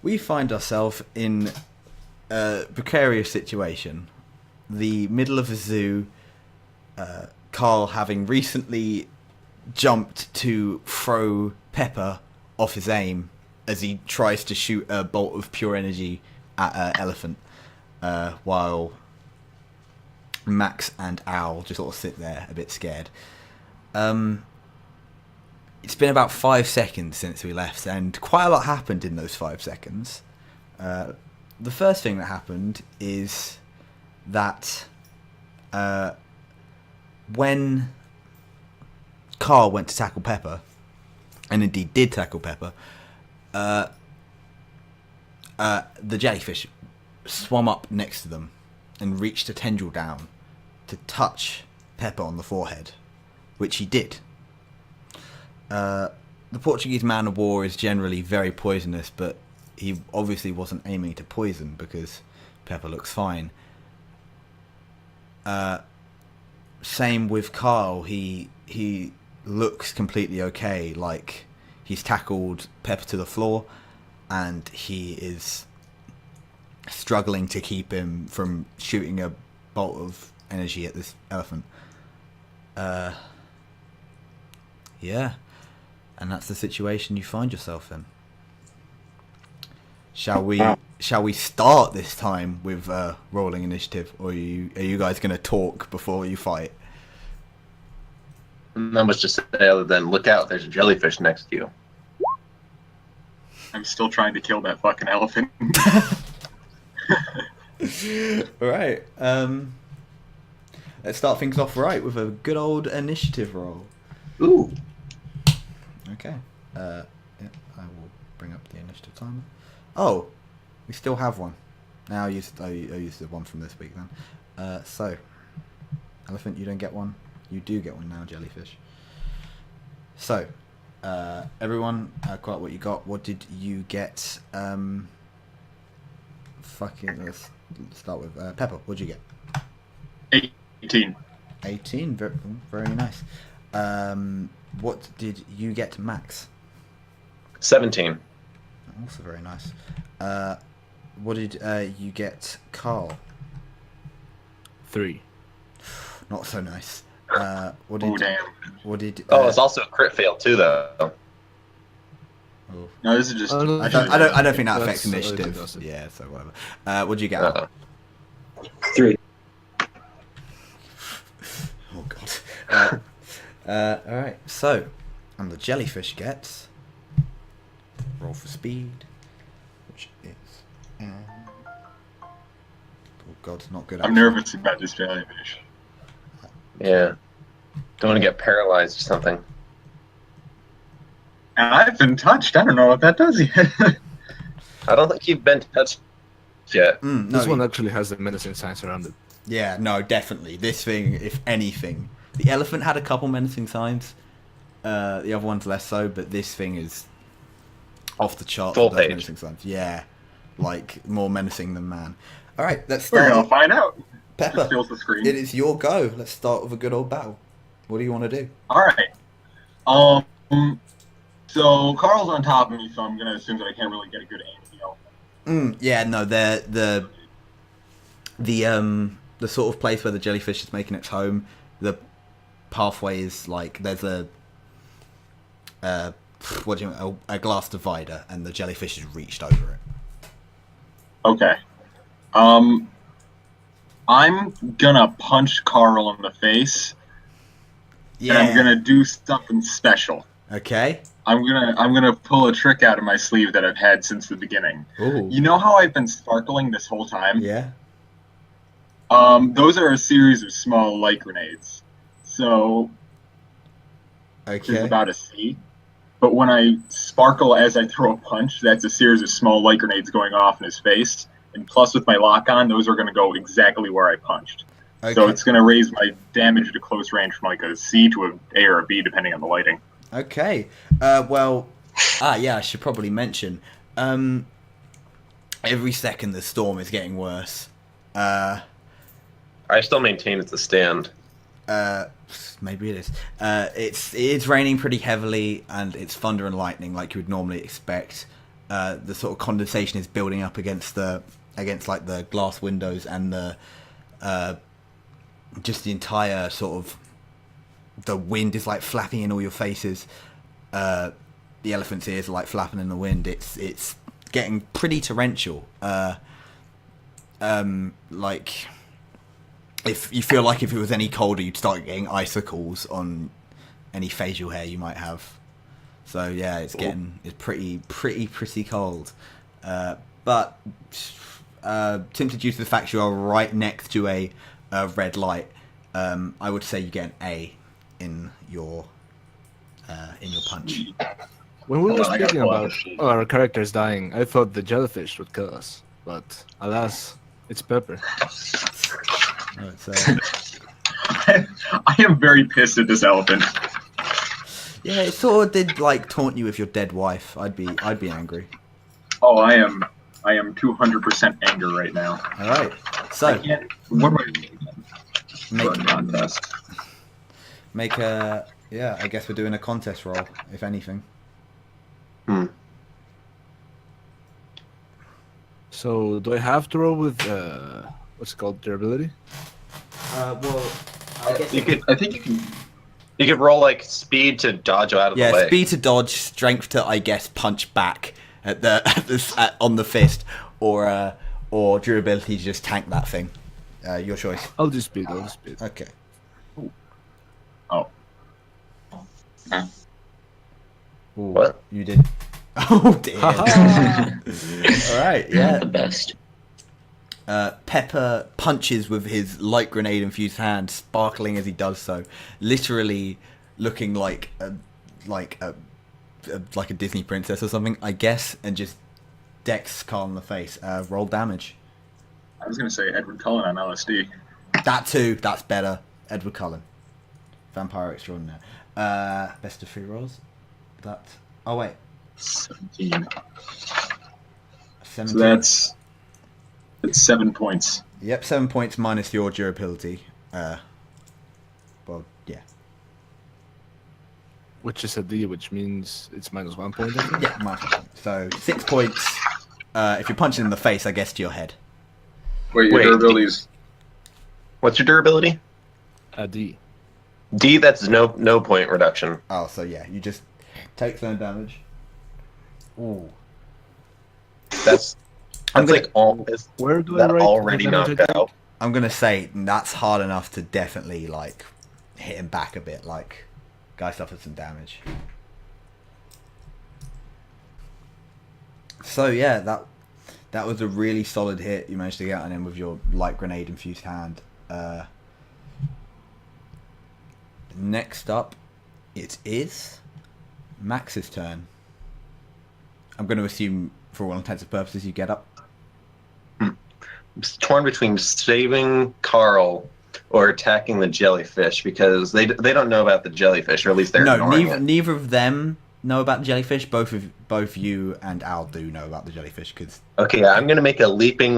we find ourselves in a precarious situation. The middle of a zoo, Carl having recently jumped to throw Pepper off his aim as he tries to shoot a bolt of pure energy at an elephant, while Max and Owl just sort of sit there a bit scared. It's been about 5 seconds since we left, and quite a lot happened in those 5 seconds. The first thing that happened is that when Carl went to tackle Pepper, and indeed did tackle Pepper, the jellyfish swam up next to them and reached a tendril down to touch Pepper on the forehead, which he did. The Portuguese man of war is generally very poisonous, but he obviously wasn't aiming to poison because Pepper looks fine. Same with Carl. He looks completely okay. Like, he's tackled Pepper to the floor, and he is struggling to keep him from shooting a bolt of energy at this elephant. Yeah. And that's the situation you find yourself in. Shall we start this time with rolling initiative, or are you guys going to talk before you fight? Not much to say other than look out, there's a jellyfish next to you. I'm still trying to kill that fucking elephant. Alright. Let's start things off right with a good old initiative roll. Ooh. Okay. Yeah, I will bring up the initiative timer. Oh, we still have one. Now I used the one from this week then. So, elephant, you don't get one. You do get one now, jellyfish. So, everyone, quite what you got. What did you get? Let's start with Pepper. What did you get? 18. 18. Very, very nice. What did you get, Max? 17. Also very nice. What did you get, Carl? 3. Not so nice. Oh, damn. What did? It's also a crit fail too, though. Oh. No, this is just... I don't think that affects That's- initiative. Yeah, so whatever. What did you get? Uh-oh. 3. Oh god. Alright, so, and the jellyfish gets roll for speed, which is oh god, not good. I'm nervous about this jellyfish. Yeah. Don't want to get paralyzed or something. And I've been touched. I don't know what that does yet. I don't think you've been touched yet. No, This one actually has the menacing signs around it. yeah, no, definitely. This thing, if anything, the elephant had a couple menacing signs. The other one's less so, but this thing is off the charts. Full with those page. menacing signs. Yeah, like more menacing than man. All right, let's We're start. gonna find out. Pepper, Just fills the screen. it is your go. Let's start with a good old battle. What do you want to do? All right. So Carl's on top of me, so I'm gonna assume that I can't really get a good aim at the elephant. Yeah, no, the sort of place where the jellyfish is making its home. The pathway is like there's a glass divider, and the jellyfish has reached over it. Okay. I'm gonna punch Carl in the face, Yeah. and I'm gonna do something special. Okay. I'm gonna pull a trick out of my sleeve that I've had since the beginning. Ooh. You know how I've been sparkling this whole time? Yeah. Those are a series of small light grenades. So there's Okay. about a C. But when I sparkle as I throw a punch, that's a series of small light grenades going off in his face. And plus with my lock on, those are gonna go exactly where I punched. Okay. So it's gonna raise my damage at a close range from like a C to an A or a B depending on the lighting. Okay. Yeah, I should probably mention. Every second the storm is getting worse. I still maintain it's a stand. Maybe it is. It's raining pretty heavily, and it's thunder and lightning like you would normally expect. the sort of condensation is building up against like the glass windows and the just the entire sort of the wind is like flapping in all your faces. The elephant's ears are like flapping in the wind. It's getting pretty torrential. Like if you feel like if it was any colder, you'd start getting icicles on any facial hair you might have. So yeah, it's pretty cold. But simply due to the fact you are right next to a red light, I would say you get an A in your punch. When we were Hold on, I gotta speaking pull out about the sheet. our characters dying, I thought the jellyfish would kill us, but alas, it's Pepper. I would say. I am very pissed at this elephant. Yeah, it sort of did like taunt you with your dead wife. I'd be angry. Oh, I am 200% anger right now. All right, I so can't. What am I doing again? make Contest. make a I guess we're doing a contest roll, if anything. So do I have to roll with what's it called, durability? Well, I guess I think you could roll like speed to dodge out of the way. speed to dodge, strength to I guess punch back on the fist, or durability to just tank that thing. Your choice. I'll do speed. Okay. Oh. Ooh, What? you did? Oh dear. All right. Yeah. The best. Pepper punches with his light grenade infused hand, sparkling as he does so, literally looking like a Disney princess or something, I guess, and just decks Carl in the face. Roll damage. I was gonna say Edward Cullen on LSD. That too. That's better. Edward Cullen, vampire extraordinaire. Best of 3 rolls. That. Oh wait. 17. 17. So that's 7 points. Yep, 7 points minus your durability. Well, yeah. Which is a D, which means it's -1 point. I think? Yeah, minus 1 point. So 6 points. If you're punching in the face, I guess to your head. Wait, your Wait, durability's What's your durability? A D. D. That's no point reduction. Oh, so yeah, you just take some damage. Ooh. That's I'm gonna- like all is Where do I that write already the damage I knocked take? out. I'm gonna say that's hard enough to definitely like hit him back a bit. Like, guy suffered some damage. So yeah, that was a really solid hit. You managed to get on him with your light grenade infused hand. Next up, it is Max's turn. I'm going to assume, for all intents and purposes, you get up. I'm torn between saving Carl or attacking the jellyfish because they don't know about the jellyfish, or at least they're ignoring it. Neither of them know about the jellyfish. Both you and Al do know about the jellyfish because. Okay, I'm gonna make a leaping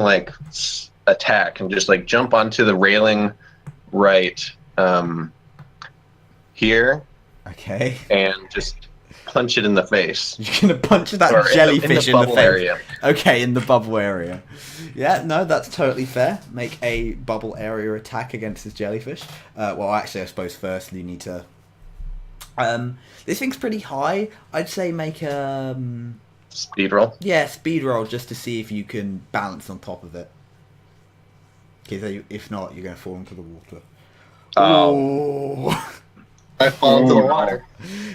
attack and just like jump onto the railing right here Okay. and just punch it in the face. You're gonna punch that Or jellyfish in the bubble face. area. Okay, in the bubble area. Yeah, no, that's totally fair. Make a bubble area attack against this jellyfish. Well, actually, I suppose first you need to. This thing's pretty high. I'd say make a Speed roll. speed roll just to see if you can balance on top of it. Because if not, you're gonna fall into the water. Oh, Oh. I fall into the Oh, no. water.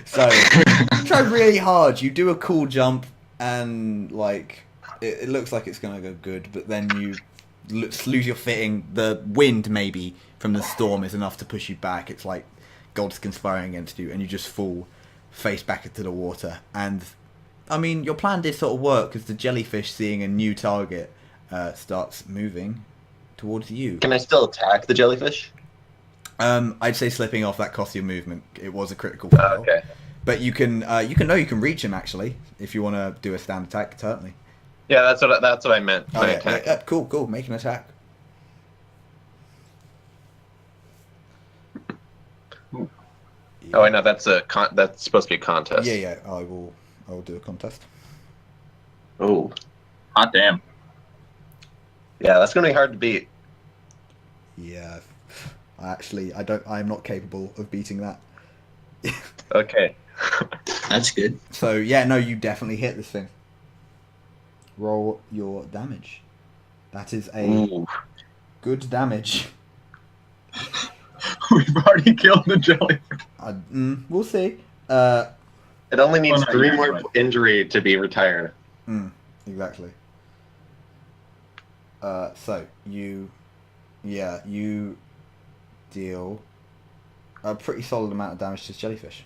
So try really hard. You do a cool jump, and like it looks like it's gonna go good, but then you lose your footing. The wind maybe from the storm is enough to push you back. It's like God's conspiring against you, and you just fall face back into the water. And I mean, your plan did sort of work because the jellyfish, seeing a new target, starts moving towards you. Can I still attack the jellyfish? I'd say slipping off that cost your movement. It was a critical fail. Okay. But you can reach him actually if you want to do a stand attack. Certainly. Yeah, that's what I meant. Oh by yeah, attack. cool. Make an attack. Oh, I know that's that's supposed to be a contest. Yeah. I will do a contest. Oh, Hot damn. yeah, that's gonna be hard to beat. Yeah. I'm not capable of beating that. Okay. That's good. So, yeah, no, you definitely hit this thing. Roll your damage. That is a Ooh. good damage. We've already killed the jellyfish. We'll see. It only needs Well, not 3 yet, more but- injury to be retired. Exactly. So, you deal a pretty solid amount of damage to this jellyfish.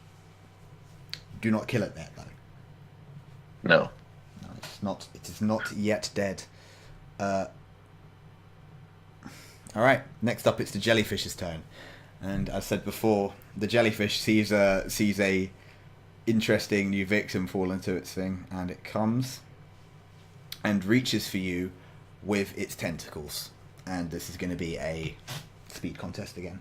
Do not kill it there, though. No. No, it is not yet dead. Alright, next up it's the jellyfish's turn. And as said before, the jellyfish sees a interesting new victim fall into its thing, and it comes and reaches for you with its tentacles. And this is going to be a speed contest again.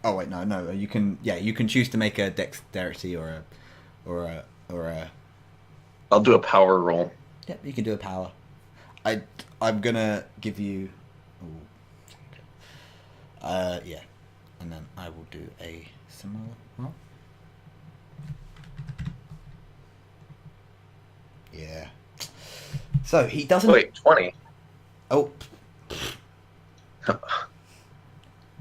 Oh wait, no. You can choose to make a dexterity or a. I'll do a power roll. Yep, you can do a power. I'm gonna give you. Yeah, and then I will do a similar roll. Yeah. So he doesn't. Wait, 20. Oh.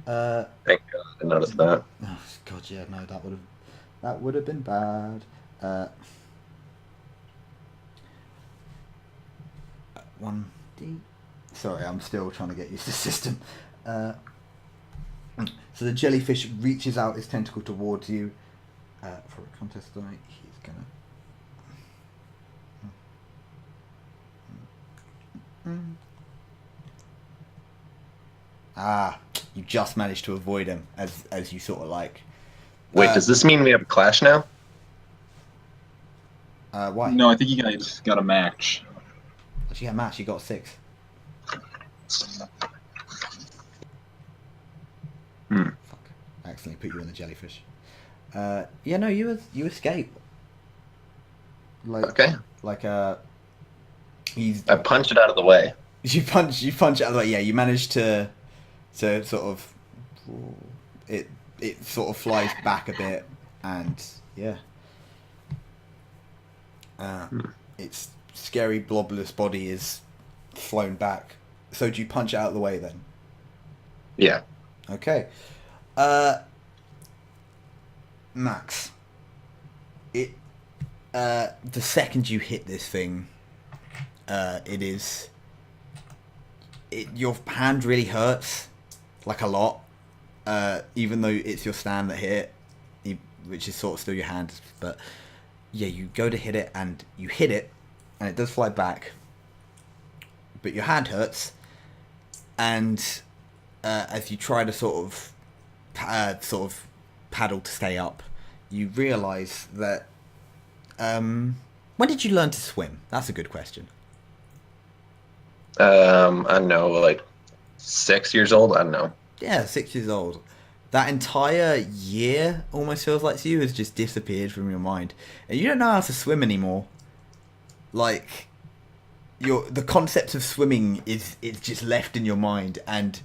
Thank God I noticed that. Oh God, yeah, no, that would have been bad. 1D. Sorry, I'm still trying to get used to the system. So the jellyfish reaches out its tentacle towards you. For a contest tonight, he's gonna. You just managed to avoid him as you sort of like. Wait, does this mean we have a clash now? Why? No, I think you guys got a match. She had a match. You got 6. Fuck! I accidentally put you in the jellyfish. Yeah, no, you escape. Like, Okay. Like he's. I punched it out of the way. You punch out of the way. Yeah, you managed to sort of. It sort of flies back a bit, and yeah. Its scary blobless body is flown back. So do you punch it out of the way then? Yeah. Okay. Max. The second you hit this thing, your hand really hurts, like a lot. Even though it's your stand that hit it, which is sort of still your hand, but yeah, you go to hit it and you hit it, and it does fly back. But your hand hurts, and as you try to sort of paddle to stay up, you realise that. When did you learn to swim? That's a good question. I don't know, like 6 years old? I don't know. Yeah, 6 years old. That entire year almost feels like to you has just disappeared from your mind, and you don't know how to swim anymore. Like, the concept of swimming is just left in your mind, and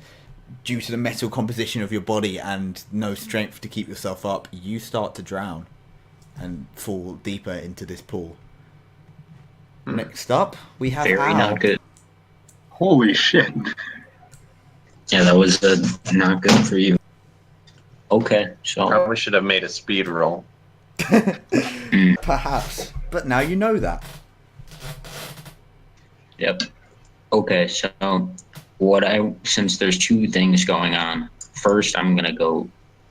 due to the metal composition of your body and no strength to keep yourself up, you start to drown and fall deeper into this pool. Next up, we have Very Al. not good. Holy shit. Yeah, that was not good for you. Okay, so Probably should have made a speed roll. Perhaps, but now you know that. yep. Okay, so since there's 2 things going on. First, I'm gonna go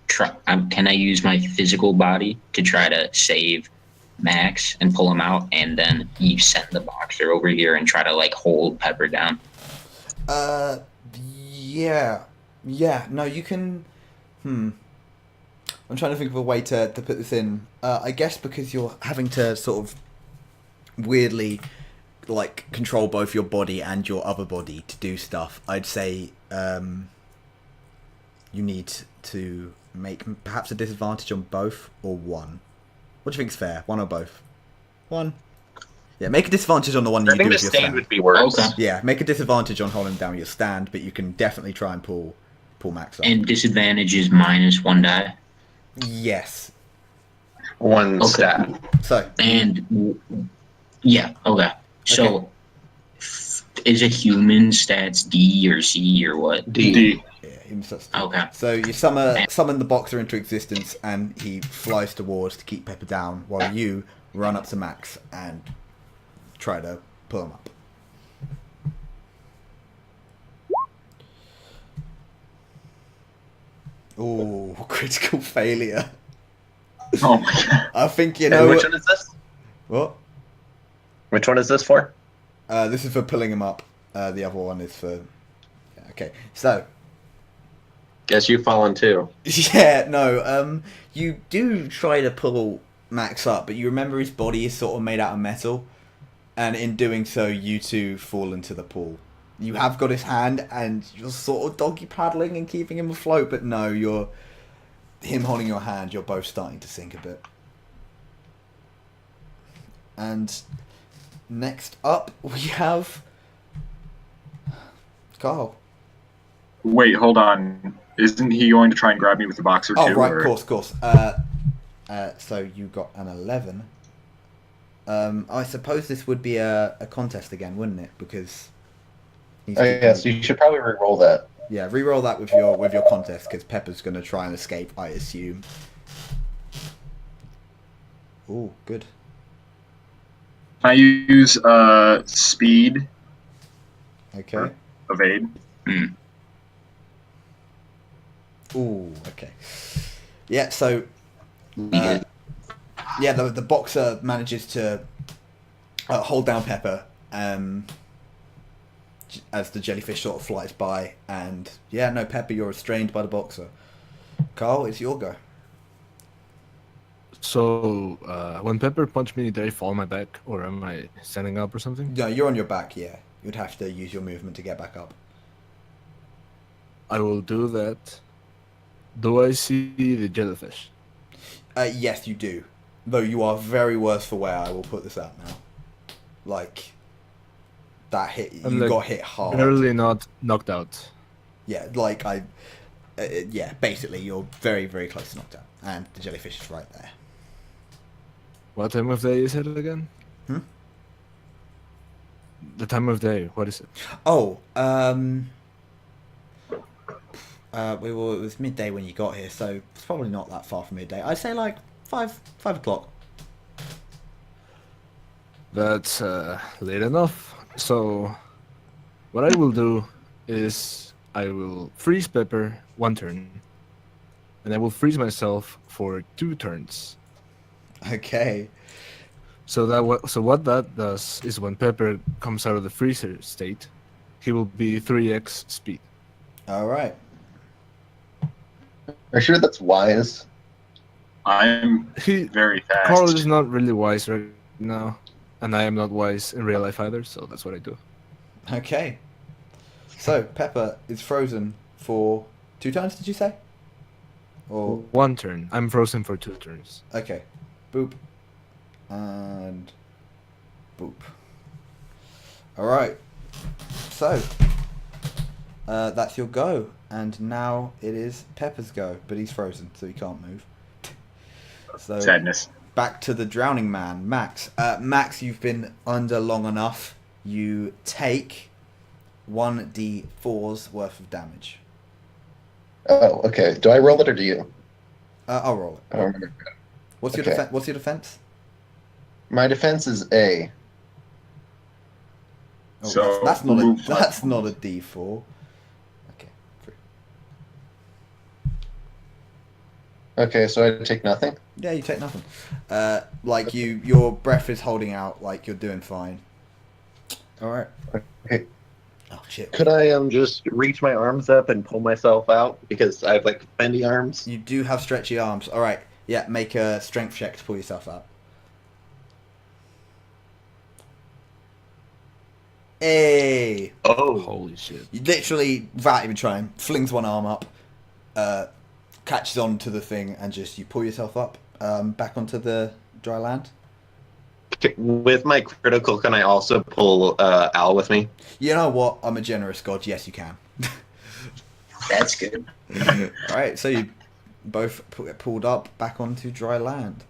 can I use my physical body to try to save Max and pull him out, and then you send the boxer over here and try to like hold Pepper down? Yeah, no, you can. I'm trying to think of a way to put this in. I guess because you're having to sort of weirdly like control both your body and your other body to do stuff, I'd say you need to make perhaps a disadvantage on both, or one. What do you think is fair? One or both? One. Yeah, make a disadvantage on the one you I think do the with your stand stand. would be worse. Okay. Yeah, make a disadvantage on holding down your stand, but you can definitely try and pull Max up. And disadvantage is -1 die. Yes. One Okay. stat. So, And yeah, okay. So is a human stats D or C or what? D. yeah, himself. Okay. So you summon the boxer into existence, and he flies towards to keep Pepper down, while you run up to Max and try to pull him up. Ooh, critical failure. Oh my god. I think you And know. which one is this? What? Which one is this for? This is for pulling him up. The other one is for. Yeah, okay, so. Guess you've fallen too. Yeah, no. You do try to pull Max up, but you remember his body is sort of made out of metal, and in doing so, you two fall into the pool. You have got his hand, and you're sort of doggy paddling and keeping him afloat, but no, you're him holding your hand. You're both starting to sink a bit. And next up, we have Carl. Wait, hold on. Isn't he going to try and grab me with the boxer too? Oh, right, or- of course. So you got an 11. I suppose this would be a contest again, wouldn't it? Because he's Oh yes, you should probably re-roll that. yeah, re-roll that with your contest, because Pepper's going to try and escape, I assume. Oh, good. Can I use speed Okay. evade? Ooh, okay. Yeah, so Yeah. yeah, the boxer manages to hold down Pepper as the jellyfish sort of flies by, and yeah, no, Pepper, you're restrained by the boxer. Carl, it's your go. So, when Pepper punched me, did I fall on my back, or am I standing up or something? No, you're on your back, yeah. You'd have to use your movement to get back up. I will do that. Do I see the jellyfish? Yes, you do. Though you are very worse for wear, I will put this out now. Like, that hit, you I'm, like, got hit hard. Barely not knocked out. Yeah, like yeah, basically you're very, very close to knocked out. And the jellyfish is right there. What time of day is it again? Hmm? The time of day, what is it? Oh, it was midday when you got here, so it's probably not that far from midday. I'd say like 5 o'clock. That's late enough. So, what I will do is I will freeze Pepper 1 turn, and I will freeze myself for 2 turns. Okay. So what that does is when Pepper comes out of the freezer state, he will be 3x speed. All right. Are you sure that's wise? I'm He very fast. Carl is not really wise right now, and I am not wise in real life either. So that's what I do. Okay. So Pepper is frozen for 2 turns. Did you say? Or 1 turn. I'm frozen for 2 turns. okay. Boop. And boop. All right. So that's your go, and now it is Pepper's go, but he's frozen, so he can't move. So Sadness. back to the drowning man, Max. Max, you've been under long enough. You take 1d4's worth of damage. Oh, okay. Do I roll it or do you? I'll roll it. I don't remember. What's your Okay. defense? What's your defense? My defense is A. Oh, So, that's not move a that's not a d4. Okay. 3. Okay, so I take nothing. Yeah, you take nothing. Like your breath is holding out. Like you're doing fine. All right. Okay. Oh shit. Could I just reach my arms up and pull myself out because I have like bendy arms? You do have stretchy arms. All right. Yeah, make a strength check to pull yourself out. Hey! Oh, Holy shit! You literally, without even trying, flings one arm up, catches on to the thing, and just you pull yourself up back onto the dry land. With my critical, can I also pull Al with me? You know what? I'm a generous god. Yes, you can. That's good. All right, so you both pulled up back onto dry land.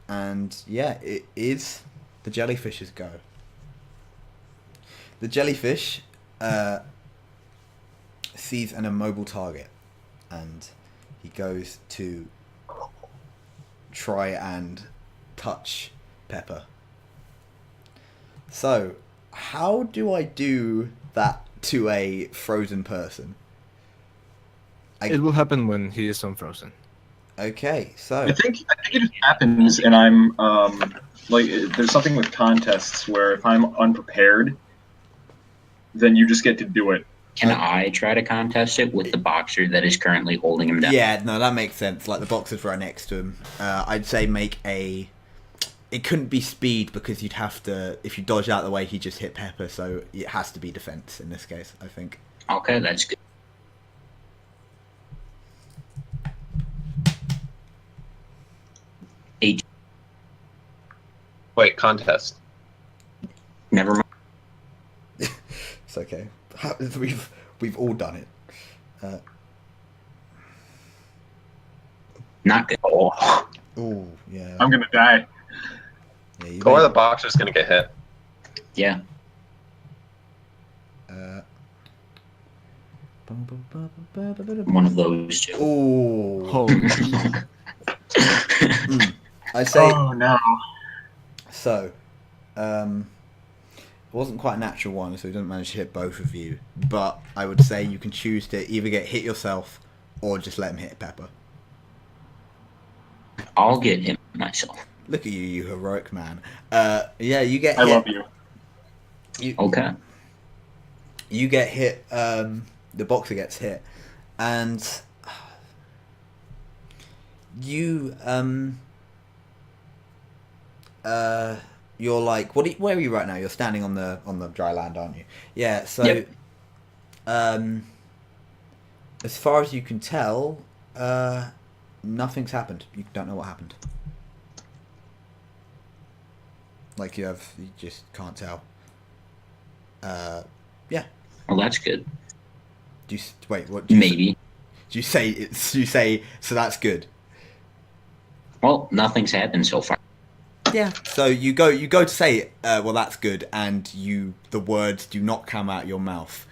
And yeah, it is the jellyfish's go. The jellyfish sees an immobile target, and he goes to try and touch Pepper. So, how do I do that to a frozen person? It will happen when he is unfrozen. Okay, so I think it just happens, and I'm like, there's something with contests where if I'm unprepared, then you just get to do it. Can I try to contest it with the boxer that is currently holding him down? yeah, no, that makes sense. Like the boxer's right next to him. I'd say make a. It couldn't be speed because you'd have to. If you dodge out of the way, he just hit Pepper, so it has to be defense in this case. I think. Okay, that's good. Eight. Wait, contest. Never mind. It's okay. We've all done it. Not good. Oh, Oh yeah. I'm gonna die. Yeah, you Or may- the boxer's gonna get hit. yeah. One of those two. Oh. Holy I say Oh no. so. It wasn't quite a natural one, so he didn't manage to hit both of you. But I would say you can choose to either get hit yourself or just let him hit Pepper. I'll get him myself. Look at you, you heroic man. Yeah, you get I hit. love you. Okay. You get hit. The boxer gets hit, and you you're like, where are you right now? You're standing on the dry land, aren't you? Yeah. So, Yep. as far as you can tell, nothing's happened. You don't know what happened. Like you just can't tell. Yeah. Well, that's good. Do you wait? What? Do you, Maybe. Do you say? You say so? That's good. Well, nothing's happened so far. Yeah. So you go to say, well, that's good, and the words do not come out your mouth.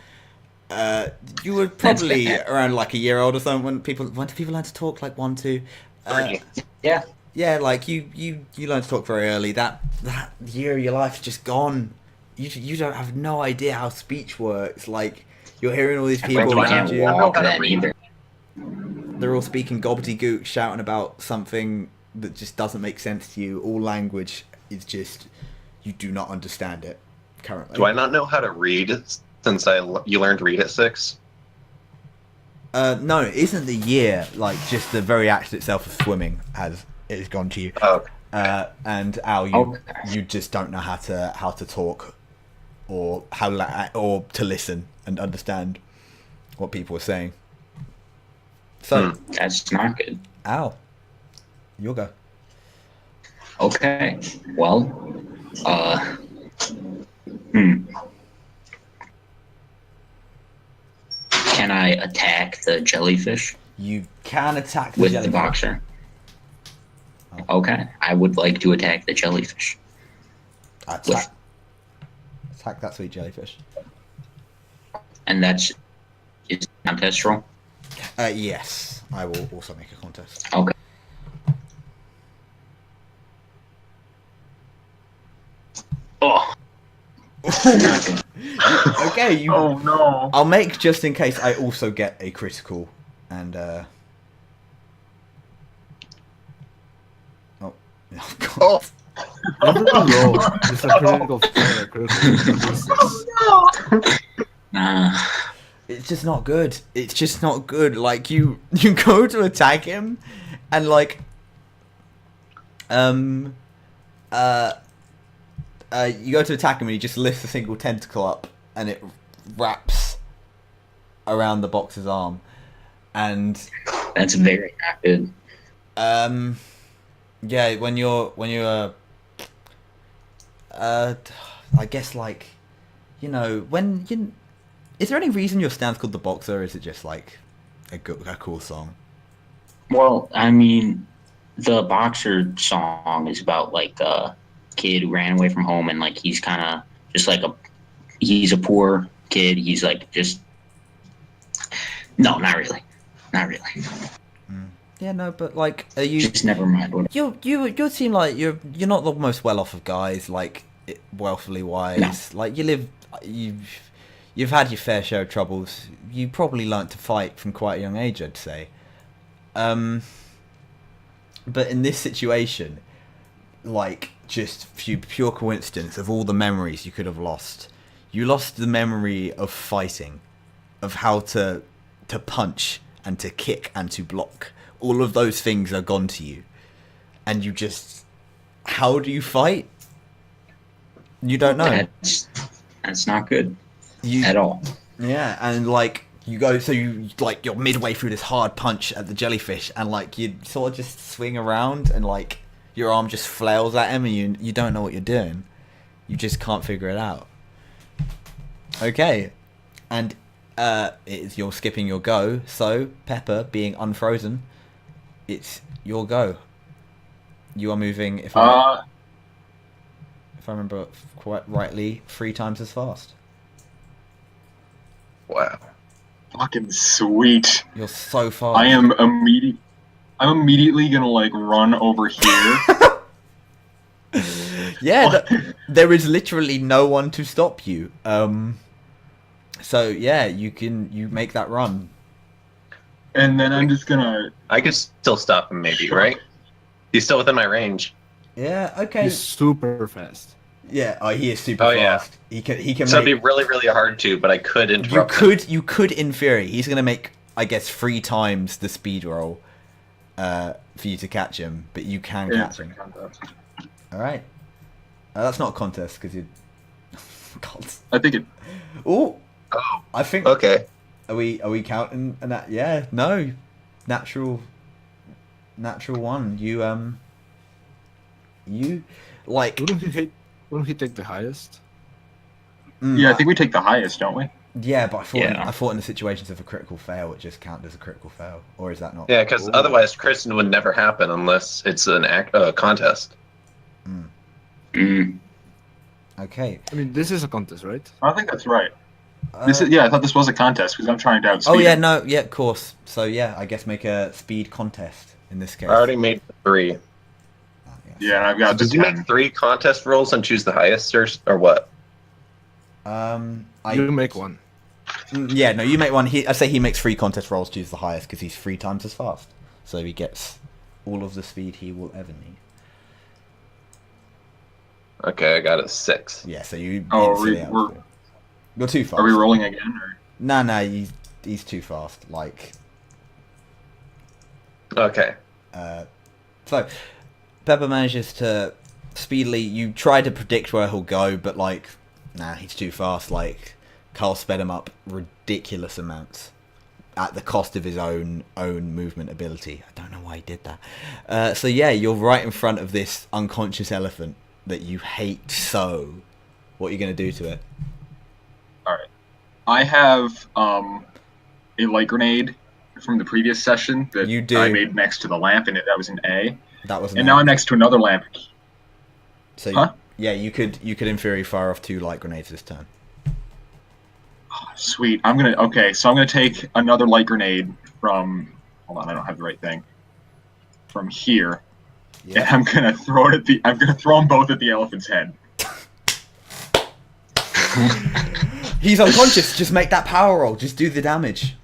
You were probably fair. around like a year old or something when do people learn to talk? Like 1, 2. Yeah. Yeah, like you learn to talk very early. That year of your life's just gone. You don't have no idea how speech works. Like you're hearing all these people I around can't you. walk then either. They're all speaking gobbledygook, shouting about something that just doesn't make sense to you. All language is just you do not understand it currently. Do I not know how to read since you learned to read at 6? No, it isn't the year. Like just the very act itself of swimming has gone to you. Oh, And Al, Okay. you just don't know how to talk, or or to listen and understand what people are saying. So, That's not good. Al, you'll go. Okay. Well, Can I attack the jellyfish You can attack the with the jellyfish. boxer? Okay. I would like to attack the jellyfish. Attack that sweet jellyfish. And that's is a contest roll? Yes, I will also make a contest. Okay. Oh. Okay, you. Oh no. I'll make just in case I also get a critical, and oh, God. Every roll is a critical failure, critical success. It's just not good. It's just not good. Like you go to attack him, and like, you go to attack him, and he just lifts a single tentacle up, and it wraps around the boxer's arm, and That's very not good. yeah, when you're I guess like, when you. Is there any reason your stand's called the Boxer? Or is it just like a cool song? Well, I mean, the Boxer song is about like a kid who ran away from home, and like he's kind of just like he's a poor kid. He's like just no, not really, not really. Yeah, no, but like, are you? Just never mind. What You seem like you're not the most well off of guys, like wealthily wise. No. Like you've had your fair share of troubles. You probably learnt to fight from quite a young age, I'd say. But in this situation, like just pure coincidence of all the memories you could have lost, you lost the memory of fighting, of how to punch and to kick and to block. All of those things are gone to you, and you just, how do you fight? You don't know. That's not good at all. Yeah, and like you're midway through this hard punch at the jellyfish, and like you sort of just swing around, and like your arm just flails at him, and you don't know what you're doing. You just can't figure it out. Okay, and you're skipping your go, so Pepper, being unfrozen, it's your go. You are moving, if I remember quite rightly, 3 times as fast. Wow. Fucking sweet. You're so fast. I'm immediately gonna like run over here. Yeah, there is literally no one to stop you. So yeah, you make that run. And then I'm just gonna. I could still stop him, maybe, right? He's still within my range. Yeah. Okay. He's super fast. Yeah. Oh, he is super fast. He can. So make... it'd be really, really hard to, but I could interrupt. him. You could in theory. He's gonna make, I guess, 3 times the speed roll, for you to catch him, but you can catch him. All right. That's not a contest because you. God. I think it. Oh. Oh. I think. Okay. Are we counting? Yeah. No. Natural 1. You like. Wouldn't he take the highest? Yeah, I think we take the highest, don't we? Yeah, but I thought in the situations of a critical fail, it just counted as a critical fail, or is that not? Yeah, because otherwise Kristen would never happen unless it's an contest. Okay. I mean, this is a contest, right? I think that's right. I thought this was a contest because I'm trying to outspeed. Oh yeah, him. no, yeah, of course. So yeah, I guess make a speed contest in this case. I already made 3. Yeah, I've got the Did you 10. make 3 contest rolls and choose the highest, or what? You make one. Yeah, no, you make one. I say he makes 3 contest rolls, choose the highest because he's 3 times as fast. So he gets all of the speed he will ever need. Okay, I got a 6. Yeah, so you. You're too fast. Are we rolling again? Or? No, he's too fast. Like. Okay. So, Pepper manages to speedily. You try to predict where he'll go, but like, nah, he's too fast. Like, Carl sped him up ridiculous amounts at the cost of his own movement ability. I don't know why he did that. So yeah, you're right in front of this unconscious elephant that you hate so. What are you gonna do to it? All right. I have a light grenade from the previous session that You do. I made next to the lamp, and that was an A. That was. And now I'm next to another lamp. So Huh? yeah, you could in theory fire off 2 light grenades this turn. Oh, sweet. So I'm gonna take another light grenade from. Hold on, I don't have the right thing. From here, Yeah. and I'm gonna throw it at I'm gonna throw them both at the elephant's head. He's unconscious. Just make that power roll. Just do the damage.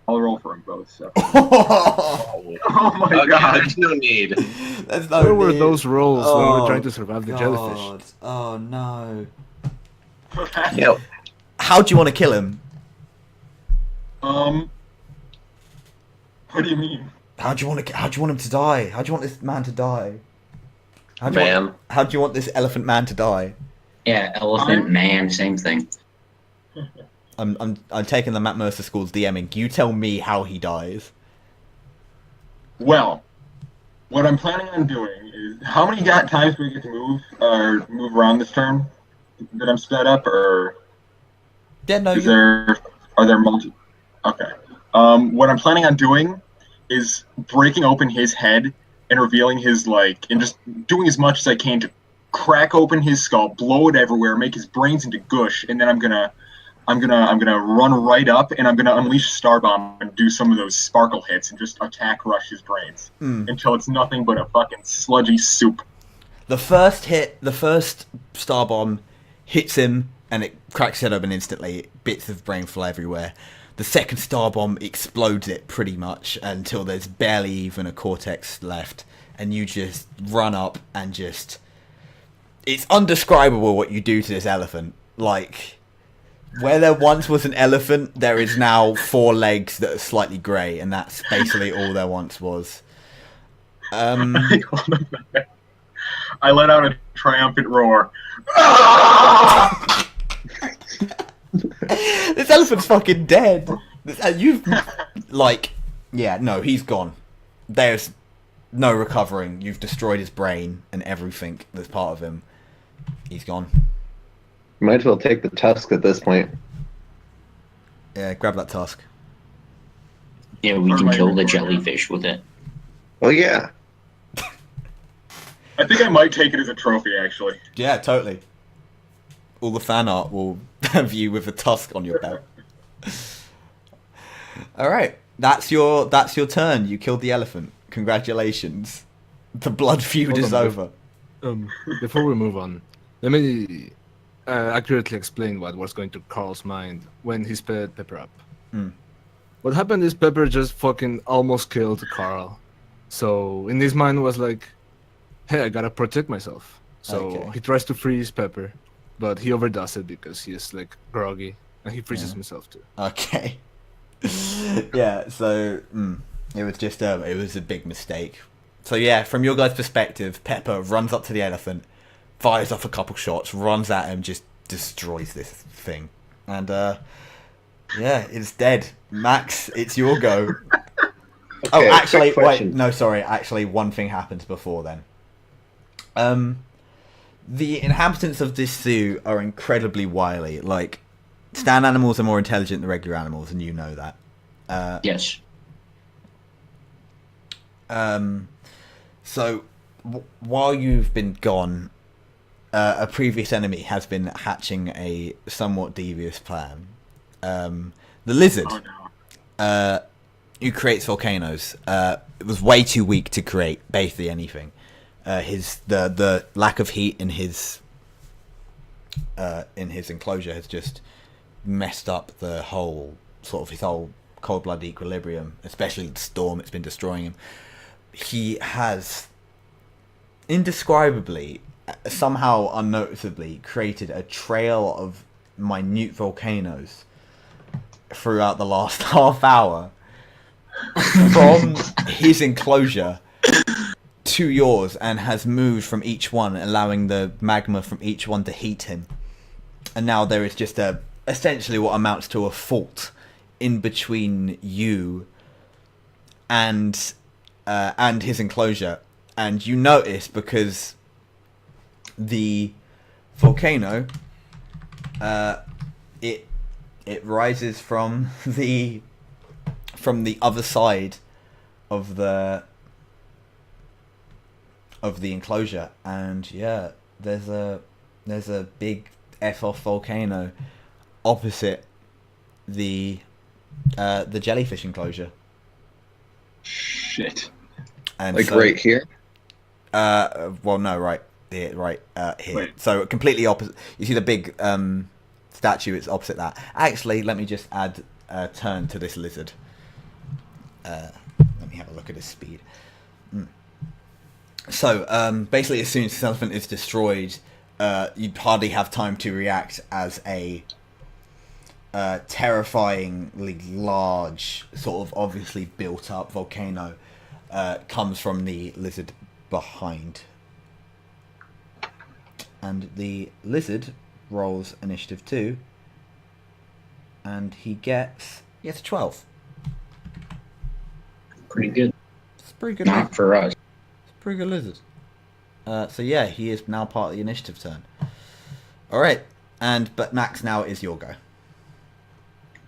I'll roll for them both. So. Oh Oh my Okay, god. there's no need. There's no Where were need. those rolls when we Oh, were trying to survive the jellyfish? God. Oh no. Yep. How do you want to kill him? What do you mean? How do you want him to die? How do you want this man to die? How do you want this elephant man to die? Yeah, elephant man, same thing. I'm taking the Matt Mercer School's DMing. You tell me how he dies. Well, What I'm planning on doing is, how many times do we get to move around this turn that I'm sped up, or Yeah, no, are there multi? Okay. What I'm planning on doing is breaking open his head and revealing his and just doing as much as I can to crack open his skull, blow it everywhere, make his brains into gush, and then I'm gonna run right up and I'm gonna unleash Star Bomb and do some of those sparkle hits and just rush his brains until it's nothing but a fucking sludgy soup. The first star bomb hits him and it cracks it open instantly. Bits of brain fly everywhere. The second star bomb explodes it pretty much until there's barely even a cortex left, and you just run up and just... It's undescribable what you do to this elephant. Like, where there once was an elephant, there is now 4 legs that are slightly grey, and that's basically all there once was. I let out a triumphant roar. This elephant's fucking dead. No, he's gone. There's no recovering. You've destroyed his brain and everything that's part of him. He's gone. Might as well take the tusk at this point. Yeah, grab that tusk. Yeah, we can kill the jellyfish with it. Oh yeah. I think I might take it as a trophy, actually. Yeah, totally. All the fan art will have you with a tusk on your belt. All right, that's your turn. You killed the elephant. Congratulations. The blood feud is over. Before we move on, let me accurately explain what was going through Carl's mind when he sped Pepper up. What happened is Pepper just fucking almost killed Carl. So in his mind was like, hey, I gotta protect myself. So he tries to freeze Pepper, but he overdoes it because he is like groggy and he freezes himself too. Okay. Yeah, so it was just it was a big mistake. So yeah, from your guys' perspective, Pepper runs up to the elephant, fires off a couple shots, runs at him, just destroys this thing. And yeah, it's dead. Max, it's your go. Okay, actually, quick question. wait, no, sorry. Actually, one thing happens before then. The inhabitants of this zoo are incredibly wily. Like, stand animals are more intelligent than regular animals, and you know that. Yes. So, while you've been gone, a previous enemy has been hatching a somewhat devious plan. The lizard, who creates volcanoes, it was way too weak to create basically anything. The lack of heat in his enclosure has just messed up the whole his whole cold-blooded equilibrium, especially the storm. It's been destroying him. He has indescribably, somehow unnoticeably, created a trail of minute volcanoes throughout the last half hour from his enclosure to yours, and has moved from each one, allowing the magma from each one to heat him. And now there is just essentially what amounts to a fault in between you and his enclosure. And you notice, because the volcano it rises from the other side of the enclosure, and yeah, there's a big F-off volcano opposite the jellyfish enclosure. Shit. And Like so, right here? well, no, right here. Wait. So completely opposite. You see the big statue? It's opposite that. Actually, let me just add a turn to this lizard. Let me have a look at his speed. So basically, as soon as this elephant is destroyed, you'd hardly have time to react as a terrifyingly large, sort of obviously built up volcano comes from the lizard behind. And the lizard rolls initiative 2, and he gets 12. Pretty good. It's pretty good. Not for us. pretty good lizard. So yeah, he is now part of the initiative turn. All right, but Max, now it is your go.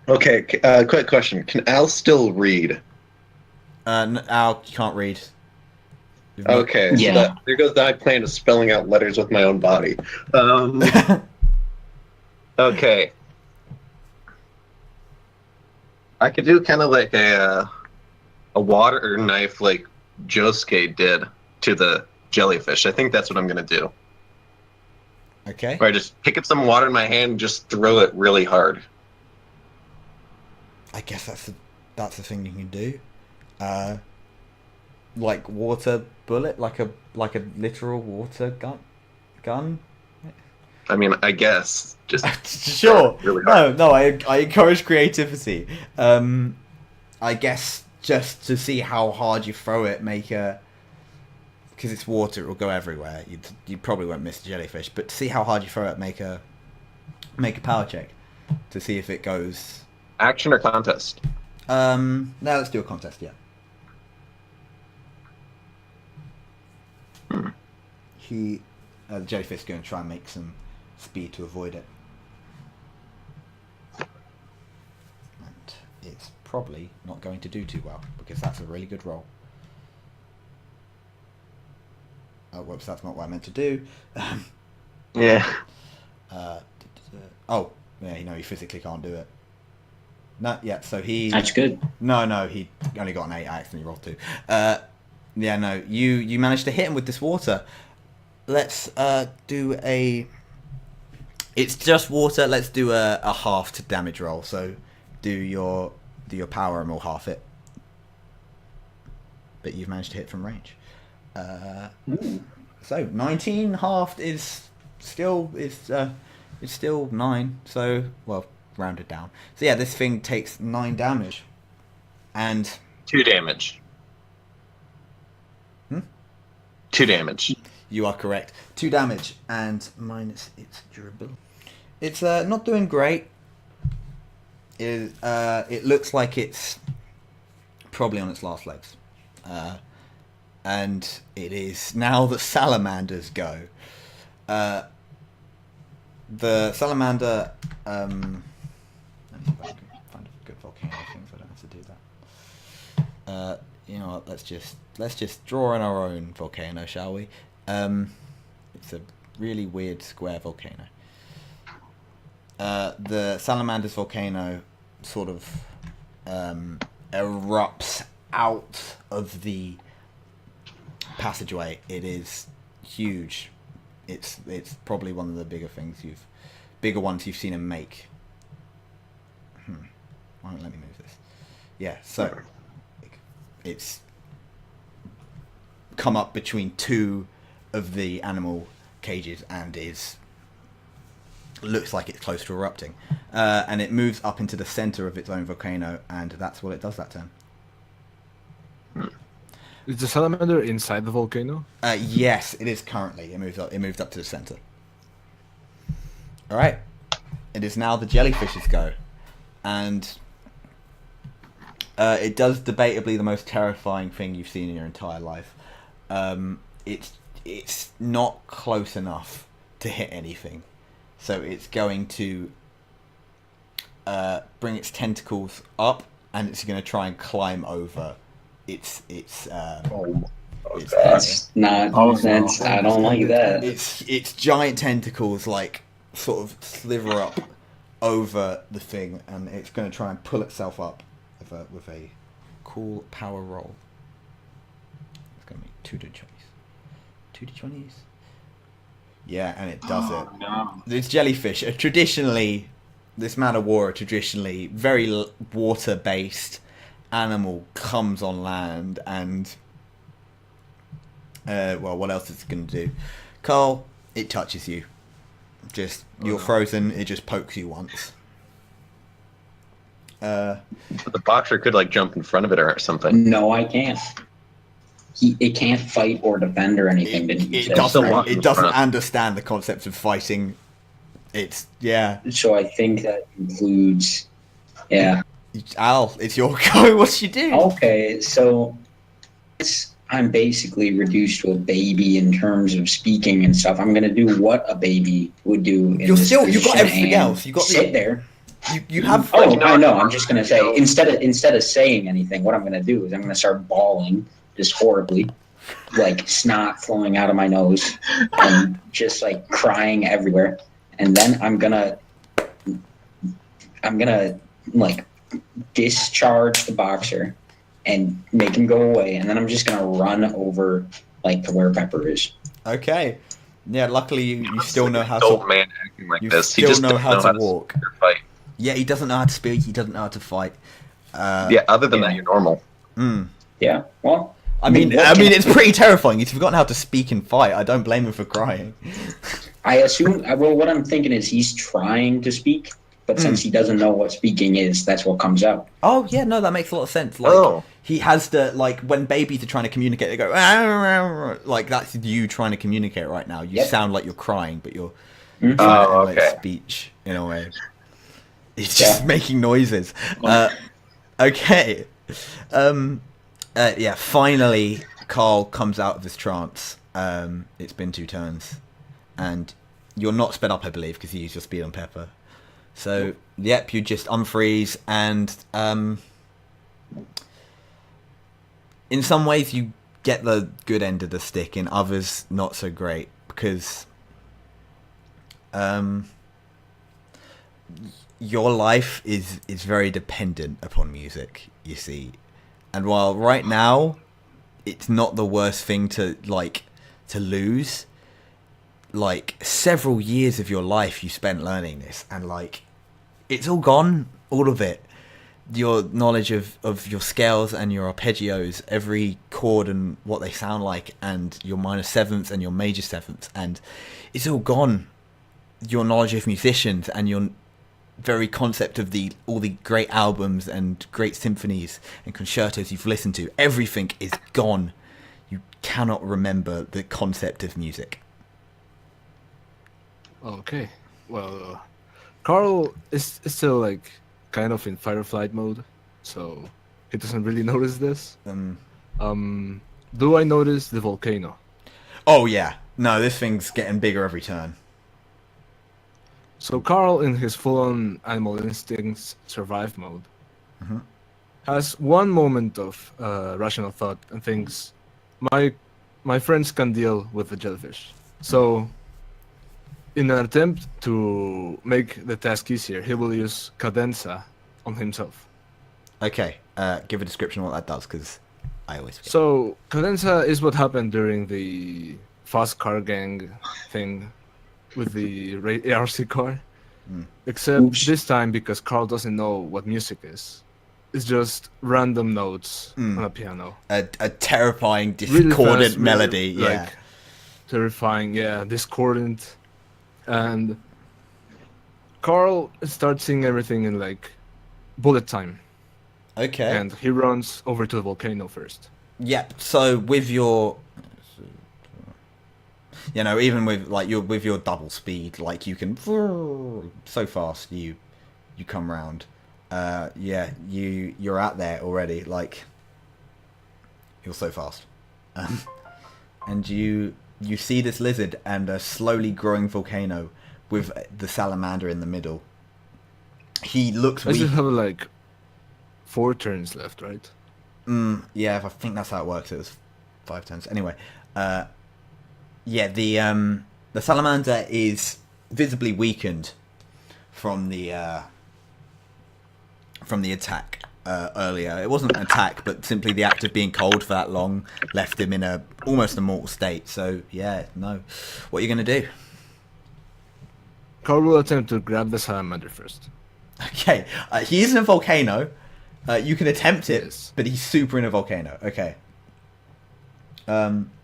Okay, quick question. Can Al still read? Al, you can't read. Okay, Yeah. so there goes my plan of spelling out letters with my own body. Okay. I could do kind of like a water knife like Josuke did to the jellyfish. I think that's what I'm going to do. Okay. Where I just pick up some water in my hand and just throw it really hard. I guess that's the thing you can do. Like water bullet, like a literal water gun. I mean, I guess just Sure. really hard. No. I encourage creativity. I guess just to see how hard you throw it, because it's water, it will go everywhere. You probably won't miss the jellyfish, but to see how hard you throw it, make a power check to see if it goes. Action or contest? No, let's do a contest. Yeah. The jellyfish is going to try and make some speed to avoid it. And it's probably not going to do too well, because that's a really good roll. Oh, whoops, that's not what I meant to do. Yeah. Oh, yeah, you physically can't do it. No, yeah, so he... That's good. No, he only got an 8, I accidentally rolled 2. Yeah, no, you managed to hit him with this water. Let's do a... It's just water, let's do a half to damage roll. So do your power and we'll half it. But you've managed to hit from range. So 19 halved is still 9. So, well, rounded down. So yeah, this thing takes 9 damage. And 2 damage. 2 damage. You are correct. 2 damage and minus its durability. It's not doing great. It looks like it's probably on its last legs. And it is now the salamanders go. The salamander... let me see if I can find a good volcano thing so I don't have to do that. You know what, let's just draw in our own volcano, shall we? It's a really weird square volcano. The salamander's volcano sort of erupts out of the passageway. It is huge. It's probably one of the bigger ones you've seen him make. Why don't let me move this? Yeah, so it's come up between 2 of the animal cages and looks like it's close to erupting. And it moves up into the center of its own volcano, and that's what it does that turn. Is the salamander inside the volcano? Yes, it is currently. It moved up to the center. All right. It is now the jellyfish's go, and it does debatably the most terrifying thing you've seen in your entire life. It's not close enough to hit anything, so it's going to bring its tentacles up, and it's going to try and climb over its That's not. That's. I don't like that. Its giant tentacles like sort of sliver up over the thing, and it's going to try and pull itself up with a cool power roll. It's going to be 2d20s. 2d20s. Yeah, and it does it. No. This jellyfish, this man of war, traditionally very water-based animal, comes on land, and well, what else is it going to do? Carl, it touches you. You're frozen. It just pokes you once. But the boxer could like jump in front of it or something. No, I can't. It can't fight or defend or anything. It doesn't understand the concept of fighting. So I think that includes, yeah. Al, it's your go. What you do? Okay, so it's I'm basically reduced to a baby in terms of speaking and stuff. I'm gonna do what a baby would do in this you've got position everything and else. You got sit there. You have. Oh, you know, I know. I'm just gonna say instead of saying anything, what I'm gonna do is I'm gonna start bawling just horribly, like snot flowing out of my nose, and just like crying everywhere. And then I'm gonna like discharge the boxer and make him go away, and then I'm just gonna run over like to where Pepper is. Okay. Yeah. Luckily, you still know how old to. man acting like You this. He still just know doesn't how know to how to walk. speak or fight. Yeah, he doesn't know how to speak. He doesn't know how to fight. Yeah, other than that, you're normal. Yeah. Well. I mean, it's pretty terrifying. He's forgotten how to speak and fight. I don't blame him for crying. I assume. Well, what I'm thinking is he's trying to speak, but since he doesn't know what speaking is, that's what comes out. Oh yeah, no, that makes a lot of sense. Like he has to when babies are trying to communicate, they go like that's you trying to communicate right now. You sound like you're crying, but you're trying to emulate speech in a way. He's just making noises. Okay. Yeah, finally Carl comes out of his trance. It's been 2 turns. And you're not sped up, I believe, because you used your speed on Pepper. So, yep, you just unfreeze, and in some ways you get the good end of the stick, in others not so great, because your life is very dependent upon music, you see. And while right now it's not the worst thing to lose, like several years of your life you spent learning this, and like it's all gone, all of it. Your knowledge of your scales and your arpeggios, every chord and what they sound like, and your minor sevenths and your major sevenths, and it's all gone. Your knowledge of musicians and your very concept of all the great albums and great symphonies and concertos you've listened to, everything is gone. You cannot remember the concept of music. Okay, well, Carl is still like kind of in fight or flight mode, so he doesn't really notice this. Do I notice the volcano? Oh yeah, no, this thing's getting bigger every turn. So Carl, in his full-on animal instincts survive mode, has one moment of rational thought and thinks, my friends can deal with the jellyfish. So, in an attempt to make the task easier, he will use cadenza on himself. Okay, give a description of what that does, because I always forget. So, cadenza is what happened during the fast car gang thing with the ARC car. Except this time, because Carl doesn't know what music is, it's just random notes on a piano. A terrifying, Really discordant fast, melody, really, yeah. like, terrifying, yeah, discordant. And Carl starts singing everything in like bullet time. Okay. And he runs over to the volcano first. Yep. So with your, even with your double speed, like you can so fast you come round. Yeah, you're out there already. Like you're so fast, and you see this lizard and a slowly growing volcano with the salamander in the middle. He looks I weak. still have like 4 turns left, right? Yeah, I think that's how it works. It was 5 turns. Anyway, yeah, the salamander is visibly weakened from the attack earlier. It wasn't an attack, but simply the act of being cold for that long left him in a almost a mortal state. So yeah, no. What are you gonna do? Carl will attempt to grab the salamander first. Okay, he is in a volcano. You can attempt it, Yes. but he's super in a volcano. Okay.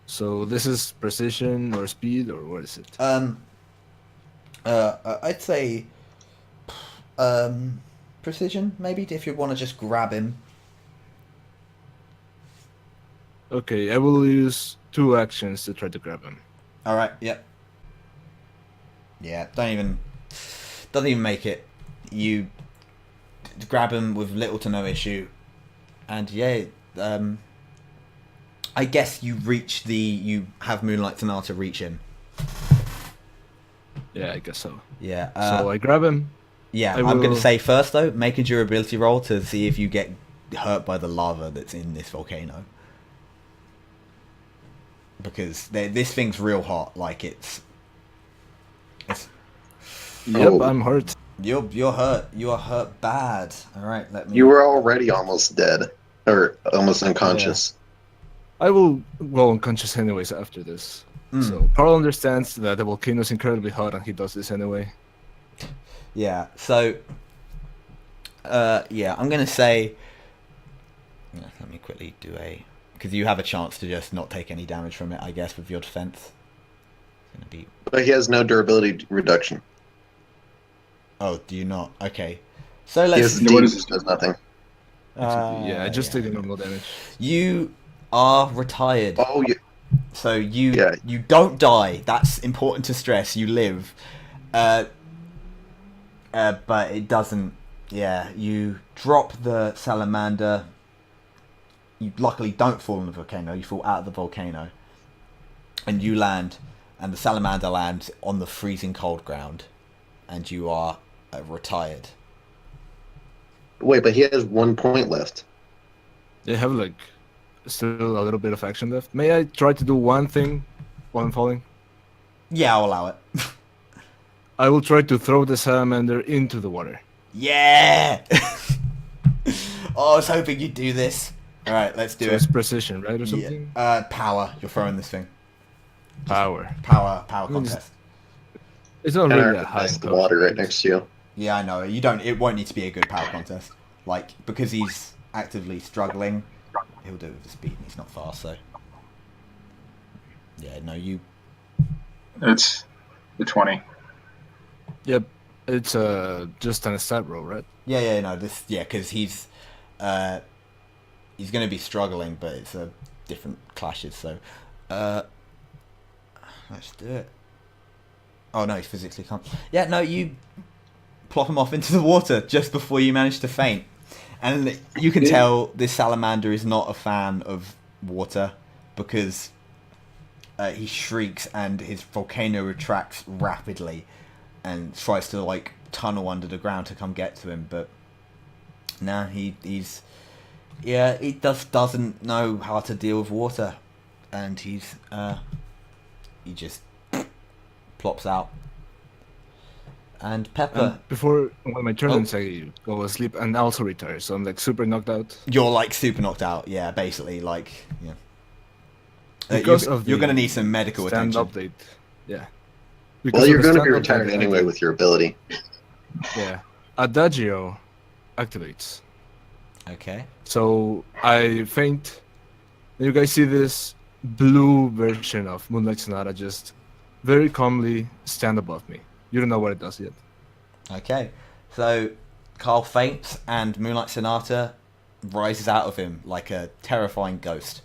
So this is precision or speed, or what is it? I'd say precision, maybe, if you want to just grab him. Okay, I will use 2 actions to try to grab him. All right. Yep. Yeah. Doesn't even make it. You grab him with little to no issue, and yeah, I guess you have Moonlight Sonata reach in. Yeah, I guess so. Yeah. So I grab him. Yeah, I I'm going will- to say first though, make a durability roll to see if you get hurt by the lava that's in this volcano. Because this thing's real hot. Like it's. Yep, Oh. I'm hurt. You're hurt. You are hurt bad. All right, let me. You were already almost dead, or almost unconscious. I will go unconscious anyways after this. So Carl understands that the volcano is incredibly hot and he does this anyway. Yeah. So. Yeah, I'm gonna say. Yeah, let me quickly do because you have a chance to just not take any damage from it, I guess, with your defense. It's gonna be. But he has no durability reduction. Oh, do you not? Okay. So He let's. has does nothing. Yeah, I just take the normal damage. You are retired. Oh, yeah. So you don't die. That's important to stress. You live. But it doesn't. Yeah, you drop the salamander. You luckily don't fall in the volcano. You fall out of the volcano, and you land, and the salamander lands on the freezing cold ground, and you are retired. Wait, but he has 1 point left. They have like still a little bit of action left. May I try to do one thing while I'm falling? Yeah, I'll allow it. I will try to throw the salamander into the water. Yeah. Oh, I was hoping you'd do this. All right, let's do So it. it's precision, right, or something? Yeah. Power. You're throwing this thing. Power. Power mean, contest. It's not And really Eric that high. has the water right next to you. Yeah, I know. You don't. It won't need to be a good power contest. Like because he's actively struggling, he'll do it with the speed. And he's not fast, so. Yeah. No. You. It's the 20. Yep, it's just an stat roll, right? Yeah. No. This. Yeah, because he's going to be struggling, but it's a different clashes. So, let's do it. Oh no, he's physically can't. Yeah. No. You plop him off into the water just before you manage to faint. And you can tell this salamander is not a fan of water because he shrieks and his volcano retracts rapidly and tries to like tunnel under the ground to come get to him. But nah, he doesn't know how to deal with water, and he just plops out. And Pepper. And before when my turn ends, I go asleep and also retire, so I'm like super knocked out. You're like super knocked out, yeah. Basically, like, yeah. Because you're of you're the gonna need some medical stand attention. update. Yeah. Well, of you're the going to be stand retired update, anyway with your ability. Yeah. Adagio activates. Okay. So I faint. You guys see this blue version of Moonlight Sonata just very calmly stand above me. You don't know what it does yet. Okay. So Carl faints, and Moonlight Sonata rises out of him like a terrifying ghost,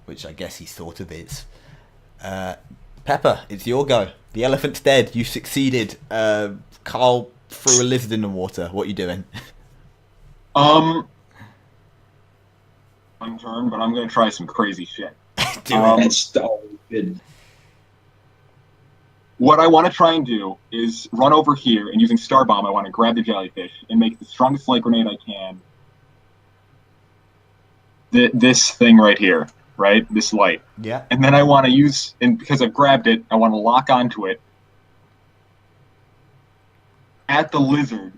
which I guess he sort of is. Pepper, it's your go. The elephant's dead. You succeeded. Carl threw a lizard in the water. What are you doing? One turn, but I'm gonna try some crazy shit. Do it. That's always good. What I want to try and do is run over here and using Star Bomb, I want to grab the jellyfish and make the strongest light grenade I can. This thing right here, right? This light. Yeah. And then I want to use, and because I've grabbed it, I want to lock onto it at the lizard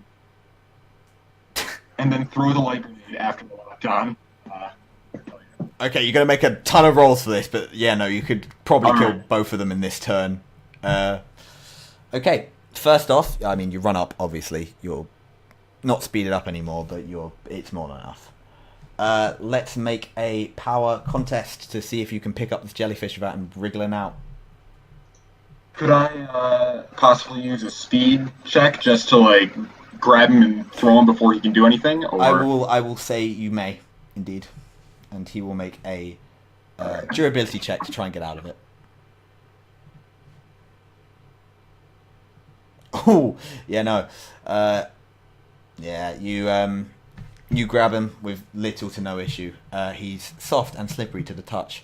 and then throw the light grenade after the locked on. Okay, you're going to make a ton of rolls for this, but yeah, no, you could probably All kill right. both of them in this turn. Okay, first off, I mean, you run up, obviously. You're not speeded up anymore, but it's more than enough. Let's make a power contest to see if you can pick up this jellyfish without him wriggling out. Could I possibly use a speed check just to like grab him and throw him before he can do anything? Or I will say you may, indeed. And he will make a durability check to try and get out of it. Oh, yeah, no. Yeah, you grab him with little to no issue. He's soft and slippery to the touch.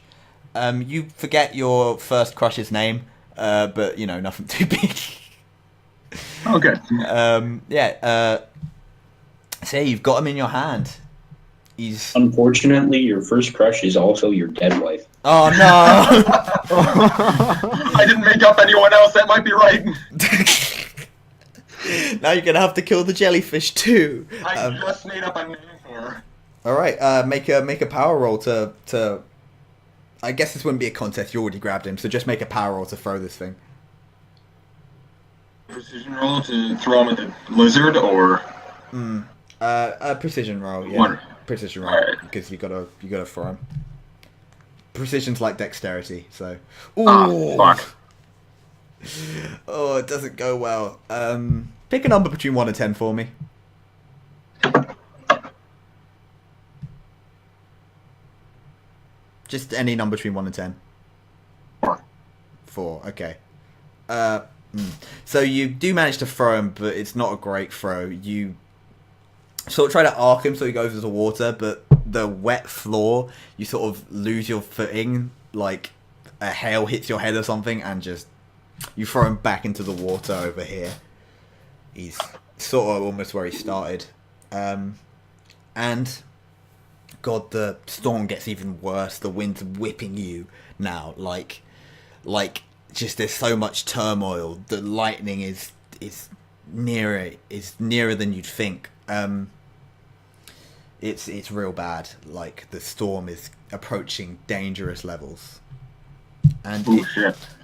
You forget your first crush's name, but nothing too big. Okay. So you've got him in your hand. He's. Unfortunately, your first crush is also your dead wife. Oh no! I didn't make up anyone else. That might be right. Now you're gonna have to kill the jellyfish too. I just made up a name for her. All right. Make a power roll to. I guess this wouldn't be a contest. You already grabbed him, so just make a power roll to throw this thing. Precision roll to throw him at the lizard, or A precision roll. Yeah. One. Precision roll, Alright. because you gotta throw him. Precision's like dexterity, so. ah, fuck. Oh, it doesn't go well. Pick a number between 1 and 10 for me. Just any number between 1 and 10. 4. 4, okay. So you do manage to throw him, but it's not a great throw. You sort of try to arc him so he goes into the water, but the wet floor, you sort of lose your footing, like a hail hits your head or something, and just you throw him back into the water over here. He's sort of almost where he started. And God, the storm gets even worse. The wind's whipping you now, like just there's so much turmoil. The lightning is nearer than you'd think. It's real bad. Like the storm is approaching dangerous levels. And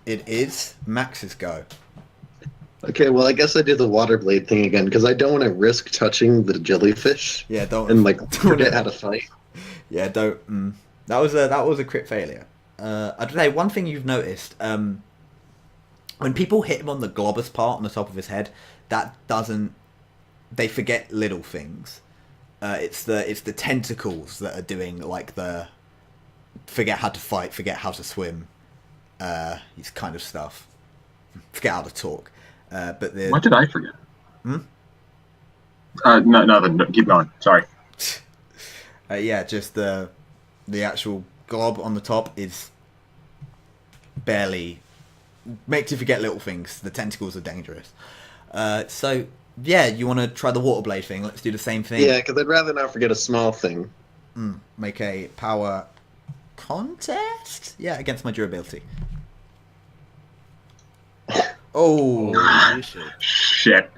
it is Max's go. Okay, well, I guess I do the water blade thing again because I don't want to risk touching the jellyfish. Yeah, don't and forget how to fight. Yeah, don't. That was a crit failure. I don't know. One thing you've noticed, when people hit him on the globus part on the top of his head, that doesn't. They forget little things. It's the tentacles that are doing like the forget how to fight, forget how to swim, this kind of stuff. Forget how to talk. But What did I forget? Hmm? No, keep going. Sorry. Yeah, just the actual glob on the top is barely makes you forget little things. The tentacles are dangerous. So yeah, you want to try the water blade thing? Let's do the same thing. Yeah, because I'd rather not forget a small thing. Make a power contest. Yeah, against my durability. Oh Holy shit.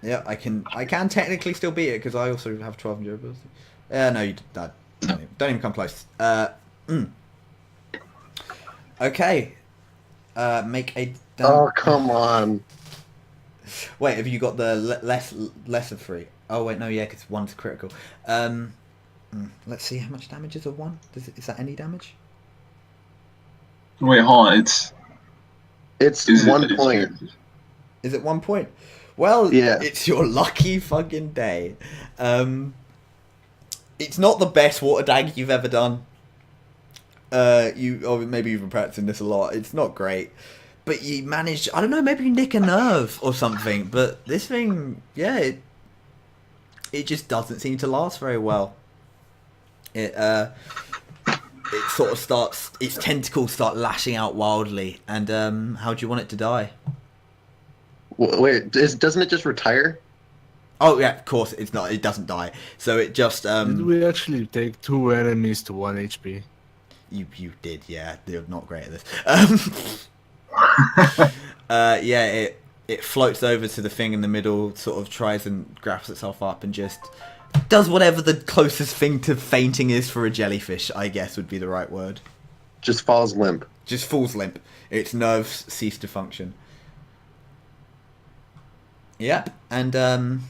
yeah, I can technically still beat it because I also have 12 in durability. No, you don't even come close. Okay. Make a. Oh, come on. Wait, have you got the less of 3? Oh wait, no, yeah, because 1's critical. Let's see how much damage is a 1. Is that any damage? Wait, hold on. It's Is 1 point. Is it 1 point? Well, Yeah. It's your lucky fucking day. It's not the best water dag you've ever done. Maybe you've been practicing this a lot. It's not great, but you managed. I don't know. Maybe you nick a nerve or something. But this thing, yeah, it just doesn't seem to last very well. It sort of starts. Its tentacles start lashing out wildly. And how do you want it to die? Wait, doesn't it just retire? Oh yeah, of course it's not. It doesn't die. So it just. Did we actually take 2 enemies to 1 HP? You did, yeah. You're not great at this. Yeah, it floats over to the thing in the middle, sort of tries and grabs itself up and just does whatever the closest thing to fainting is for a jellyfish, I guess would be the right word. Just falls limp. Just falls limp. Its nerves cease to function. Yep, and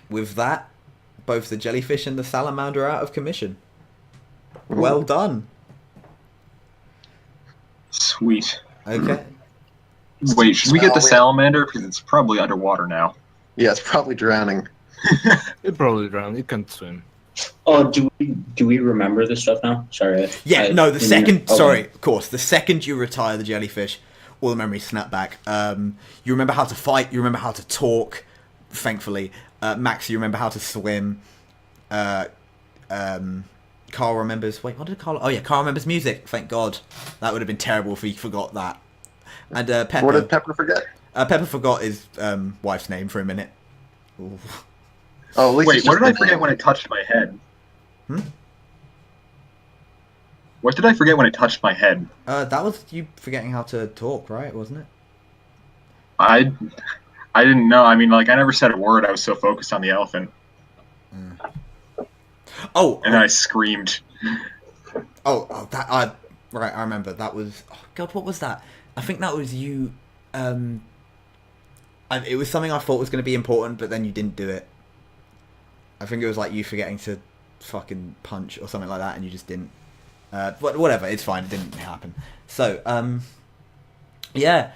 with that, both the jellyfish and the salamander are out of commission. Well done. Sweet. Okay. Wait, should we get the salamander? Because it's probably underwater now. Yeah, it's probably drowning. It probably drowned. It can't swim. Oh, do we remember this stuff now? Sorry. The second. Sorry, of course. The second you retire the jellyfish, all the memories snap back. You remember how to fight. You remember how to talk. Thankfully, Max, you remember how to swim. Carl remembers. Wait, what did Carl? Oh yeah, Carl remembers music. Thank God. That would have been terrible if he forgot that. And Pepper. What did Pepper forget? Pepper forgot his wife's name for a minute. Ooh. Oh, at least Wait, it's what just did I the forget name. when it touched my head? Hmm? What did I forget when it touched my head? That was you forgetting how to talk, right? Wasn't it? I didn't know. I mean, like, I never said a word. I was so focused on the elephant. Oh, And then I screamed. that right. I remember that was. Oh God, what was that? I think that was you. It was something I thought was going to be important, but then you didn't do it. I think it was like you forgetting to fucking punch or something like that, and you just didn't. But whatever, it's fine. It didn't happen. So, yeah,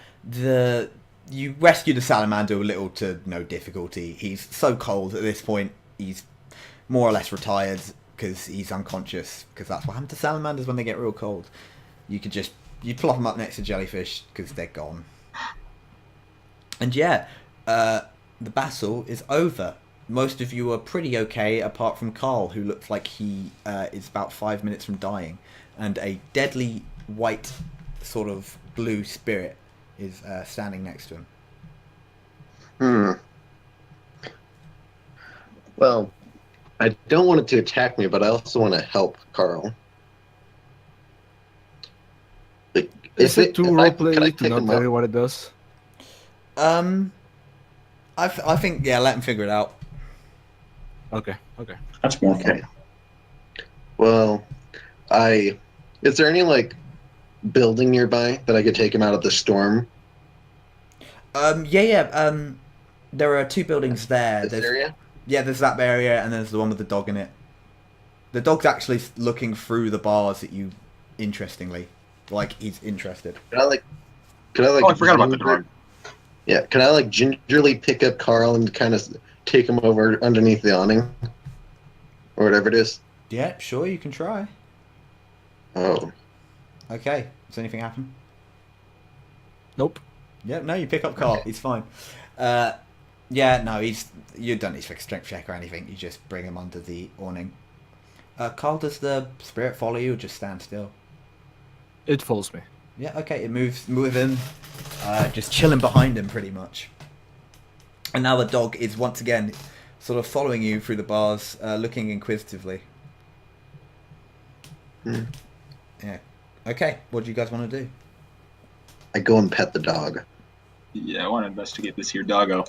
you rescue the salamander with little to no difficulty. He's so cold at this point. He's more or less retired because he's unconscious. Because that's what happens to salamanders when they get real cold. You plop them up next to jellyfish because they're gone. And yeah, the battle is over. Most of you are pretty okay, apart from Carl, who looks like he is about 5 minutes from dying. And a deadly white, sort of blue spirit is standing next to him. Well, I don't want it to attack me, but I also want to help Carl. Like, Is it too can I roleplay to pick not him tell up? you what it does? I think, yeah, let him figure it out. Okay. That's more Okay. fun. Well, is there any like building nearby that I could take him out of the storm? There are 2 buildings there. This area? Yeah, there's that area, and there's the one with the dog in it. The dog's actually looking through the bars at you, interestingly. Like, he's interested. Could I like? Oh, I forgot about the dog. Yeah, can I like gingerly pick up Carl and kind of take him over underneath the awning, or whatever it is? Yeah, sure, you can try. Oh, Okay, does anything happen? Nope. Yeah, no, you pick up Carl. He's fine. Yeah, no, you don't need to strength check or anything. You just bring him under the awning. Carl, does the spirit follow you or just stand still? It follows me. Yeah, okay, it moves with him, just chilling behind him pretty much. And now the dog is once again sort of following you through the bars, looking inquisitively. Yeah. Okay, what do you guys want to do? I go and pet the dog. Yeah, I want to investigate this here doggo.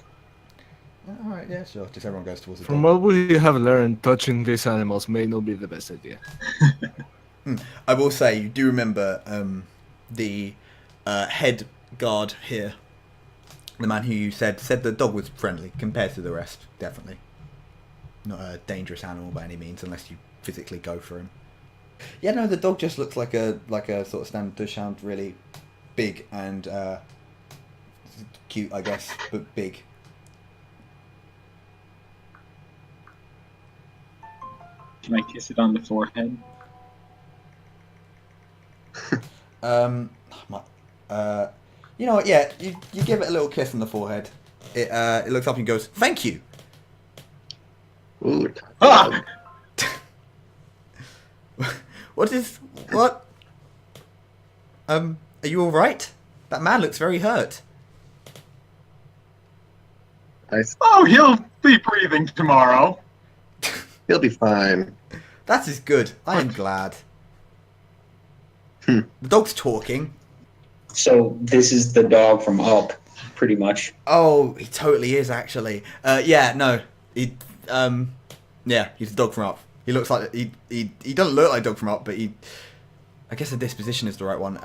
Alright, yeah, sure. Just everyone goes towards the From dog. what we have learned, touching these animals may not be the best idea. I will say, you do remember the head guard here. The man who you said the dog was friendly compared to the rest, definitely. Not a dangerous animal by any means, unless you physically go for him. Yeah, no, the dog just looks like a sort of standard dachshund, really big and cute, I guess, but big. Can I kiss it on the forehead? You know what? Yeah, you give it a little kiss on the forehead. It looks up and goes, "Thank you." Ooh. Ah! What? Are you all right? That man looks very hurt. Oh, he'll be breathing tomorrow. He'll be fine. That is good. I am glad. The dog's talking. So this is the dog from Up, pretty much. Oh, he totally is actually. Yeah, no, he's a dog from Up. He looks like he doesn't look like a dog from Up, but I guess the disposition is the right one.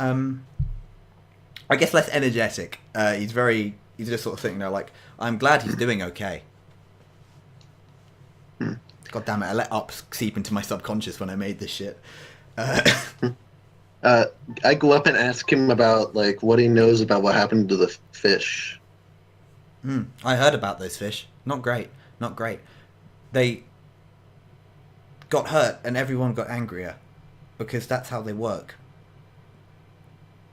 I guess less energetic. He's just sort of sitting there like, I'm glad he's doing okay. God damn it, I let Up seep into my subconscious when I made this shit. I go up and ask him about like what he knows about what happened to the fish. I heard about those fish. Not great. They got hurt and everyone got angrier because that's how they work.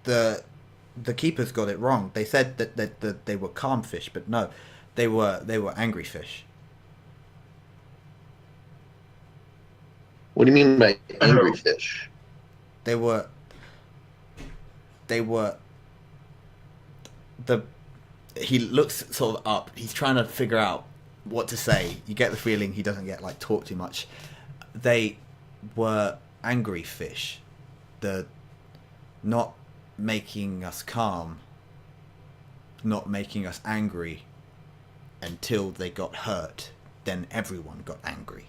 The keepers got it wrong. They said that they were calm fish, but no, they were angry fish. What do you mean by angry fish? They were the he looks sort of up. He's trying to figure out what to say. You get the feeling he doesn't get like talk too much. They were angry fish. The not making us calm, not making us angry until they got hurt. Then everyone got angry.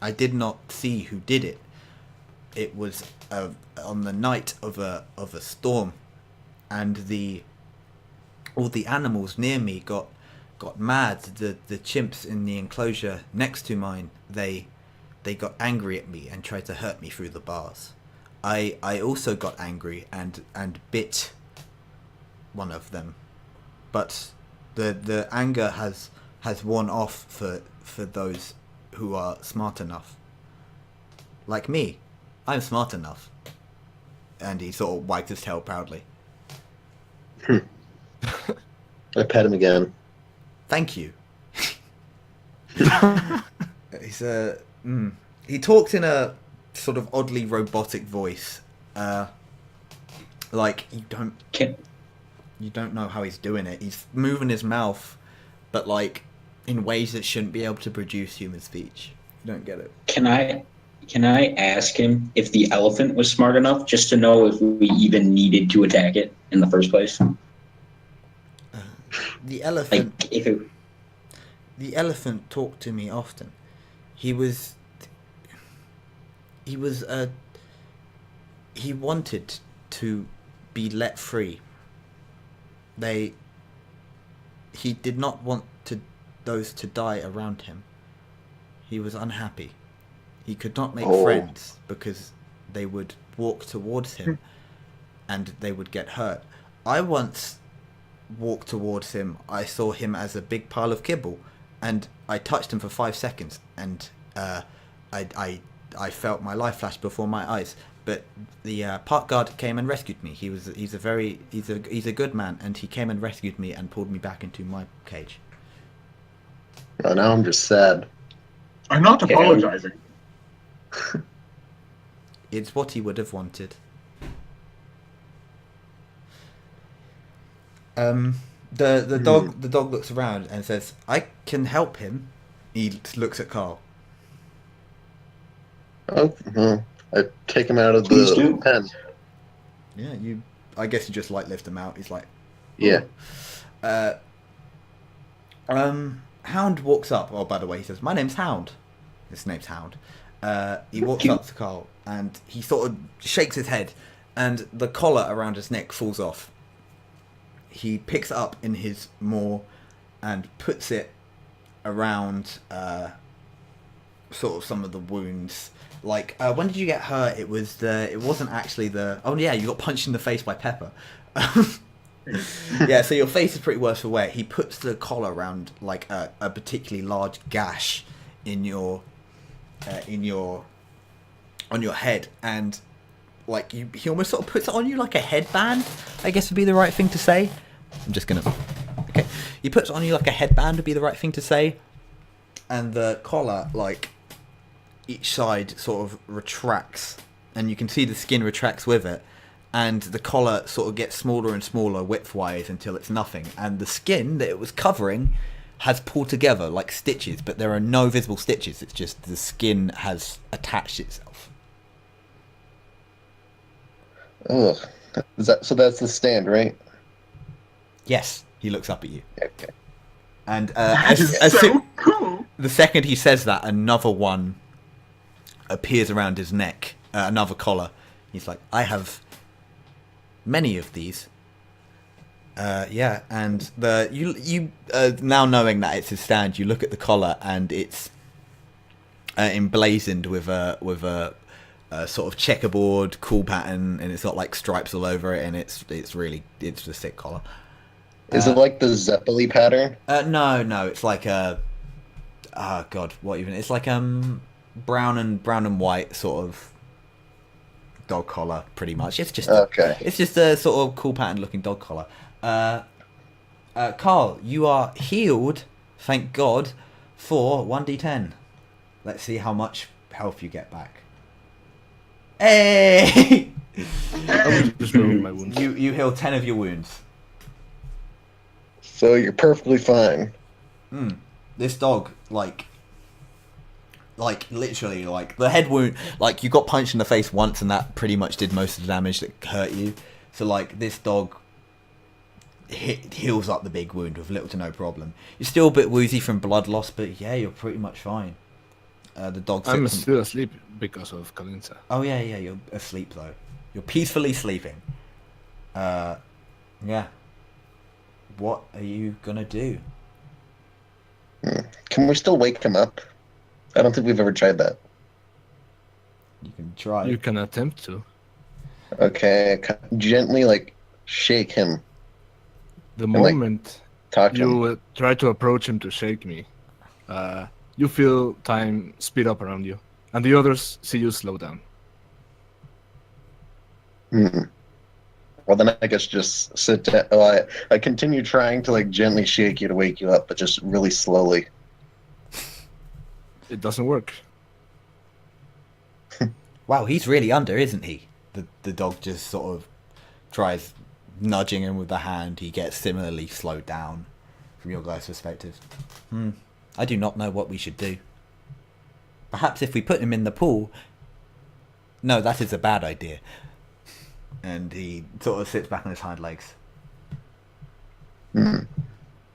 I did not see who did it. It was on the night of a storm, and all the animals near me got mad. The chimps in the enclosure next to mine, they got angry at me and tried to hurt me through the bars. I also got angry and bit one of them, but the anger has worn off for those who are smart enough. Like me, I'm smart enough. And he sort of wagged his tail proudly. I pet him again. Thank you. He's he talks in a sort of oddly robotic voice. Like you don't know how he's doing it. He's moving his mouth, but like in ways that shouldn't be able to produce human speech. You don't get it. Can I ask him if the elephant was smart enough just to know if we even needed to attack it in the first place? The elephant. Like if it. The elephant talked to me often. He wanted to be let free. He did not want those to die around him. He was unhappy. He could not make friends because they would walk towards him and they would get hurt. I once walked towards him. I saw him as a big pile of kibble, and I touched him for 5 seconds, and I felt my life flash before my eyes. But the park guard came and rescued me. He's a good man, and he came and rescued me and pulled me back into my cage. Oh, now I'm just sad. I'm not apologizing. It's what he would have wanted. The dog looks around and says, "I can help him." He looks at Carl. Oh, I take him out of the pen. Yeah, I guess you just like lift him out. He's like, yeah. Hound walks up. Oh, by the way, he says, "My name's Hound." His name's Hound. He walks up to Carl and he sort of shakes his head, and the collar around his neck falls off. He picks it up in his maw and puts it around sort of some of the wounds. Like, when did you get hurt? It wasn't actually the... Oh, yeah, you got punched in the face by Pepper. Yeah, so your face is pretty worse for wear. He puts the collar around, like, a particularly large gash on your head, and like he almost sort of puts it on you like a headband, I guess would be the right thing to say. I'm just gonna... Okay. He puts it on you like a headband would be the right thing to say. And the collar, like, each side sort of retracts, and you can see the skin retracts with it, and the collar sort of gets smaller and smaller width-wise until it's nothing, and the skin that it was covering has pulled together like stitches, but there are no visible stitches. It's just the skin has attached itself. Ugh. So that's the stand, right? Yes, he looks up at you. Okay. And Cool. the second he says that, another one appears around his neck, another collar. He's like, "I have many of these." Yeah, and you now knowing that it's his stand, you look at the collar and it's emblazoned with a sort of checkerboard cool pattern, and it's got like stripes all over it, and it's a sick collar. Is it like the Zeppeli pattern? No, it's like it's like brown and white sort of dog collar, pretty much. It's just okay. It's just a sort of cool pattern looking dog collar. Carl, you are healed, thank God, for 1d10. Let's see how much health you get back. Hey! I'm just rolling my wounds. You heal 10 of your wounds. So you're perfectly fine. This dog, like literally, like the head wound, like you got punched in the face once, and that pretty much did most of the damage that hurt you. So like this dog heals up the big wound with little to no problem. You're still a bit woozy from blood loss, but yeah, you're pretty much fine. The dog. I'm still asleep because of Kalinsa. Oh yeah, you're asleep though. You're peacefully sleeping. Yeah. What are you gonna do? Can we still wake him up? I don't think we've ever tried that. You can try. You can attempt to. Okay, gently like shake him. The And, like, moment Talk to him. you try to approach him to shake me, you feel time speed up around you, and the others see you slow down. Well, then I guess just sit down. Oh, I continue trying to like gently shake you to wake you up, but just really slowly. It doesn't work. Wow, he's really under, isn't he? The dog just sort of tries nudging him with the hand. He gets similarly slowed down from your guys' perspective. I do not know what we should do. Perhaps if we put him in the pool... No, that is a bad idea. And he sort of sits back on his hind legs. I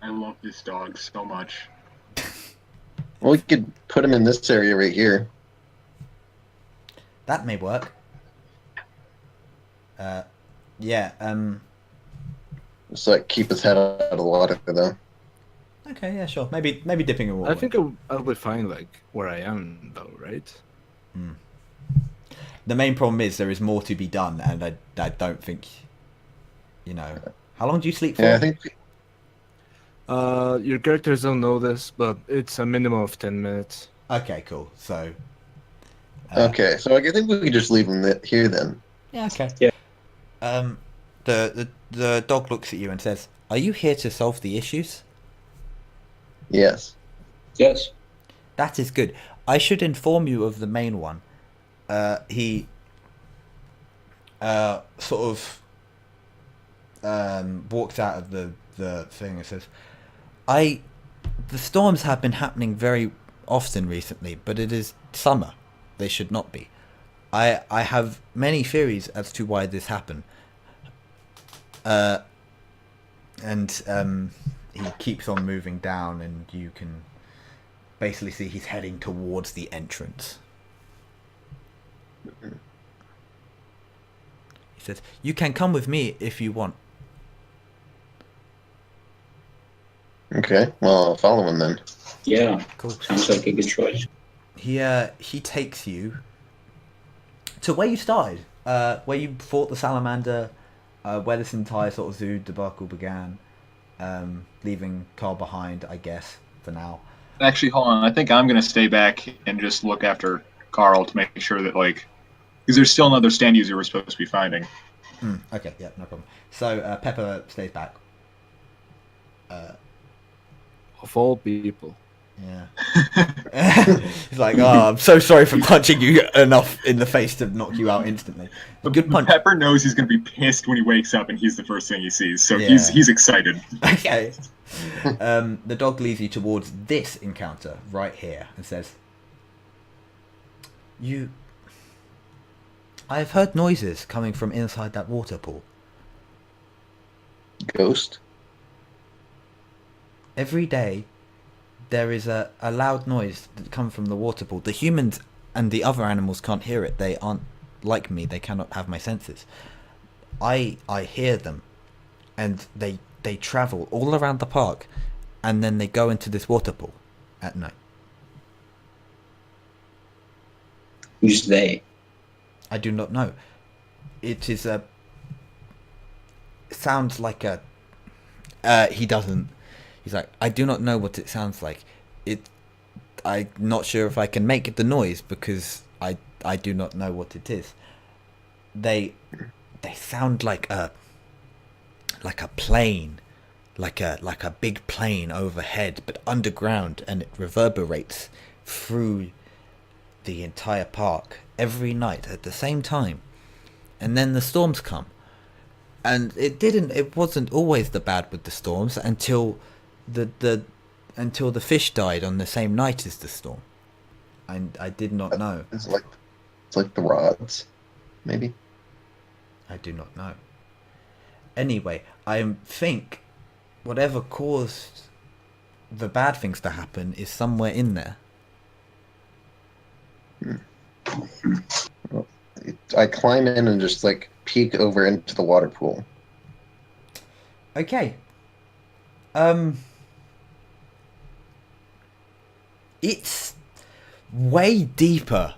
love this dog so much. Well, we could put him in this area right here. That may work. Yeah, Just like keep his head out of the water, though. okay, yeah, sure. Maybe dipping in water. I think I'll be fine, like where I am, though, right? The main problem is there is more to be done, and I don't think, How long do you sleep for? Yeah, I think. Your characters don't know this, but it's a minimum of 10 minutes. Okay, cool. So. Okay, so I think we could just leave him here then. Yeah. Okay. Yeah. The dog looks at you and says, "Are you here to solve the issues?" Yes. Yes. That is good. I should inform you of the main one. He sort of walks out of the thing and says, the storms have been happening very often recently, but it is summer. They should not be. I have many theories as to why this happened. And he keeps on moving down, and you can basically see he's heading towards the entrance. He says, "You can come with me if you want." Okay, well, I'll follow him then. Yeah. Cool. Sounds like a good choice. He takes you to where you started, where you fought the salamander, where this entire sort of zoo debacle began, leaving Carl behind, I guess, for now. Actually, hold on. I think I'm going to stay back and just look after Carl to make sure that, because there's still another stand user we're supposed to be finding. Okay, yeah, no problem. So Pepper stays back. Of all people. Yeah. He's like, "Oh, I'm so sorry for punching you enough in the face to knock you out instantly." Good punch. Pepper knows he's going to be pissed when he wakes up and he's the first thing he sees, so Yeah. he's excited. Okay. The dog leads you towards this encounter right here and says, I've heard noises coming from inside that water pool. Ghost? Every day, there is a loud noise that comes from the water pool. The humans and the other animals can't hear it. They aren't like me. They cannot have my senses. I hear them, and they travel all around the park, and then they go into this water pool at night. Who's they? I do not know. It is a... It sounds like a... he doesn't... He's like, I do not know what it sounds like. I'm not sure if I can make the noise because I do not know what it is. They sound like a plane like a big plane overhead, but underground, and it reverberates through the entire park every night at the same time. And then the storms come, and it wasn't always the bad with the storms until the fish died on the same night as the storm. And I did not know. It's like the rods, maybe. I do not know. Anyway, I think whatever caused the bad things to happen is somewhere in there. I climb in and just like peek over into the water pool. Okay. It's way deeper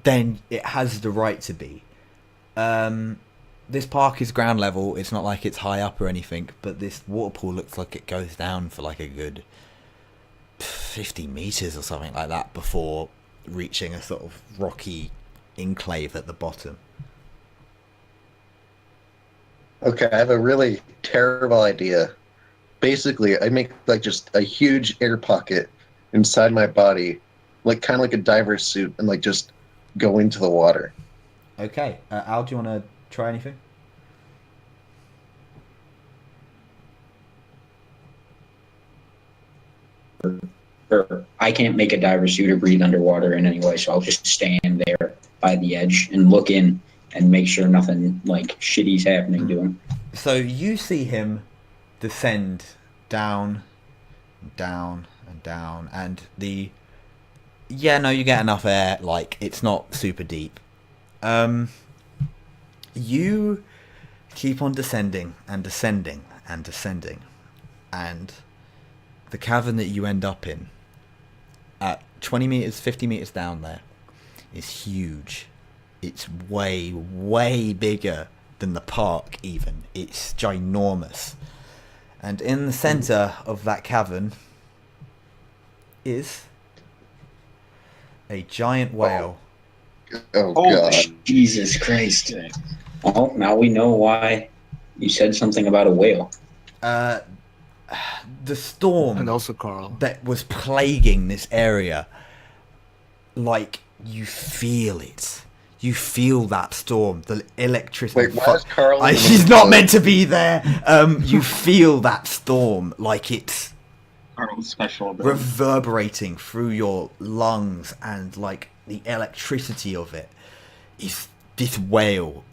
than it has the right to be. This park is ground level. It's not like it's high up or anything, but this water pool looks like it goes down for like a good 50 meters or something like that before reaching a sort of rocky enclave at the bottom. Okay, I have a really terrible idea. Basically, I make like just a huge air pocket inside my body, like kind of like a diver's suit, and like just go into the water. Okay, Al, do you want to try anything? Or I can't make a diver suit or breathe underwater in any way, so I'll just stand there by the edge and look in and make sure nothing like shitty's happening to him. So you see him descend down, down, and down, and you get enough air. Like, it's not super deep. You keep on descending and descending and descending, and the cavern that you end up in at 20 meters, 50 meters down there is huge. It's way, way bigger than the park even. It's ginormous. And in the center of that cavern is a giant whale. Oh God! Jesus Christ! Well, now we know why you said something about a whale. The storm And also Carl. that was plaguing this area, like, you feel it. You feel that storm, the electricity. Wait, why is Carl? She's not meant to be there. You feel that storm, like it's Carl's special ability. reverberating through your lungs, and like the electricity of it is. This whale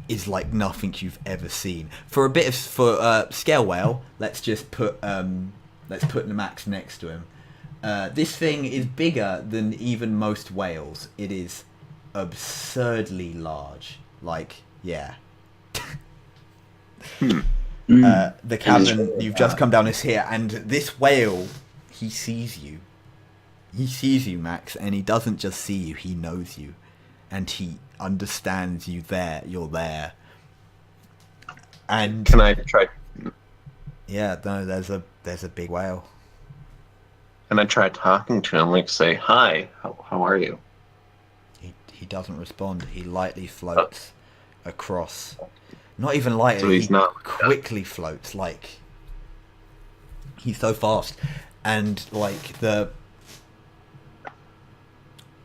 is like nothing you've ever seen. For scale whale, let's just put Max next to him. This thing is bigger than even most whales. It is absurdly large. Like, yeah. The cavern you've just come down is here, and this whale, he sees you. He sees you, Max, and he doesn't just see you, he knows you. And he understands you there, you're there. And Can I try? yeah, no, there's a big whale. Can I try talking to him? Like, say, "Hi, how are you?" He doesn't respond. He lightly floats across. Not even lightly. So he's he not quickly floats. Like, he's so fast, and like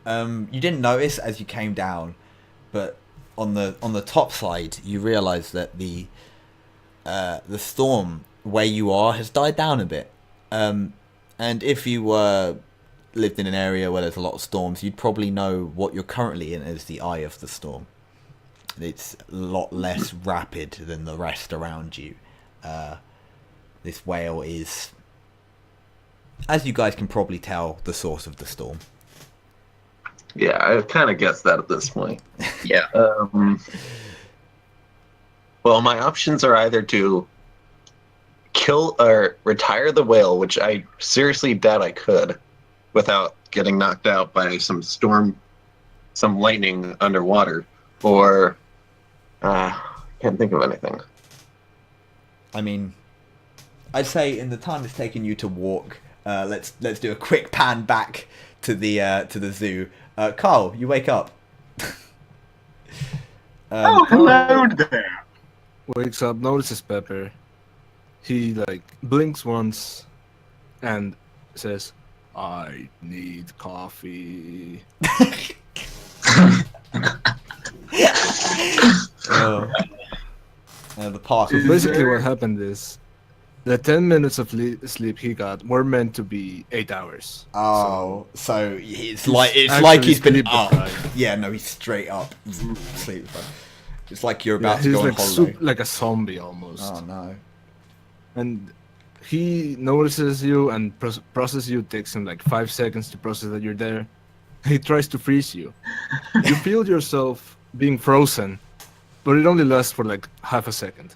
you didn't notice as you came down, but on the top side, you realise that the storm where you are has died down a bit. And if you lived in an area where there's a lot of storms, you'd probably know what you're currently in as the eye of the storm. It's a lot less rapid than the rest around you. This whale is, as you guys can probably tell, the source of the storm. Yeah, I kind of guessed that at this point. Yeah. Well, my options are either to kill or retire the whale, which I seriously doubt I could without getting knocked out by some storm, some lightning underwater, or can't think of anything. I mean, I'd say in the time it's taken you to walk, let's do a quick pan back to the zoo. Carl, you wake up. Hello there. Wakes up, notices Pepper. he like blinks once and says, "I need coffee." Oh. The park. So Is basically, there- what happened is the 10 minutes of sleep he got were meant to be 8 hours. Oh, so it's he's like actually he's been sleep up. deprived. Yeah, no, he's straight up sleep deprived. It's like you're Yeah, about to he's go on like holiday. like a zombie almost. Oh no. And he notices you and processes you. Takes him like 5 seconds to process that you're there. He tries to freeze you. You feel yourself being frozen, but it only lasts for like half a second.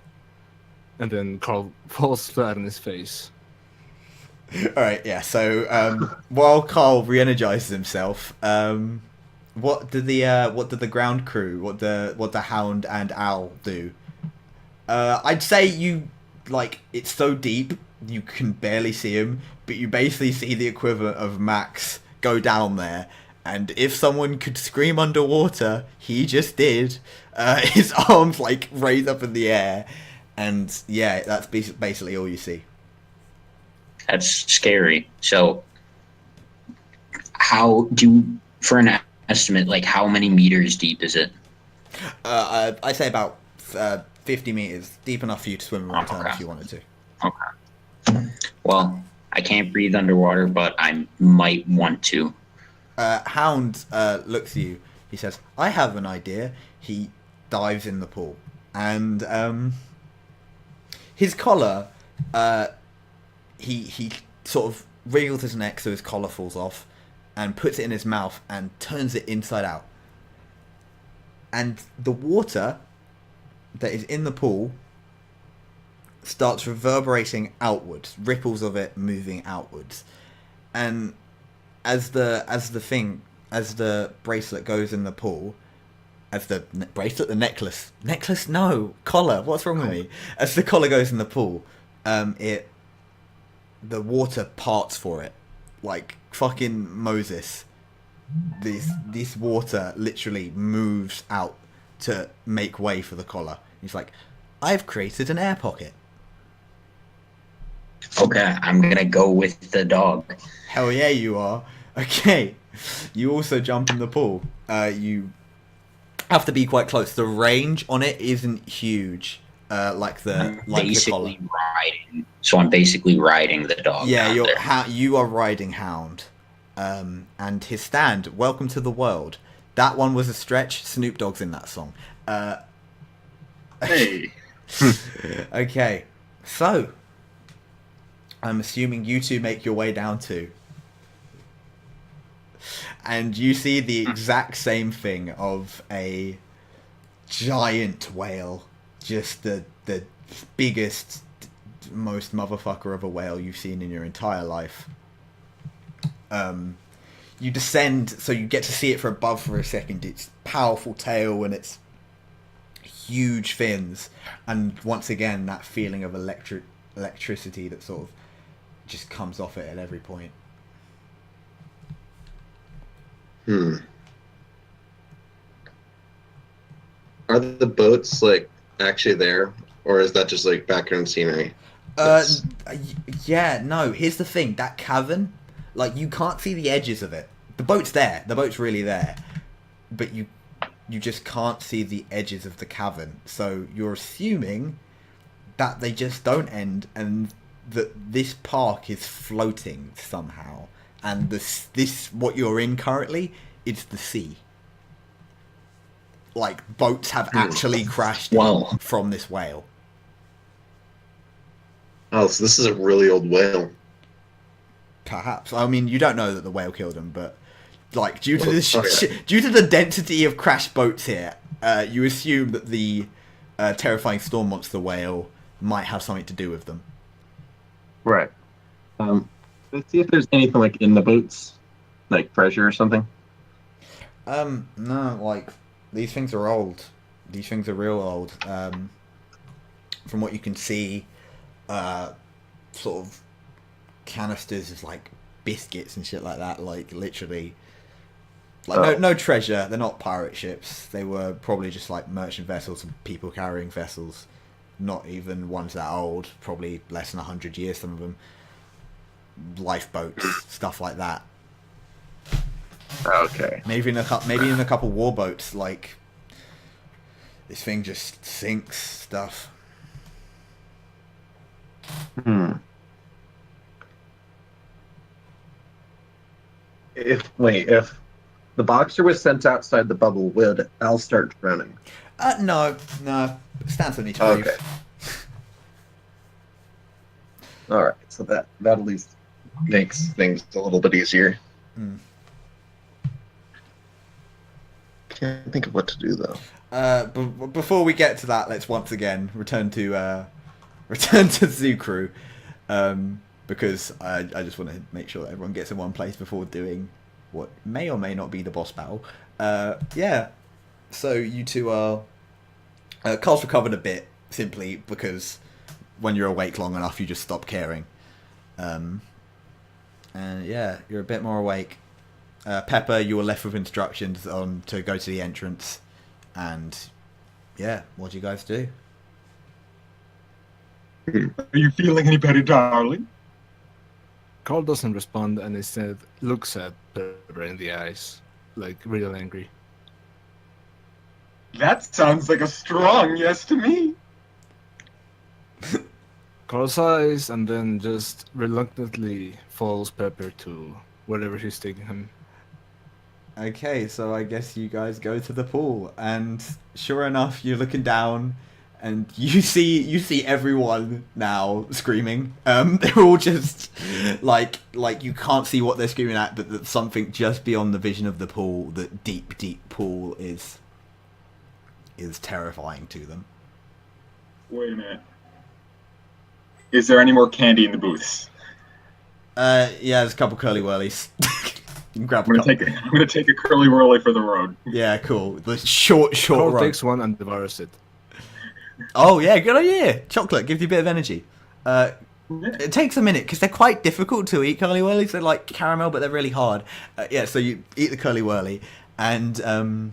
And then Carl falls flat on his face. All right, yeah. So while Carl re-energizes himself, what did the ground crew, what the Hound and Owl do? I'd say it's so deep you can barely see him, but you basically see the equivalent of Max go down there. And if someone could scream underwater, he just did. His arms like raise up in the air, and yeah, that's basically all you see. That's scary. So, for an estimate, like how many meters deep is it? I'd say about 50 meters, deep enough for you to swim around town Okay. if you wanted to. Okay. Well, I can't breathe underwater, but I might want to. Hound looks at you. He says, "I have an idea." He dives in the pool, and his collar, he sort of wriggles his neck so his collar falls off, and puts it in his mouth and turns it inside out. And the water that is in the pool starts reverberating outwards, ripples of it moving outwards, and as the bracelet goes in the pool, the necklace, no, collar, what's wrong with me? As the collar goes in the pool, the water parts for it, like fucking Moses. This water literally moves out to make way for the collar. He's like, "I've created an air pocket." Okay, I'm gonna go with the dog. Hell yeah, you are. Okay, you also jump in the pool. You have to be quite close. The range on it isn't huge, like the collar. Basically riding. So I'm basically riding the dog. Yeah, down there. you are riding Hound, and his stand. Welcome to the world. That one was a stretch. Snoop Dogg's in that song. Hey. Okay, so I'm assuming you two make your way down too. And you see the exact same thing of a giant whale. Just the biggest, most motherfucker of a whale you've seen in your entire life. You descend, so you get to see it from above for a second. Its powerful tail and its huge fins. And once again, that feeling of electricity that sort of just comes off it at every point. Are the boats like actually there, or is that just like background scenery? Yeah, no. Here's the thing: that cavern, like you can't see the edges of it. The boat's there. The boat's really there, but you just can't see the edges of the cavern. So you're assuming that they just don't end, and that this park is floating somehow, and this what you're in currently, it's the sea. Like boats have actually crashed Wow. from this whale. Oh, so this is a really old whale. Perhaps. I mean, you don't know that the whale killed him, but like due to Okay. due to the density of crashed boats here, you assume that the terrifying storm monster whale might have something to do with them. Right. Let's see if there's anything like in the boats, like treasure or something. No, like these things are old. These things are real old. From what you can see, sort of canisters of like biscuits and shit like that. Like literally, like no treasure. They're not pirate ships. They were probably just like merchant vessels and people carrying vessels. not even ones that old, probably less than 100 years, some of them. Lifeboats, stuff like that. Okay. Maybe in a couple warboats, like this thing just sinks stuff. If the boxer was sent outside the bubble, would Al start drowning? No. Stands on each reef. Okay. All right, so that at least makes things a little bit easier. Can't think of what to do though. But before we get to that, let's once again return to Zoo Crew, because I just want to make sure that everyone gets in one place before doing what may or may not be the boss battle. Yeah. So you two are. Carl's recovered a bit simply because when you're awake long enough, you just stop caring. And yeah, you're a bit more awake. Pepper, you were left with instructions on to go to the entrance, and yeah, what do you guys do? Are you feeling any better, darling? Carl doesn't respond and instead looks at Pepper in the eyes, like real angry. That sounds like a strong yes to me. Carl sighs and then just reluctantly follows Pepper to wherever he's taking him. Okay, so I guess you guys go to the pool, and sure enough, you're looking down, and you see everyone now screaming. They're all just like you can't see what they're screaming at, but that something just beyond the vision of the pool, that deep pool is terrifying to them. Wait a minute. Is there any more candy in the booths? Yeah, there's a couple curly whirlies. You can grab a I'm couple. gonna take a curly whirly for the road. Yeah, cool. The short Carl run. takes one and devours it. Oh yeah, good idea. Chocolate gives you a bit of energy. It takes a minute because they're quite difficult to eat. Curly whirlies, they're like caramel, but they're really hard. Yeah, so you eat the curly whirly, and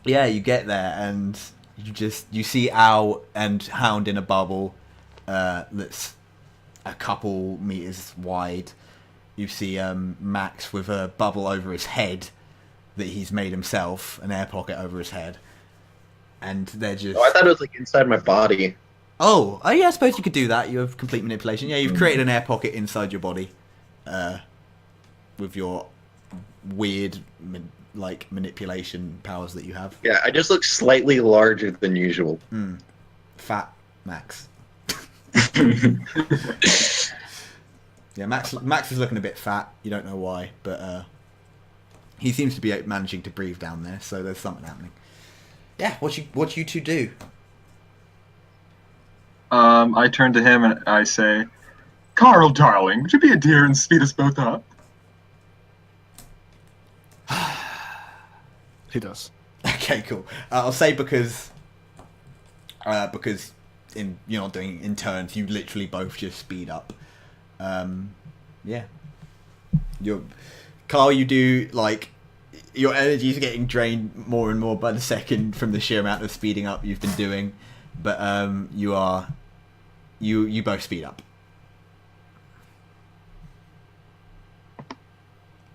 yeah, you get there, and you see Owl and Hound in a bubble that's a couple meters wide. You see Max with a bubble over his head that he's made himself, an air pocket over his head. And they're just... Oh, I thought it was like inside my body. Oh, yeah, I suppose you could do that. You have complete manipulation. Yeah, you've created an air pocket inside your body with your weird manipulation powers that you have. Yeah, I just look slightly larger than usual. Fat Max. Yeah, Max is looking a bit fat. You don't know why, but he seems to be managing to breathe down there, so there's something happening. Yeah, what you two do? I turn to him and I say, Carl, darling, would you be a dear and speed us both up? He does. Okay, cool. I'll say because you're not doing in turns, you literally both just speed up. Yeah. Carl, you do your energy is getting drained more and more by the second from the sheer amount of speeding up you've been doing, but you both speed up.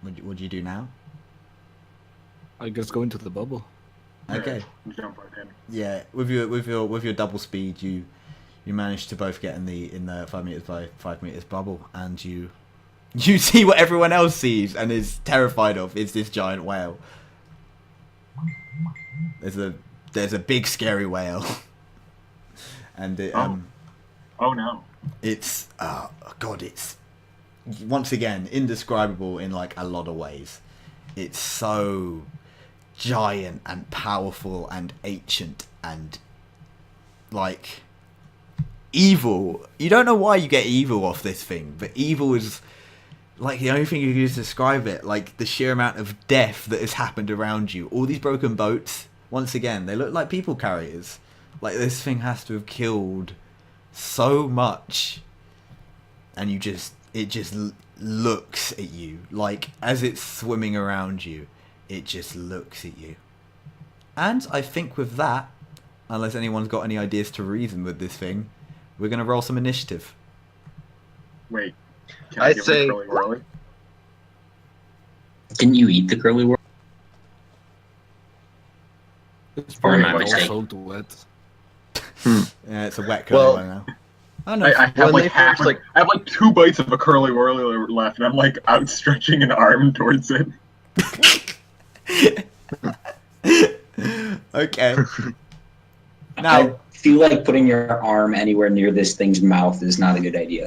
What do you do now? I guess go into the bubble. Okay. Jump right in. Yeah, with your double speed, you manage to both get in the 5 meters by 5 meters bubble, and you see what everyone else sees and is terrified of is this giant whale. There's a big scary whale, and it Oh no. it's God, it's once again indescribable in a lot of ways. It's so giant and powerful and ancient and evil. You don't know why you get evil off this thing, but evil is the only thing you can use to describe it. The sheer amount of death that has happened around you. All these broken boats, once again, they look like people carriers. This thing has to have killed so much, and it just looks at you. As it's swimming around you, it just looks at you. And I think with that, unless anyone's got any ideas to reason with this thing, we're gonna roll some initiative. Wait. Can I give say- it a curly whirly? Didn't you eat the curly whirl? It's Or am I probably mistaken? also wet. Yeah, it's a wet curly Well- one now. Oh no. I have When like they half, first, I have like 2 bites of a curly whirly left, and I'm like outstretching an arm towards it. Okay. I Now, feel like putting your arm anywhere near this thing's mouth is not a good idea.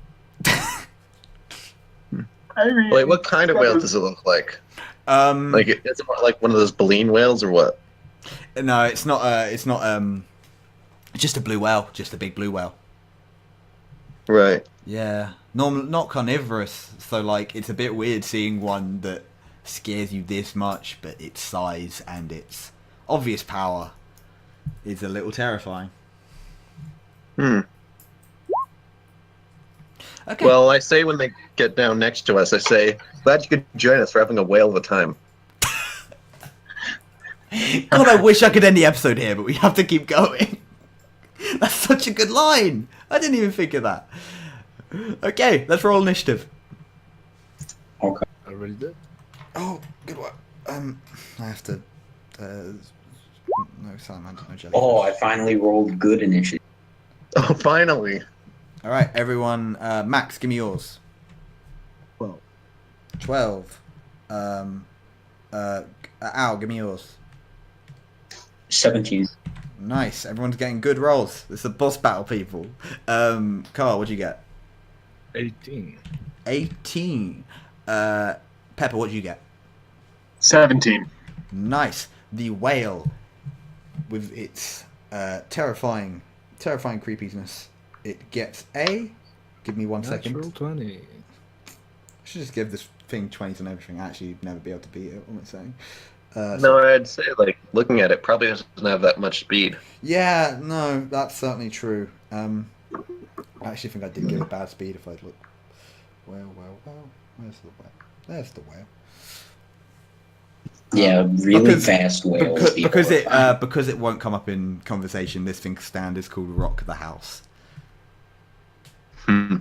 I mean, Wait, what kind of whale does it look like? Like, is it more like one of those baleen whales or what? no, it's not. It's not. It's just a blue whale, just a big blue whale. Right. Yeah, not carnivorous. So like, it's a bit weird seeing one that scares you this much, but its size and its obvious power is a little terrifying. Hmm. Okay. Well, I say when they get down next to us, I say, glad you could join us. We're having a whale of a time. God, I wish I could end the episode here, but we have to keep going. That's such a good line. I didn't even think of that. Okay, let's roll initiative. Okay. I already did. Oh, good work. I have to. No salamander, no jellyfish. Oh, I finally rolled good initiative. Oh, finally. All right, everyone. Max, give me yours. 12. 12. Al, give me yours. 17. Nice. Everyone's getting good rolls. It's a boss battle, people. Carl, what'd you get? 18. 18. Pepper, what'd you get? 17. Nice. The whale, with its terrifying creepiness, it gets a. Give me 1 second. Natural 20. I should just give this thing 20s and everything. Actually, you'd never be able to beat it. What am I saying? No, I'd say, like, looking at it, probably doesn't have that much speed. Yeah, no, that's certainly true. I actually think I did give it bad speed if I'd look. Well. Where's the whale? There's the whale. Yeah, really fast whales. Because it won't come up in conversation. This thing's stand is called Rock the House, Hmm.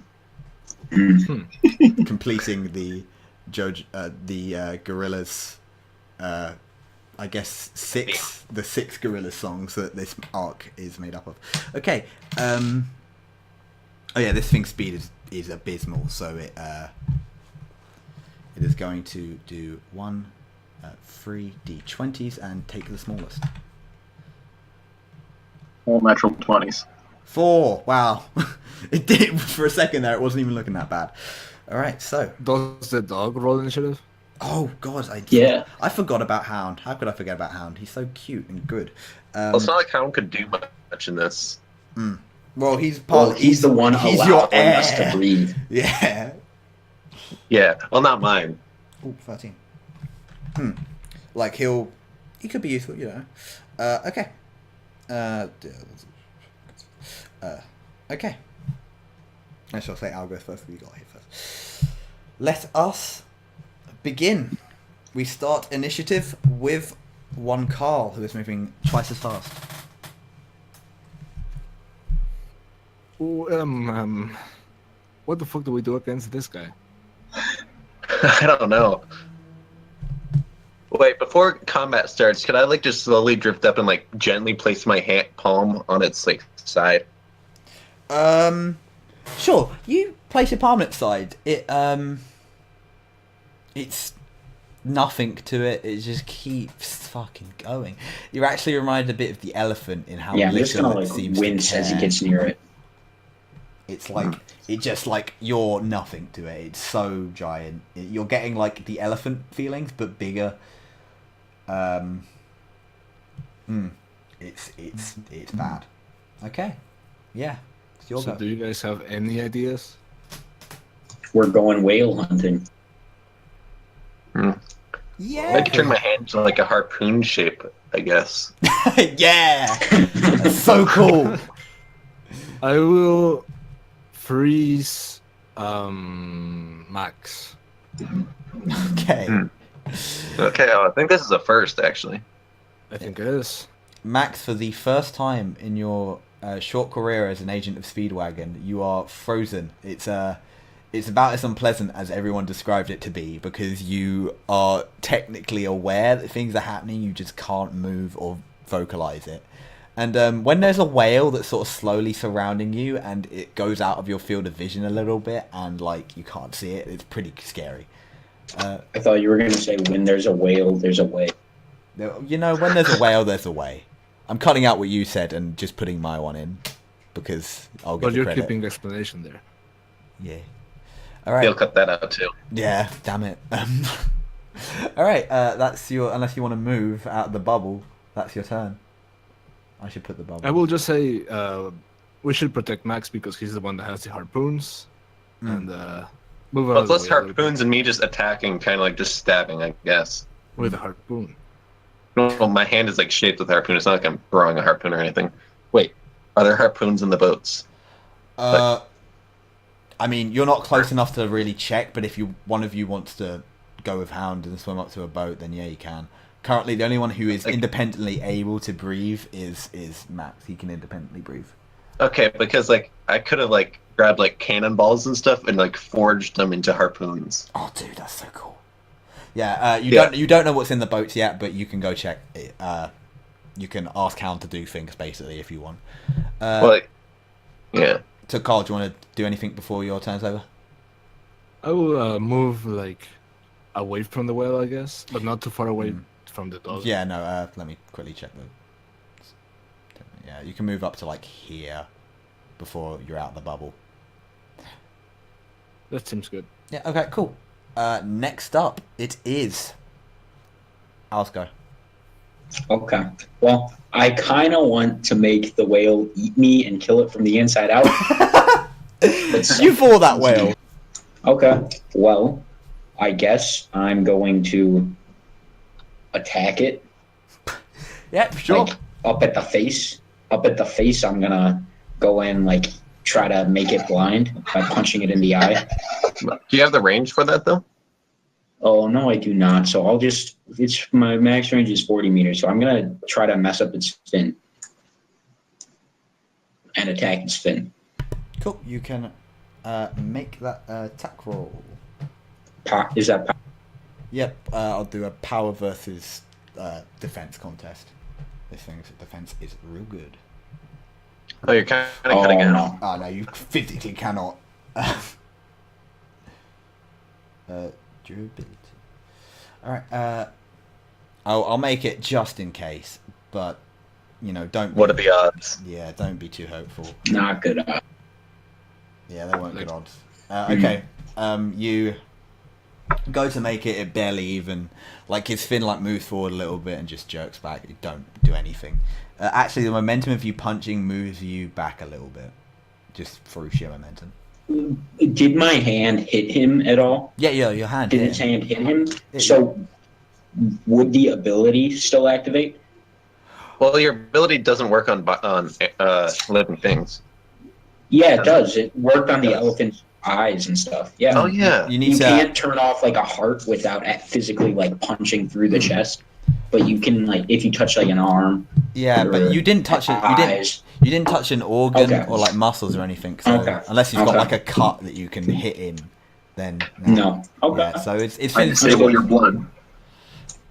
completing the gorillas. I guess the six gorilla songs that this arc is made up of. Okay. Oh yeah, this thing's speed is abysmal, so it is going to do 3 d20s and take the smallest. All natural 20s. 4. Wow. It did for a second there. It wasn't even looking that bad. All right, so. Does the dog roll initiative? Oh God, I forgot about Hound. How could I forget about Hound? He's so cute and good. Well, it's not like Hound could do much in this. Well, he's Well, he's the one he's your allowing us heir. to breathe. Yeah. Yeah, well, not mine. Oh, 13. Like he could be useful, you know. Okay. Okay. I shall say I'll go first. We got here first. Let us begin. We start initiative with one Carl, who is moving twice as fast. Oh, what the fuck do we do against this guy? I don't know. Wait, before combat starts, could I like just slowly drift up and like gently place my palm on its like side? Sure. You place your palm on its side. It's nothing to it. It just keeps fucking going. You're actually reminded a bit of the elephant in how Yeah, I'm just little gonna it like seems wince to as he care. gets near it. It's like it just like you're nothing to it. It's so giant. You're getting like the elephant feelings, but bigger. It's bad. Okay, yeah, it's your So go. do you guys have any ideas? We're going whale hunting. Yeah, I could turn my hand to like a harpoon shape, I guess. yeah, that's so cool. I will freeze Max. Okay. Okay, I think this is a first, actually. I think it is. Max, for the first time in your short career as an agent of Speedwagon, you are frozen. It's about as unpleasant as everyone described it to be, because you are technically aware that things are happening, you just can't move or vocalize it. And when there's a whale that's sort of slowly surrounding you and it goes out of your field of vision a little bit and like you can't see it, it's pretty scary. I thought you were going to say when there's a whale, there's a way. You know, when there's a whale, there's a way. I'm cutting out what you said and just putting my one in because I'll get But the you're credit. keeping the explanation there. Yeah. All right. They'll cut that out too. Yeah, damn it. All right, that's your. Unless you want to move out of the bubble, that's your turn. I should put the bubble. I will just say we should protect Max because he's the one that has the harpoons. And move out Well, of it's the less way a little harpoons and me just attacking, kind of like just stabbing, I guess. bit with a harpoon. Well, my hand is like shaped with a harpoon. It's not like I'm throwing a harpoon or anything. Wait, are there harpoons in the boats? I mean, you're not close enough to really check, but if one of you wants to go with Hound and swim up to a boat, then yeah, you can. Currently, the only one who is independently able to breathe is Max. He can independently breathe. Okay, because like I could have like grabbed like cannonballs and stuff and like forged them into harpoons. Oh, dude, that's so cool. Yeah, you don't know what's in the boats yet, but you can go check. You can ask Hound to do things basically if you want. Yeah. So, Carl, do you want to do anything before your turn's over? I will move like away from the whale, I guess, but not too far away from the dog. Yeah, no. Let me quickly check the. Yeah, you can move up to like here before you're out of the bubble. That seems good. Yeah. Okay. Cool. Next up, it is. Oscar. Okay. Well, I kind of want to make the whale eat me and kill it from the inside out. You for that whale. Okay. Well, I guess I'm going to attack it. Yep. Sure. Like, up at the face. Up at the face, I'm going to go in, like, try to make it blind by punching it in the eye. Do you have the range for that though? Oh, no, I do not. So I'll just, it's my max range is 40 meters. So I'm going to try to mess up its fin and attack its fin. Cool. You can make that attack roll. Is that Yep. I'll do a power versus defense contest. This thing's defense is real good. Oh, you're kind of cutting out. no. Oh no, you physically cannot. Durability. All right. I'll make it just in case, but you know, don't. What are the odds? Yeah, don't be too hopeful. Not good. Yeah, they weren't good odds. Okay. You go to make it. It barely even like his fin like moves forward a little bit and just jerks back. You don't do anything. Actually, the momentum of you punching moves you back a little bit, just through sheer momentum. Did my hand hit him at all? Yeah, your hand. Did hit its him. hand hit him? Yeah. So would the ability still activate? Well, your ability doesn't work on living things. Yeah, it does. It worked on the elephant's eyes and stuff. Yeah. Oh yeah. You need You to. can't turn off like a heart without physically like punching through the chest, but you can like if you touch like an arm. Yeah, but you didn't touch it. Eyes. You didn't touch an organ Okay. or like muscles or anything. So Okay. unless you've got Okay. like a cut that you can hit in, then No. Okay. Yeah, so it's I finished. disable your blood.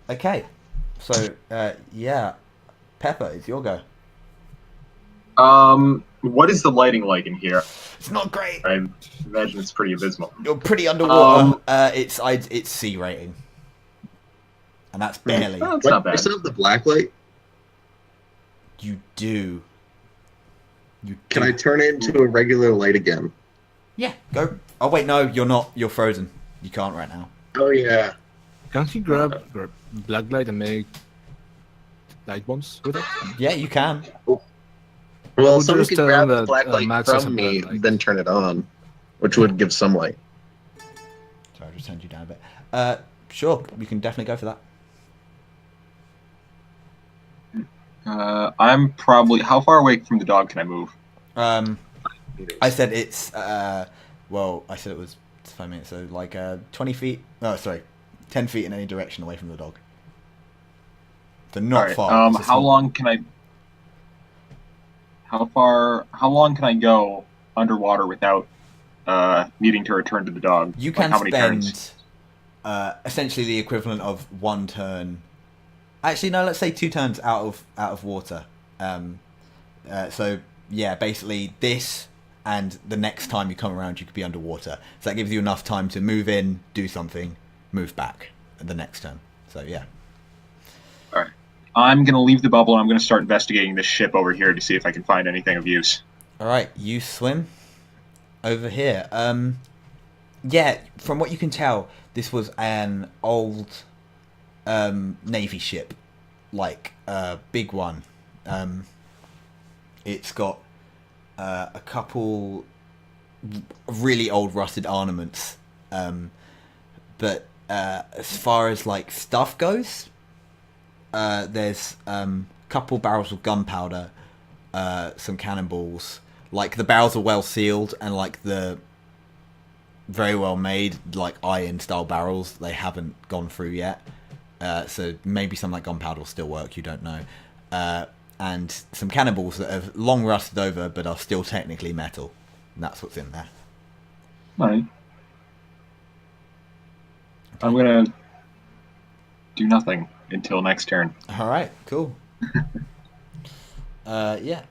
Okay, so yeah, Pepper, it's your go. What is the lighting like in here? It's not great. I imagine it's pretty abysmal. You're pretty underwater. It's C rating, and that's barely. Oh, it's not bad. still have the black light. You do. You Can do. I turn it into a regular light again? Yeah, go. Oh wait, no, you're not. You're frozen. You can't right now. Oh yeah. Can't he grab black light and make light bombs with it? Yeah, you can. Well, We'll someone just could tell grab them the that, black light Max has from a me, black light. then turn it on, which would give some light. Sorry, I just turned you down a bit. Sure, you can definitely go for that. I'm probably. How far away from the dog can I move? I said it's well, I said it was 5 minutes, so like 20 feet. No, sorry, 10 feet in any direction away from the dog. So not Alright, far. It's a how small- long can I? How long can I go underwater without needing to return to the dog? You Like, can how many turns? spend essentially the equivalent of 1 turn. Actually, no. Let's say 2 turns out of water. So yeah, basically this and the next time you come around, you could be underwater. So that gives you enough time to move in, do something, move back at the next turn. So yeah. All right. I'm gonna leave the bubble and I'm gonna start investigating this ship over here to see if I can find anything of use. All right, you swim over here. Yeah, from what you can tell, this was an old Navy ship, like a big one. It's got a couple really old rusted armaments, but as far as like stuff goes, there's a couple barrels of gunpowder, some cannonballs. Like the barrels are well sealed and like the very well made, like iron style barrels. They haven't gone through yet, so maybe some like gunpowder will still work. You don't know. And some cannonballs that have long rusted over but are still technically metal. And that's what's in there. All right. I'm gonna do nothing until next turn. All right, cool. Yeah,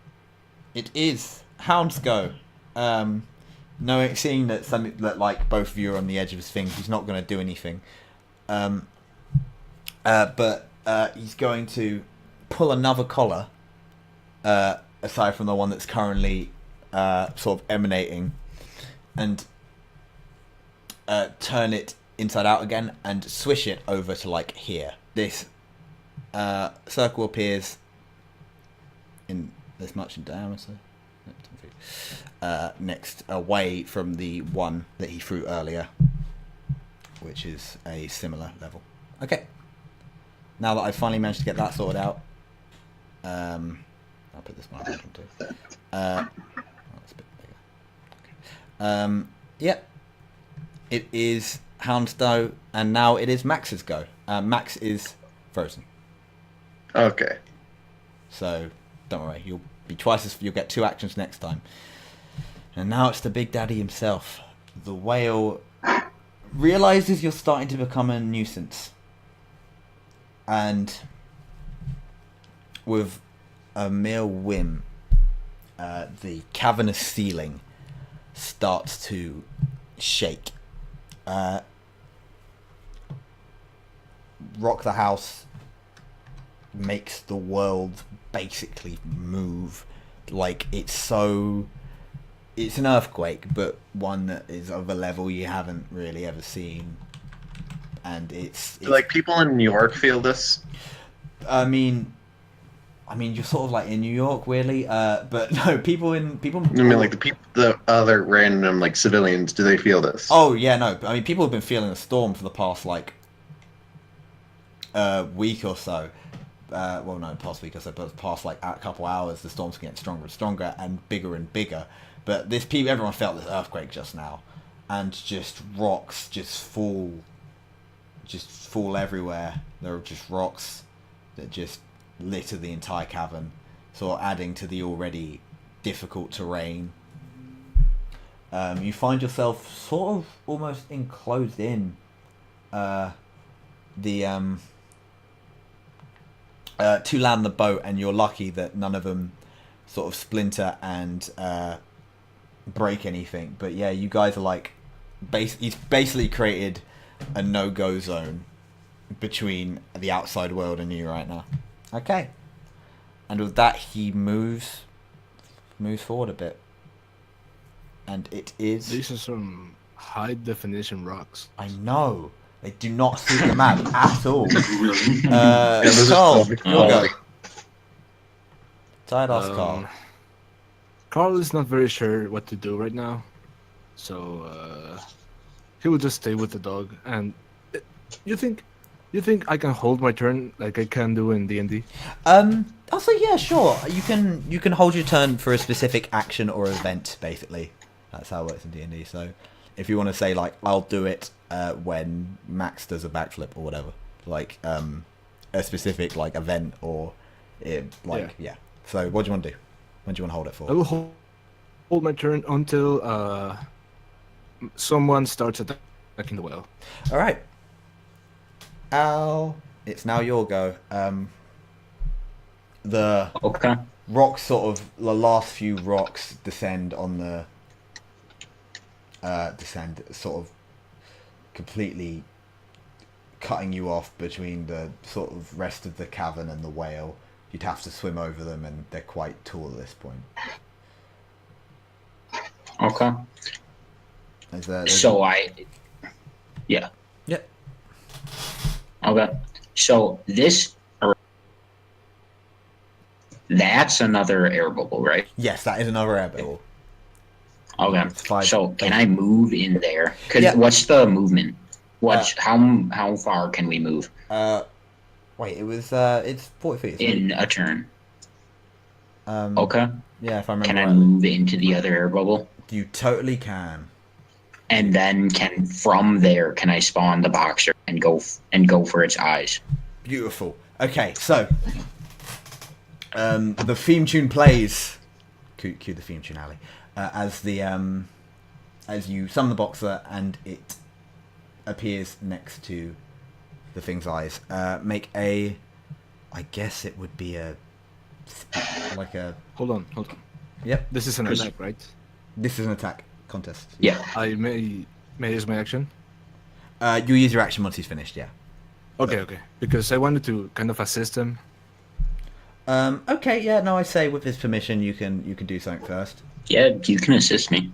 it is Hound's go. Knowing, seeing that something that like both of you are on the edge of his thing, he's not going to do anything. But he's going to pull another collar, aside from the one that's currently sort of emanating, and turn it inside out again and swish it over to like here. This circle appears in this much in diameter. Next, away from the one that he threw earlier, which is a similar level. Okay. Now that I've finally managed to get that sorted out, I'll put this one on too. That's a bit bigger. Okay. Yeah. It is Hound's go, and now it is Max's go. Max is frozen. Okay. So don't worry, you'll get 2 actions next time. And now it's the Big Daddy himself. The whale realizes you're starting to become a nuisance, and with a mere whim, the cavernous ceiling starts to shake. Rock the house makes the world basically move. Like it's an earthquake, but one that is of a level you haven't really ever seen. And it's Do, like, people in New York feel this? I mean you're sort of like in New York, weirdly, but no, people. I mean, like the other random like civilians. Do they feel this? Oh yeah, no. I mean, people have been feeling a storm for the past like week or so. Well, no, past week or so, but past like a couple hours, the storm's getting stronger and stronger and bigger. But everyone felt this earthquake just now, and just rocks just fall everywhere. There are just rocks that just litter the entire cavern, sort of adding to the already difficult terrain. You find yourself sort of almost enclosed in to land the boat, and you're lucky that none of them sort of splinter and break anything. But yeah, you guys are like he's basically created a no-go zone between the outside world and you right now. Okay. And with that, he moves forward a bit. And it is... These are some high-definition rocks. I know. They do not suit the map at all. this Carl, is you'll go. Tired ass Carl. Carl is not very sure what to do right now. So, he will just stay with the dog. And you think I can hold my turn like I can do in D&D? I'll say yeah, sure. You can hold your turn for a specific action or event, basically. That's how it works in D&D. So if you want to say like I'll do it when Max does a backflip or whatever, like a specific like event or yeah. So what do you want to do? When do you want to hold it for? I will hold my turn until someone starts attacking the whale. All right. Al, it's now your go. The Okay. rocks, sort of the last few rocks descend on the sort of completely cutting you off between the sort of rest of the cavern and the whale. You'd have to swim over them, and they're quite tall at this point. Okay. There's Yeah. Yep. Okay. So that's another air bubble, right? Yes, that is another air bubble. Okay. It's 5. So can I move in there? Cause Yeah. what's the movement? How far can we move Wait, it was it's 40 feet. in a turn? Um, Okay. Yeah, if I remember Can I rightly. move into the other air bubble? You totally can. And then from there can I spawn the boxer and go for its eyes? Beautiful. Okay, so the theme tune plays. Cue the theme tune, Ali. As you summon the boxer and it appears next to the thing's eyes. Make a. I guess it would be like a. Hold on. Yep. This is an Chris- attack, right? This is an attack contest. Yeah. I may use my action. You use your action once he's finished. Yeah. Okay. Because I wanted to kind of assist him. Okay. Yeah. No, I say with his permission, you can do something first. Yeah, you can assist me.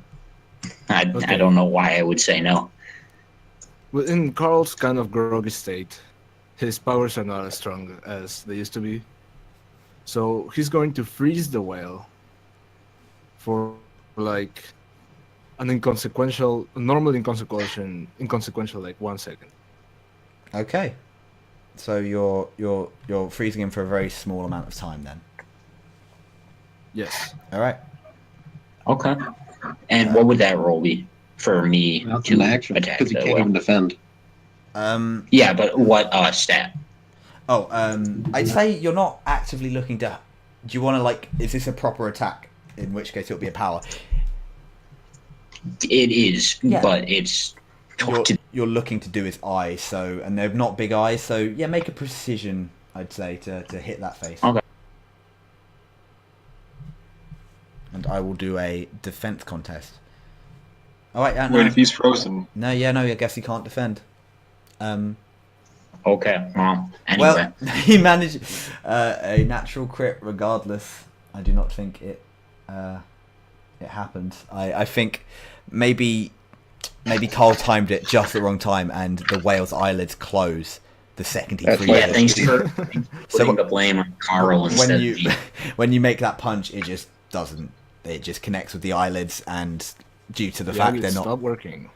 I don't know why I would say no. Well, in Carl's kind of groggy state, his powers are not as strong as they used to be. So he's going to freeze the whale for like an normal inconsequential like 1 second. Okay. So you're freezing him for a very small amount of time then. Yes. All right. Okay. And what would that roll be for me That's to an action attack because he the can't whale? even defend. Yeah, but what stat? I'd say you're not actively looking to. Do you want to is this a proper attack? In which case it'll be a power. It is, Yeah. but it's You're looking to do his eyes, so and they're not big eyes, so yeah, make a precision. I'd say to hit that face. Okay. And I will do a defense contest. Oh wait, no. Wait, if he's frozen. No, I guess he can't defend. okay. Well, anyway. Well, he managed a natural crit regardless. I do not think it happened. I think maybe Carl timed it just the wrong time and the whale's eyelids close the second he That's freezes. Yeah, thanks for putting the blame on Carl instead when of you me. when you make that punch, it just doesn't. It just connects with the eyelids, and due to the fact they're not. Stop working.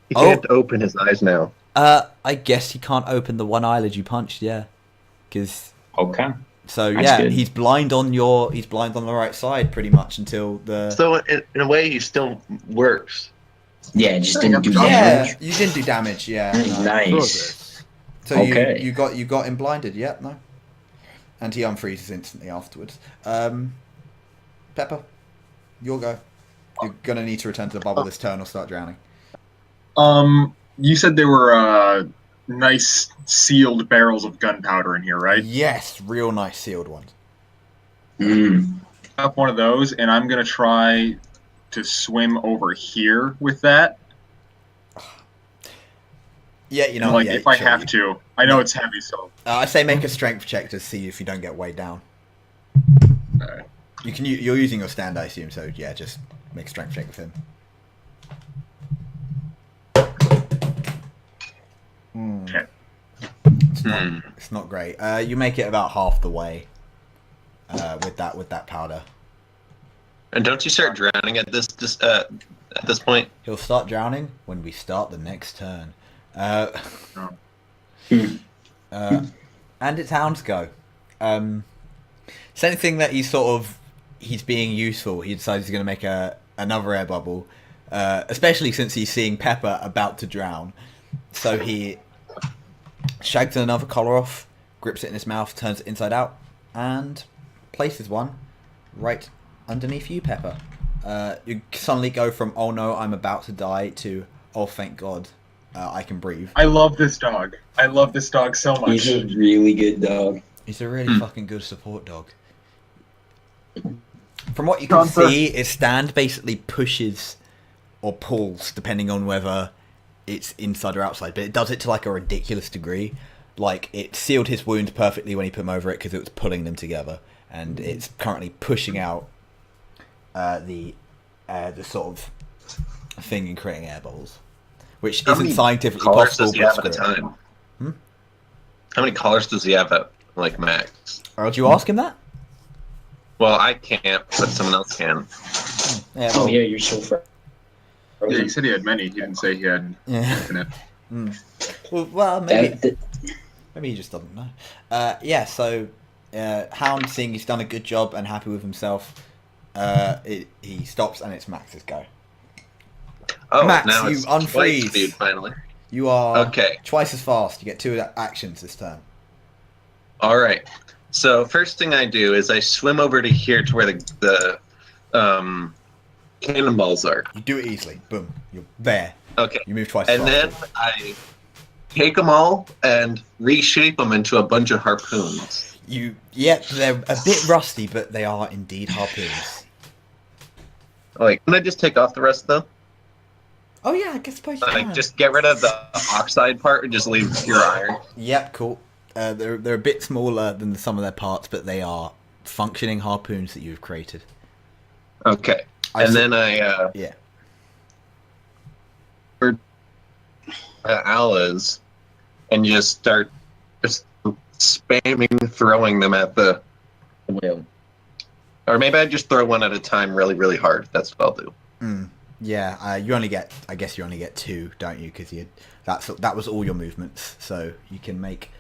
He can't open his eyes now. I guess he can't open the one eyelid you punched. Yeah, because Okay. so That's yeah, good. he's blind on the right side pretty much until the. So in a way, he still works. Yeah, it just didn't do Yeah, damage. you didn't do damage. Yeah. no. Nice. Progress. So Okay. you got him blinded. Yep. No. And he unfreezes instantly afterwards. Pepper, your go. You're gonna need to return to the bubble this turn or start drowning. You said there were nice sealed barrels of gunpowder in here, right? Yes, real nice sealed ones. Mm. Up one of those, and I'm gonna try to swim over here with that. Yeah, you know. Like yeah, if I sure, have you- to. I know it's heavy, so. I say make a strength check to see if you don't get weighed down. Alright. You're using your stand, I assume. So yeah, just make a strength check with him. Okay. It's not great. You make it about half the way with that powder. And don't you start drowning at this point? He'll start drowning when we start the next turn. And it's Hound's go. Sensing that he's being useful, he decides he's going to make another air bubble, especially since he's seeing Pepper about to drown. So he shags another collar off, grips it in his mouth, turns it inside out, and places one right underneath you, Pepper. You suddenly go from "Oh no, I'm about to die" to "Oh thank God, I can breathe." I love this dog. I love this dog so much. He's a really good dog. He's a really fucking good support dog. From what you can Gunther. see, his stand basically pushes or pulls, depending on whether it's inside or outside, but it does it to like a ridiculous degree. Like, it sealed his wound perfectly when he put him over it because it was pulling them together, and it's currently pushing out the sort of thing and creating air bubbles, which How isn't many scientifically collars possible. does he have at a but screw it. time? How many collars does he have at, like, max? Oh, did you ask him that? Well, I can't, but someone else can. Yeah, Oh well, yeah, you're so frozen. Yeah, he said he had many. He didn't say he had yeah. infinite. Well, maybe. That, Maybe he just doesn't know. Yeah, so Hound, seeing he's done a good job and happy with himself, he stops and it's Max's go. Oh, Max, now you it's twice unfreeze. speed, finally. You are Okay. twice as fast. You get 2 actions this turn. All right. So first thing I do is I swim over to here to where the cannonballs are. You do it easily. Boom. You're there. Okay. You move twice And as then fast. I take them all and reshape them into a bunch of harpoons. Yep, they're a bit rusty, but they are indeed harpoons. Like, can I just take off the rest of them? Oh yeah, I guess suppose you Like, can. just get rid of the oxide part and just leave pure iron. Yep, cool. They're a bit smaller than some of their parts, but they are functioning harpoons that you've created. Okay. Then I yeah. Alas, and just start just spamming throwing them at the whale. Or maybe I just throw one at a time really, really hard. That's what I'll do. Yeah, you only get 2, don't you? Because that was all your movements, so you can make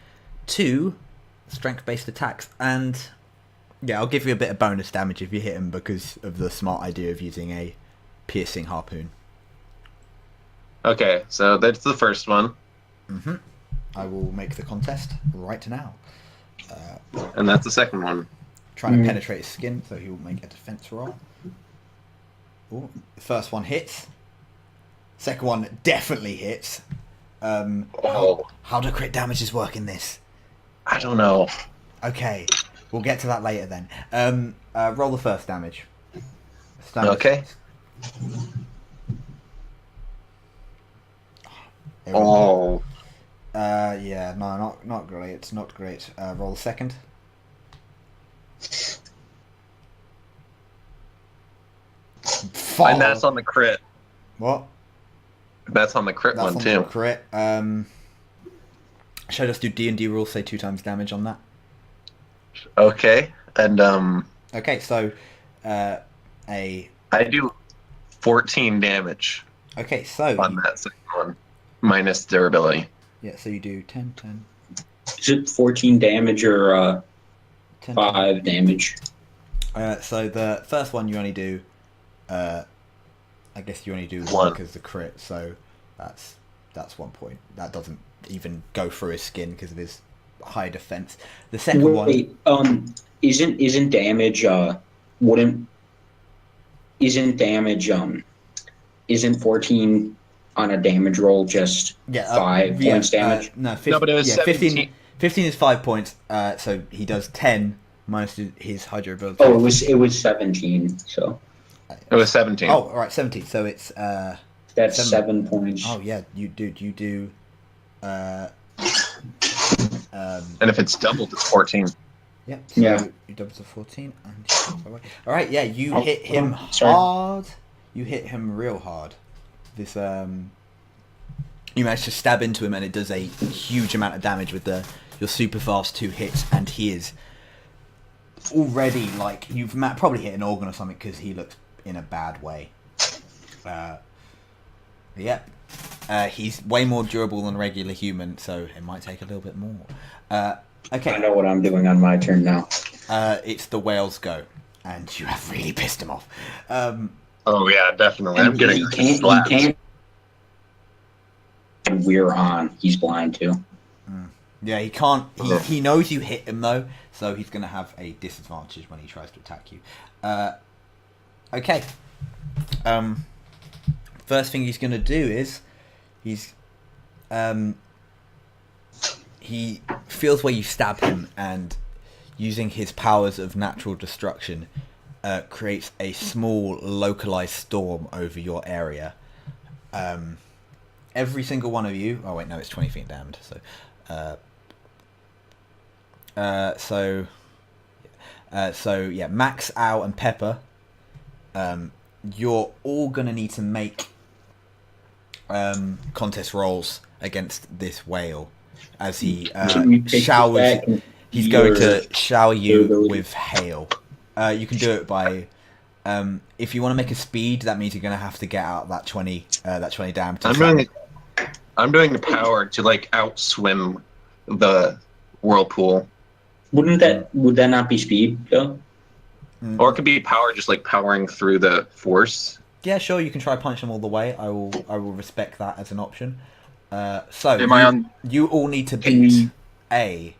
2 strength-based attacks, and yeah, I'll give you a bit of bonus damage if you hit him because of the smart idea of using a piercing harpoon. Okay, so that's the first one. I will make the contest right now. And that's the second one. Trying to penetrate his skin, so he will make a defense roll. Ooh, the first one hits. Second one definitely hits. How do crit damages work in this? I don't know. Okay, we'll get to that later then. Roll the first damage. Okay. Oh. Yeah, no, not great. It's not great. Roll the second. And that's on the crit. What? That's on the crit That's one on too. the crit. Should I just do D&D rules, say 2 times damage on that? Okay, and Okay, so I do 14 damage okay, so on that second one, minus durability. yeah, so you do 10, 10, is it 14 damage or 10. 5 damage? So the first one you only do, I guess you only do 1 1. because the crit. So that's 1 point. That doesn't even go through his skin because of his high defense. The second one. Wait, isn't damage isn't 14 on a damage roll just 5 points damage? No, No, but it was 15. 15 is 5 points. So he does 10 minus his hydro ability. Oh, it was 17. So It was 17. Oh, all right, 17. So it's that's 7. 7 points. Oh yeah, you do. And if it's doubled, it's 14. Yep. So Yeah. you double to 14. And all right. Yeah, you Oh, hit him sorry. hard. You hit him real hard. This you managed to stab into him, and it does a huge amount of damage with your super fast 2 hits, and he is already like you've probably hit an organ or something because he looks in a bad way. Yep. He's way more durable than a regular human, so it might take a little bit more. Okay. I know what I'm doing on my turn now. It's the whale's go, and you have really pissed him off. Oh yeah, definitely. I'm getting he can't. slapped. He can't. And we're on. He's blind too. Yeah, he can't. He knows you hit him though, so he's going to have a disadvantage when he tries to attack you. Okay. First thing he's gonna do is he feels where you stab him, and using his powers of natural destruction, creates a small localized storm over your area. Every single one of you. Oh wait, no, it's 20 feet damned. So yeah, Max, Al, and Pepper. You're all gonna need to make contest rolls against this whale as he showers. He's going to shower you with hail. You can do it by. If you want to make a speed, that means you're going to have to get out that 20 damage. I'm doing the power to like outswim the whirlpool. Would that not be speed though? Or it could be power, just like powering through the force. Yeah, sure. You can try punch them all the way. I will respect that as an option. You all need to beat a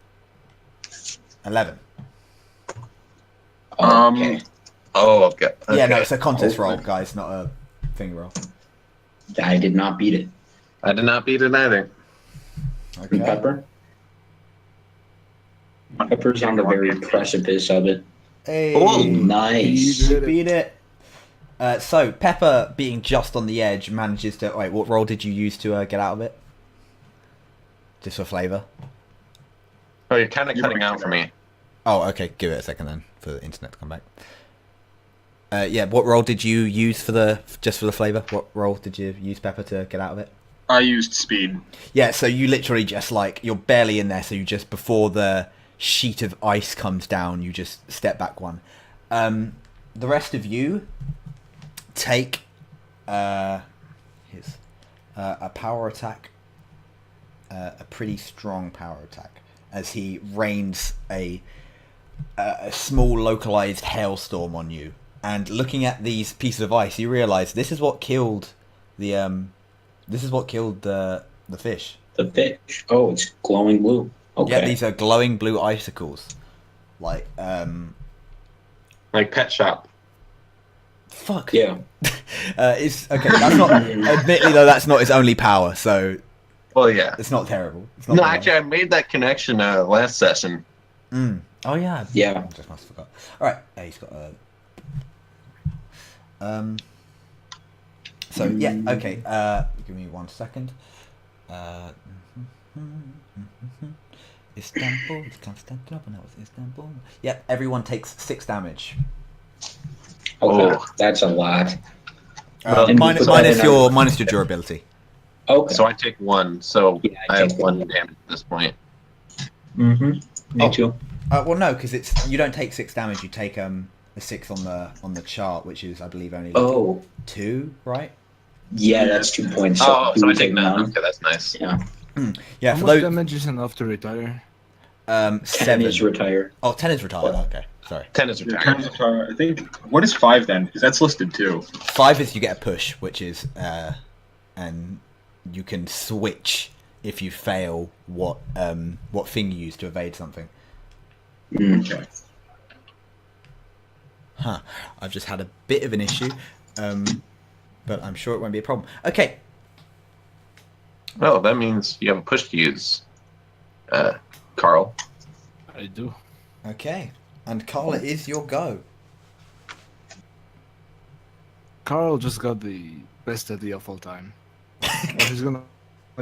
11. Okay. Oh, okay. Yeah, no, it's a contest roll, guys, not a thing roll. I did not beat it. I did not beat it either. Okay. Pepper? Pepper's on the very precipice of it. Hey, Oh, nice. beat it. So Pepper, being just on the edge, manages to. Wait, what roll did you use to get out of it? Just for flavour. Oh, you're kind of cutting out for me. Oh, okay. Give it a second then for the internet to come back. Yeah, what roll did you use for the flavour? What roll did you use, Pepper, to get out of it? I used speed. Yeah, so you literally just you're barely in there, so you just before the sheet of ice comes down, you just step back one. The rest of you take a power attack, a pretty strong power attack, as he rains a small localized hailstorm on you. And looking at these pieces of ice, you realise this is what killed the fish. The fish. Oh, it's glowing blue. Okay. Yeah, these are glowing blue icicles. Like Pet Shop. Fuck. Yeah. It's okay. That's not. Admittedly, though, that's not his only power. So. Well, yeah. It's not terrible. It's not No, bad. actually, I made that connection last session. Oh yeah. Yeah. I just must have forgot. All right. He's got a. So yeah. Okay. Give me 1 second. Istanbul. It's Constantinople. No, it's Istanbul. Yep. Everyone takes 6 damage. Okay. Oh. That's a lot. Minus your durability. Okay. So I take 1, so Yeah, I have take 1 1. damage at this point. Mm-hmm. Me too. Well, no, because you don't take 6 damage. You take a 6 on the chart, which is I believe only 2, right? Yeah, that's 2 points. So I you take 9. none. Okay, that's nice. Yeah. Yeah. How For much those damage is enough to retire? 10 7. is retired. Oh, 10 is retired. Okay, sorry. 10 is Yeah, retired. I think. What is 5 then? Because that's listed too. 5 is you get a push, which is and you can switch if you fail what thing you use to evade something. Okay. Huh. I've just had a bit of an issue, but I'm sure it won't be a problem. Okay. Oh, that means you have a push to use, Carl. I do. Okay. And Carl, it is your go. Carl just got the best idea of all time. But he's gonna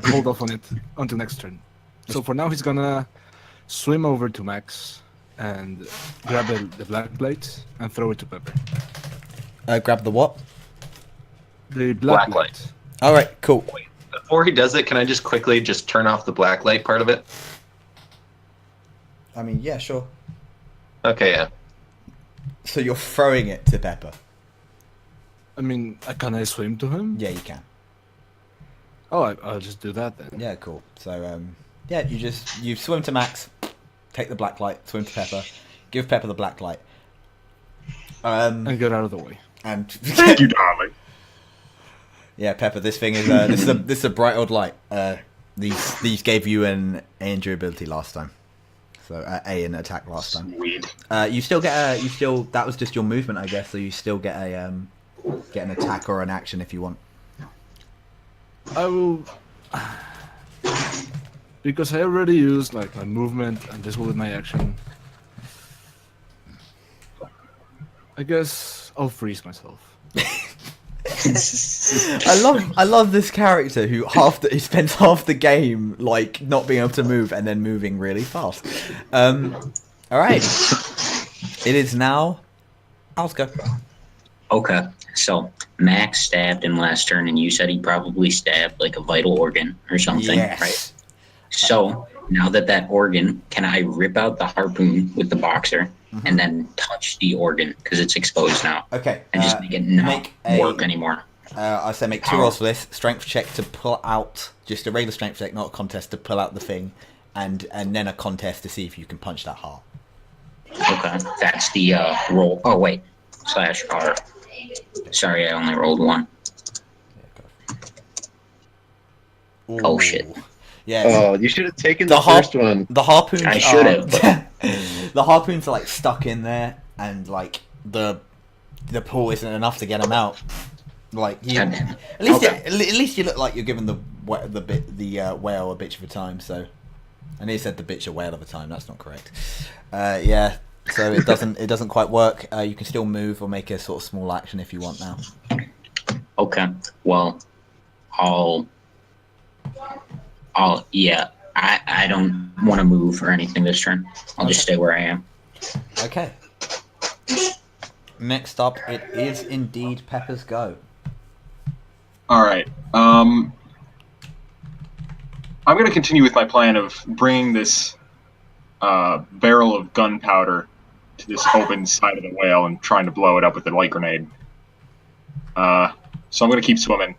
hold off on it until next turn. So for now, he's gonna swim over to Max and grab the black plate and throw it to Pepper. Grab the what? The black Black light. plate. All right. Cool. Before he does it, can I just quickly just turn off the black light part of it? I mean, yeah, sure. Okay, yeah. So you're throwing it to Pepper. I mean, can I swim to him? Yeah, you can. Oh, I'll just do that then. Yeah, cool. So, yeah, you swim to Max, take the black light, swim to Pepper, give Pepper the black light, And get out of the way. and Thank you, darling. yeah, Pepper, this thing is this is a bright old light. These gave you an endurability last time, So A in attack last time. Sweet. You still get that was just your movement, I guess. So you still get an attack or an action if you want. I will, because I already used like my movement and this will be my action. I guess I'll freeze myself. I love this character who who spends half the game like not being able to move and then moving really fast. All right, it is now. I'll go. Okay, so Max stabbed him last turn, and you said he probably stabbed like a vital organ or something, Yes. right? So now that organ, can I rip out the harpoon with the boxer and then touch the organ because it's exposed now? Okay. And just make it not work anymore. I say make 2 rolls for this. Strength check to pull out, just a regular strength check, not a contest, to pull out the thing, and then a contest to see if you can punch that heart. Okay, that's the roll. Oh wait, /R. Sorry, I only rolled 1. Ooh. Oh shit. Yeah. Oh, you should have taken the first one. The harpoons. I should have. The harpoons are like stuck in there, and like the pull isn't enough to get them out. Like you, Goddamn. at least you look like you're giving the whale a bitch of a time. So, and he said the bitch a whale of a time. That's not correct. Yeah. So it doesn't quite work. You can still move or make a sort of small action if you want now. Okay. Well, yeah. I don't want to move or anything this turn. I'll just stay where I am. Okay. Next up, it is indeed Pepper's go. All right. I'm going to continue with my plan of bringing this barrel of gunpowder to this open side of the whale and trying to blow it up with a light grenade. So I'm going to keep swimming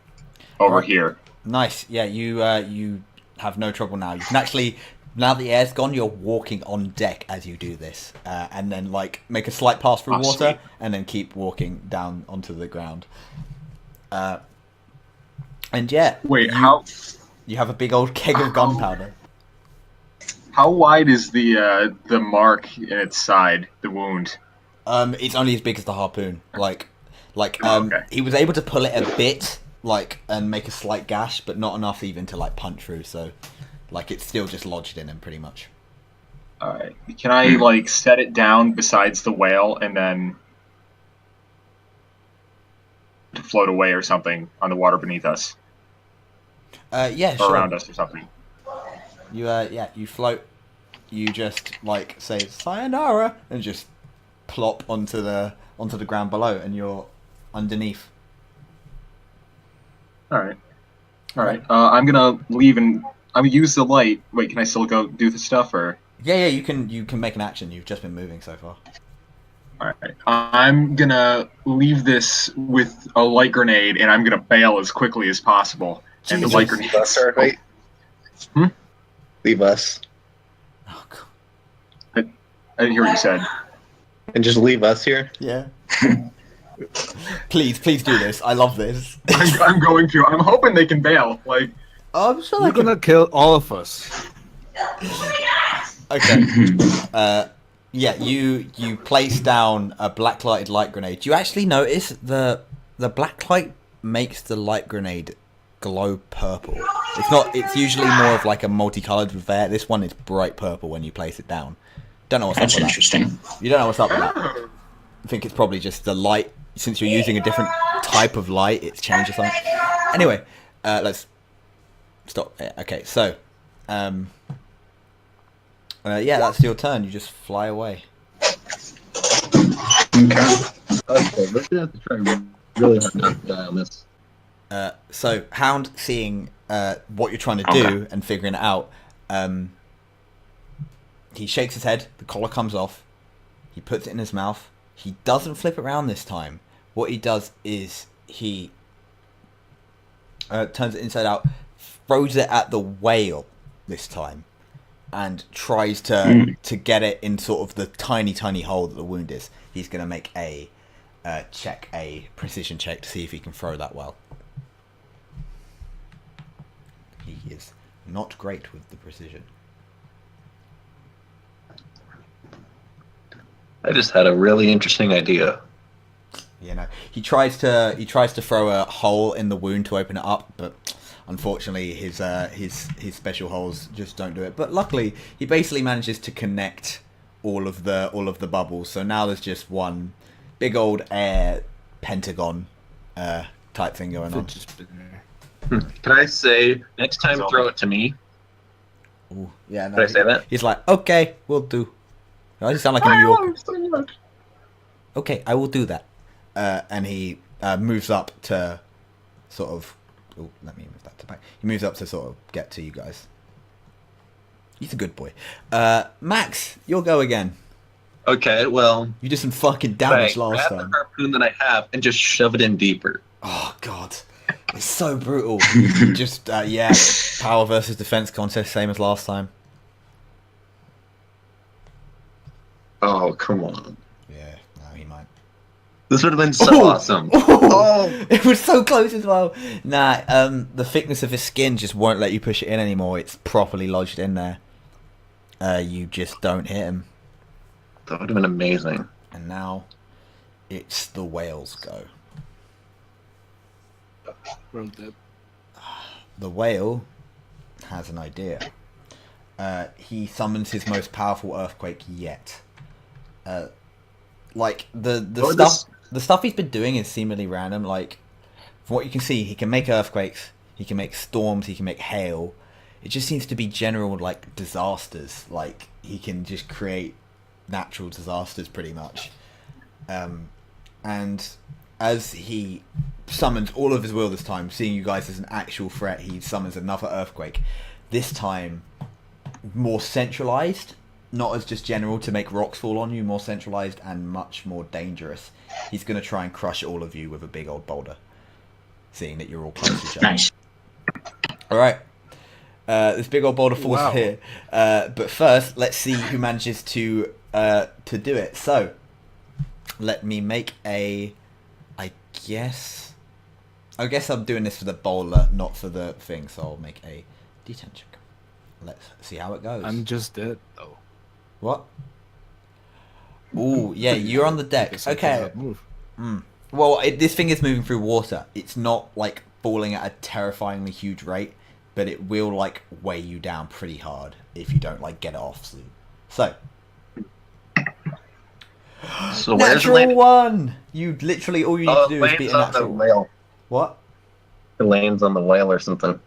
over here. Nice. Yeah, you have no trouble now. You can actually, now the air's gone, you're walking on deck as you do this, and then like make a slight pass through water, sweet. and then keep walking down onto the ground. And yeah, Wait, how you have a big old keg of gunpowder. how wide is the mark in its side, the wound? It's only as big as the harpoon. Okay. He was able to pull it a bit, and make a slight gash, but not enough even to punch through. So, it's still just lodged in him pretty much. All right. Can I set it down besides the whale and then to float away or something on the water beneath us? Yeah, or sure. around us or something. You float. You just say sayonara and just plop onto the ground below, and you're underneath. All right. I'm gonna leave and I'm gonna use the light. Wait, can I still go do the stuff or? Yeah. You can make an action. You've just been moving so far. All right. I'm gonna leave this with a light grenade, and I'm gonna bail as quickly as possible. And the light grenade. Leave us, or wait. Leave us. Oh god. I didn't hear what you said. And just leave us here? Yeah. Please do this. I love this. I'm going to. I'm hoping they can bail. Oh, I'm sure You're gonna kill all of us. Okay. Yeah, you place down a black lighted light grenade. You actually notice the black light makes the light grenade glow purple. It's usually more of a multicolored affair. This one is bright purple when you place it down. Don't know what's That's up with interesting. that. You don't know what's up with that. I think it's probably just the light. Since you're using a different type of light, it's changed or something. Anyway, let's stop. Okay, so, yeah, that's your turn. You just fly away. Okay, we're gonna have to try really hard not to die on this. So, Hound, seeing what you're trying to do and figuring it out, he shakes his head. The collar comes off. He puts it in his mouth. He doesn't flip it around this time. What he does is he turns it inside out, throws it at the whale this time, and tries to get it in sort of the tiny hole that the wound is. He's going to make a precision check to see if he can throw that well. He is not great with the precision. I just had a really interesting idea. You know, he tries to throw a hole in the wound to open it up, but unfortunately his special holes just don't do it. But luckily, he basically manages to connect all of the bubbles. So now there's just one big old air pentagon type thing going on. Can I say next time throw it to me? Ooh, yeah, no, Did I say that? He's like, okay, we'll do. I just sound like a New Yorker. Okay, I will do that. And he moves up to sort of... Oh, let me move that to back. He moves up to sort of get to you guys. He's a good boy. Max, you'll go again. Okay, well... You did some fucking damage I last grab time. the harpoon that I have and just shove it in deeper. Oh, God. It's so brutal. Just, power versus defense contest, same as last time. Oh, come on. Yeah, no, he might. This would have been so awesome. Oh! It was so close as well. Nah, the thickness of his skin just won't let you push it in anymore. It's properly lodged in there. You just don't hit him. That would have been amazing. And now, it's the whale's go. The whale has an idea. He summons his most powerful earthquake yet. Like the stuff he's been doing is seemingly random. Like from what you can see, he can make earthquakes, he can make storms, he can make hail. It just seems to be general like disasters. Like he can just create natural disasters pretty much. And as he summons all of his will this time, seeing you guys as an actual threat, he summons another earthquake. This time more centralized, not as just general to make rocks fall on you, more centralized and much more dangerous. He's going to try and crush all of you with a big old boulder, seeing that you're all close to each other. Nice. Alright. This big old boulder falls here. But first, let's see who manages to do it. So, let me make I guess I'm doing this for the bowler, not for the thing, so I'll make a D10 check. Let's see how it goes. I'm just dead, though. What? Ooh, yeah, you're on the deck. Okay. Well, this thing is moving through water. It's not, like, falling at a terrifyingly huge rate, but it will, like, weigh you down pretty hard if you don't, like, get it off soon. So. So natural one! You literally, all you need to do is beat a natural the whale. What? It lands on the whale or something.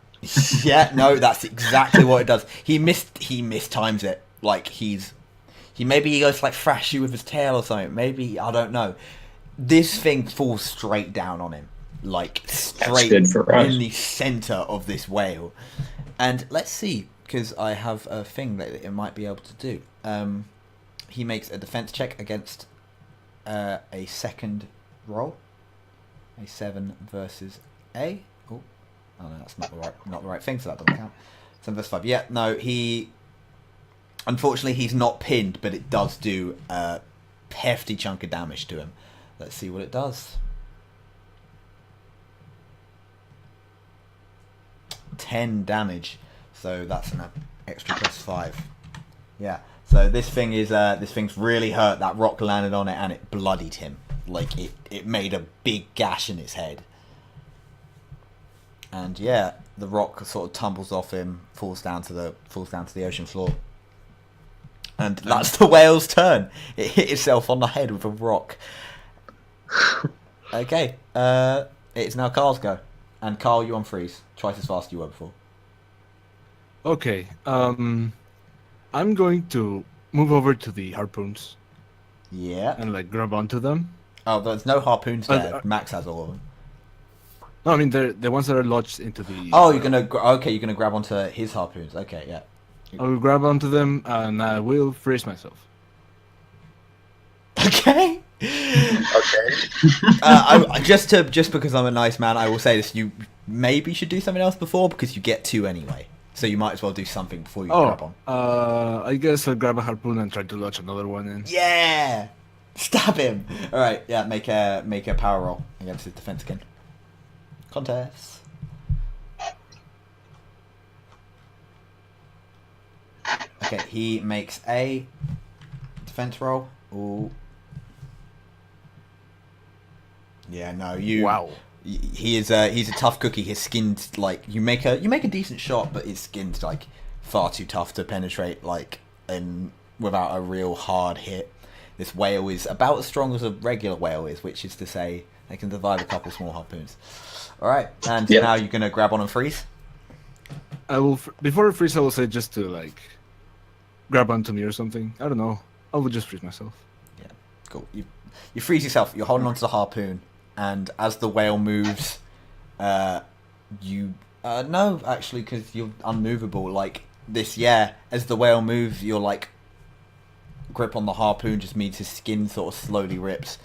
Yeah, no, that's exactly what it does. He mistimes it. Like he goes to like thrash you with his tail or something. Maybe, I don't know. This thing falls straight down on him. Like straight in the center of this whale. And let's see, because I have a thing that it might be able to do. He makes a defense check against a second roll. A 7 versus a. Oh no, that's not the right thing, so that doesn't count. 7 versus 5. Yeah, no, unfortunately he's not pinned, but it does do a hefty chunk of damage to him. Let's see what it does. 10 damage. So that's an extra plus 5. Yeah. So this thing's really hurt. That rock landed on it and it bloodied him. Like it made a big gash in his head. And yeah, the rock sort of tumbles off him, falls down to the ocean floor. And that's the whale's turn. It hit itself on the head with a rock. Okay. It's now Carl's go. And Carl, you on freeze. Twice as fast as you were before. Okay. I'm going to move over to the harpoons. Yeah. And like grab onto them. Oh, there's no harpoons there. Max has all of them. No, I mean the ones that are lodged into the. Oh, you're gonna grab onto his harpoons. Okay, yeah. I will grab onto them and I will freeze myself. Okay. Okay. Just because I'm a nice man, I will say this: you maybe should do something else before because you get 2 anyway. So you might as well do something before you grab on. I guess I'll grab a harpoon and try to lodge another one in. Yeah. Stab him. All right. Yeah. Make a power roll against his defense again. Contest. Okay. He makes a defense roll. Ooh. Yeah, no, you. Wow. He's a tough cookie. His skin's like you make a decent shot, but his skin's like far too tough to penetrate like without a real hard hit. This whale is about as strong as a regular whale is, which is to say they can survive a couple small harpoons. All right, and Yep. now you're gonna grab on and freeze. I will before I freeze. I will say just to like grab onto me or something. I don't know. I will just freeze myself. Yeah, cool. You freeze yourself. You're holding onto the harpoon, and as the whale moves, you no, actually, because you're unmovable. Like this, yeah. As the whale moves, your like grip on the harpoon just means his skin sort of slowly rips.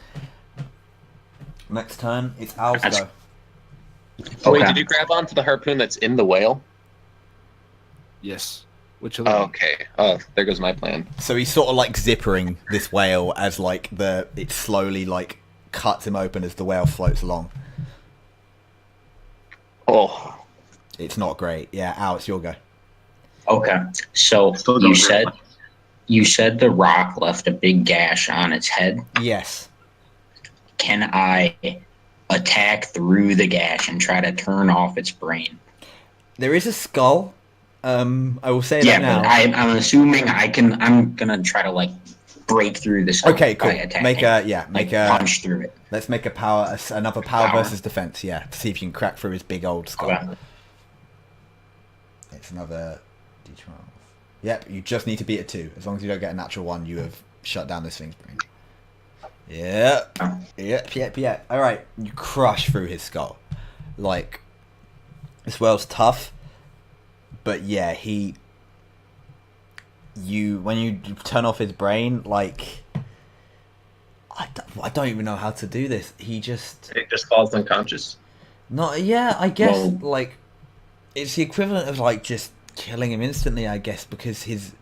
Next turn, it's Owl's go. Oh, wait, Okay. did you grab onto the harpoon that's in the whale? Yes. Which Oh, okay. Oh, there goes my plan. So he's sort of like zippering this whale as like it slowly like cuts him open as the whale floats along. Oh, It's not great. Yeah, Owl, it's your go. Okay. So Still you going great. said the rock left a big gash on its head. Yes. Can I attack through the gash and try to turn off its brain? There is a skull. I will say Yeah, that now. but I'm assuming I can. I'm gonna try to like break through the skull Okay, cool. by attacking. Make a punch through it. let's make another power versus defense. Yeah, to see if you can crack through his big old skull. Okay. It's another d12. Yep, you just need to beat a 2. As long as you don't get a natural 1, you have shut down this thing's brain. Yep. All right, you crush through his skull. Like this whale's tough, but yeah, when you turn off his brain, like I don't even know how to do this. He just it just falls unconscious. I guess Well- like it's the equivalent of like just killing him instantly, I guess, because his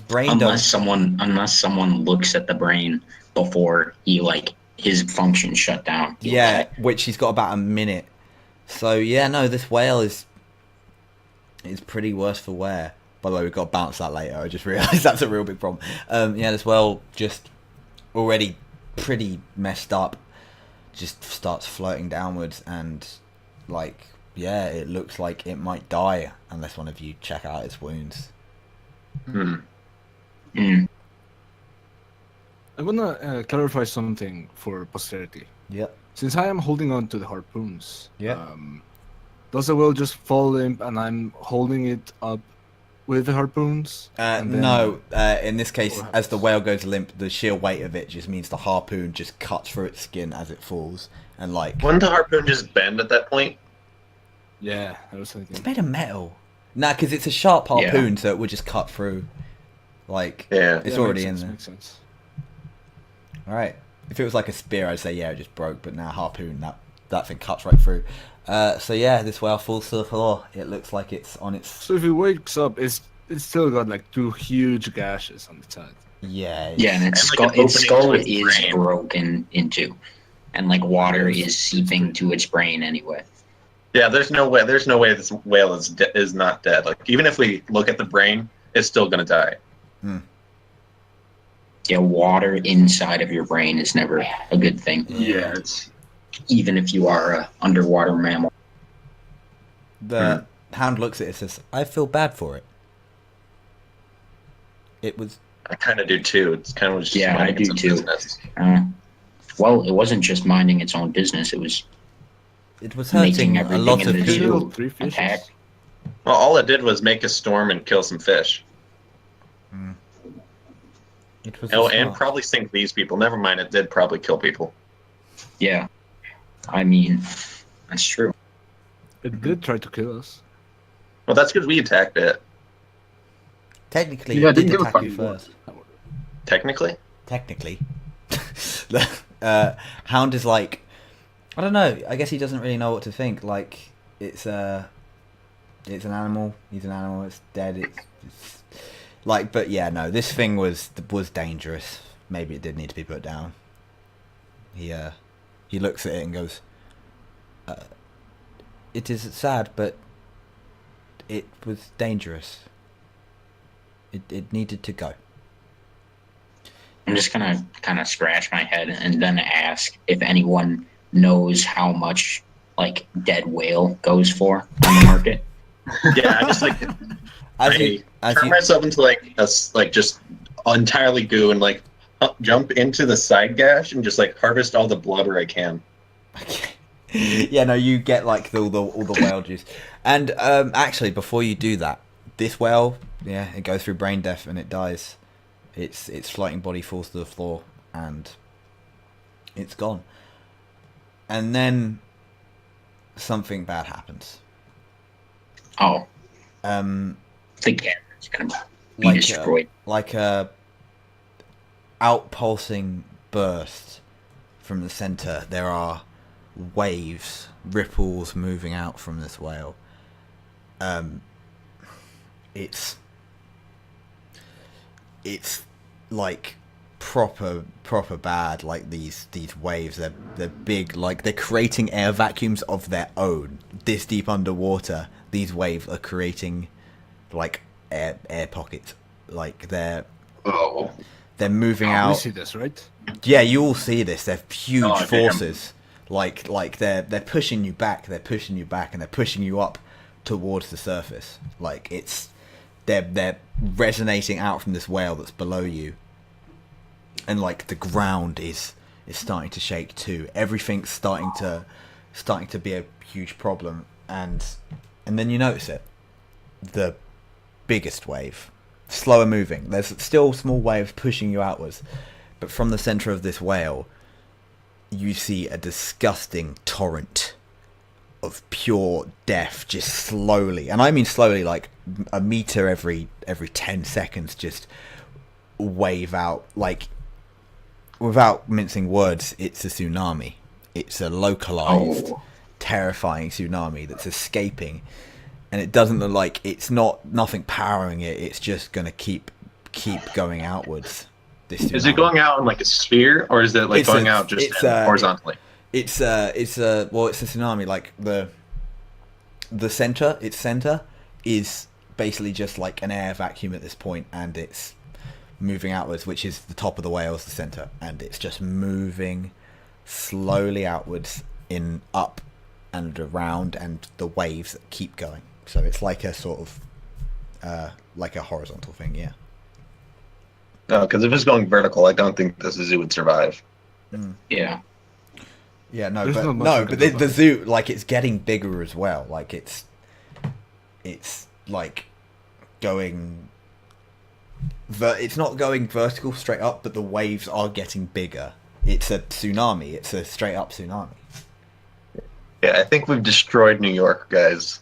brain Unless someone looks at the brain before he like his function shut down. yeah, which he's got about a minute. So yeah, no, this whale is pretty worse for wear. By the way, we've got to bounce that later. I just realised that's a real big problem. Yeah, this whale just already pretty messed up, just starts floating downwards, and like yeah, it looks like it might die unless one of you check out its wounds. Hmm. Mm. I wanna clarify something for posterity. Yep. Since I am holding on to the harpoons, Yeah. does the whale just fall limp and I'm holding it up with the harpoons? And then- No, in this case, What as the happens? whale goes limp, the sheer weight of it just means the harpoon just cuts through its skin as it falls, and like Wouldn't the harpoon just bend at that point? Yeah, I was it's thinking. made of metal. Nah, because it's a sharp harpoon, so it would just cut through. Like Yeah. it's Yeah, already makes in sense, there. Makes sense. All right. If it was like a spear, I'd say yeah, it just broke. But now harpoon, that thing cuts right through. So yeah, this whale falls to the floor. It looks like it's on its So if it wakes up, it's still got like 2 huge gashes on the side. yeah. Yeah, and its And, skull, like, an its opening skull to its is brain. broken into, and like water is seeping to its brain anyway. Yeah, there's no way this whale is not dead. Like even if we look at the brain, it's still gonna die. Yeah, water inside of your brain is never a good thing, Yeah, it's even if you are a underwater mammal. The hound looks at it and says, "I feel bad for it. It was I kind of do too. It's kind of just Yeah, I minding its do own too. business. Well, it wasn't just minding its own business; it was hurting making a everything lot in of the people." zoo Killed 3 fishes. attack. Well, all it did was make a storm and kill some fish. It was Oh, a and smart- probably sink these people. Never mind, it did probably kill people. Yeah, I mean, that's true. It did try to kill us. Well, that's because we attacked it. Technically, Yeah, it did didn't give a attack fuck you who first. Technically, Technically, the hound is like, I don't know. I guess he doesn't really know what to think. Like it's an animal. He's an animal. It's dead. It's like, but yeah, no. This thing was dangerous. Maybe it did need to be put down. He looks at it and goes, "It is sad, but it was dangerous. It needed to go." I'm just gonna kind of scratch my head and then ask if anyone knows how much like dead whale goes for on the market. Yeah, I just like as turn you myself into like just entirely goo and like jump into the side gash and just like harvest all the blubber I can. Okay. Yeah, no, you get like all the whale juice. And actually, before you do that, this whale, yeah, it goes through brain death and it dies. Its floating body falls to the floor and it's gone. And then something bad happens. Oh, Um, the camera's gonna be like destroyed. like a outpulsing burst from the center. There are waves, ripples moving out from this whale. It's like proper bad. Like these waves, they're big. Like they're creating air vacuums of their own. This deep underwater, these waves are creating like air pockets. Like they're moving We out. see this, right? Yeah, you all see this. They're huge Oh, damn. forces. Like they're pushing you back. They're pushing you back, and they're pushing you up towards the surface. Like they're resonating out from this whale that's below you, and like the ground is starting to shake too. Everything's starting to be a huge problem, and then you notice it. The biggest wave, slower moving. There's still small waves pushing you outwards, but from the center of this whale, you see a disgusting torrent of pure death just slowly, and I mean slowly, like a meter every 10 seconds, just wave out. Like, without mincing words, it's a tsunami. It's a localized, terrifying tsunami that's escaping, and it doesn't look like nothing powering it. It's just gonna keep going outwards. This Is it tsunami. going out in like a sphere, or is it like It's going a- out just it's horizontally? It's a tsunami. Like its center is basically just like an air vacuum at this point, and it's moving outwards, which is the top of the whale's the center, and it's just moving slowly outwards in up and around, and the waves that keep going. So it's like a sort of like a horizontal thing, yeah. No, because if it's going vertical, I don't think the zoo would survive. Yeah. Yeah, no, There's but not much no, we but can do the about zoo, like, it's getting bigger as well. Like it's like going. It's not going vertical straight up, but the waves are getting bigger. It's a tsunami. It's a straight up tsunami. Yeah, I think we've destroyed New York, guys.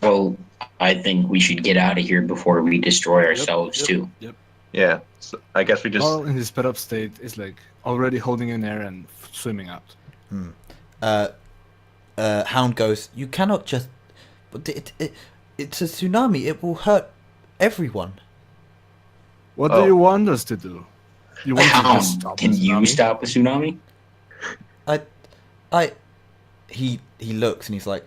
Well, I think we should get out of here before we destroy ourselves too. Yep. Yeah, so I guess we just. All in his sped up state is like already holding in air and swimming out. Hound goes, "You cannot just. But it's a tsunami. It will hurt everyone." What Oh. do you want us to do? You want to How just stop can the you tsunami? stop a tsunami? He looks and he's like.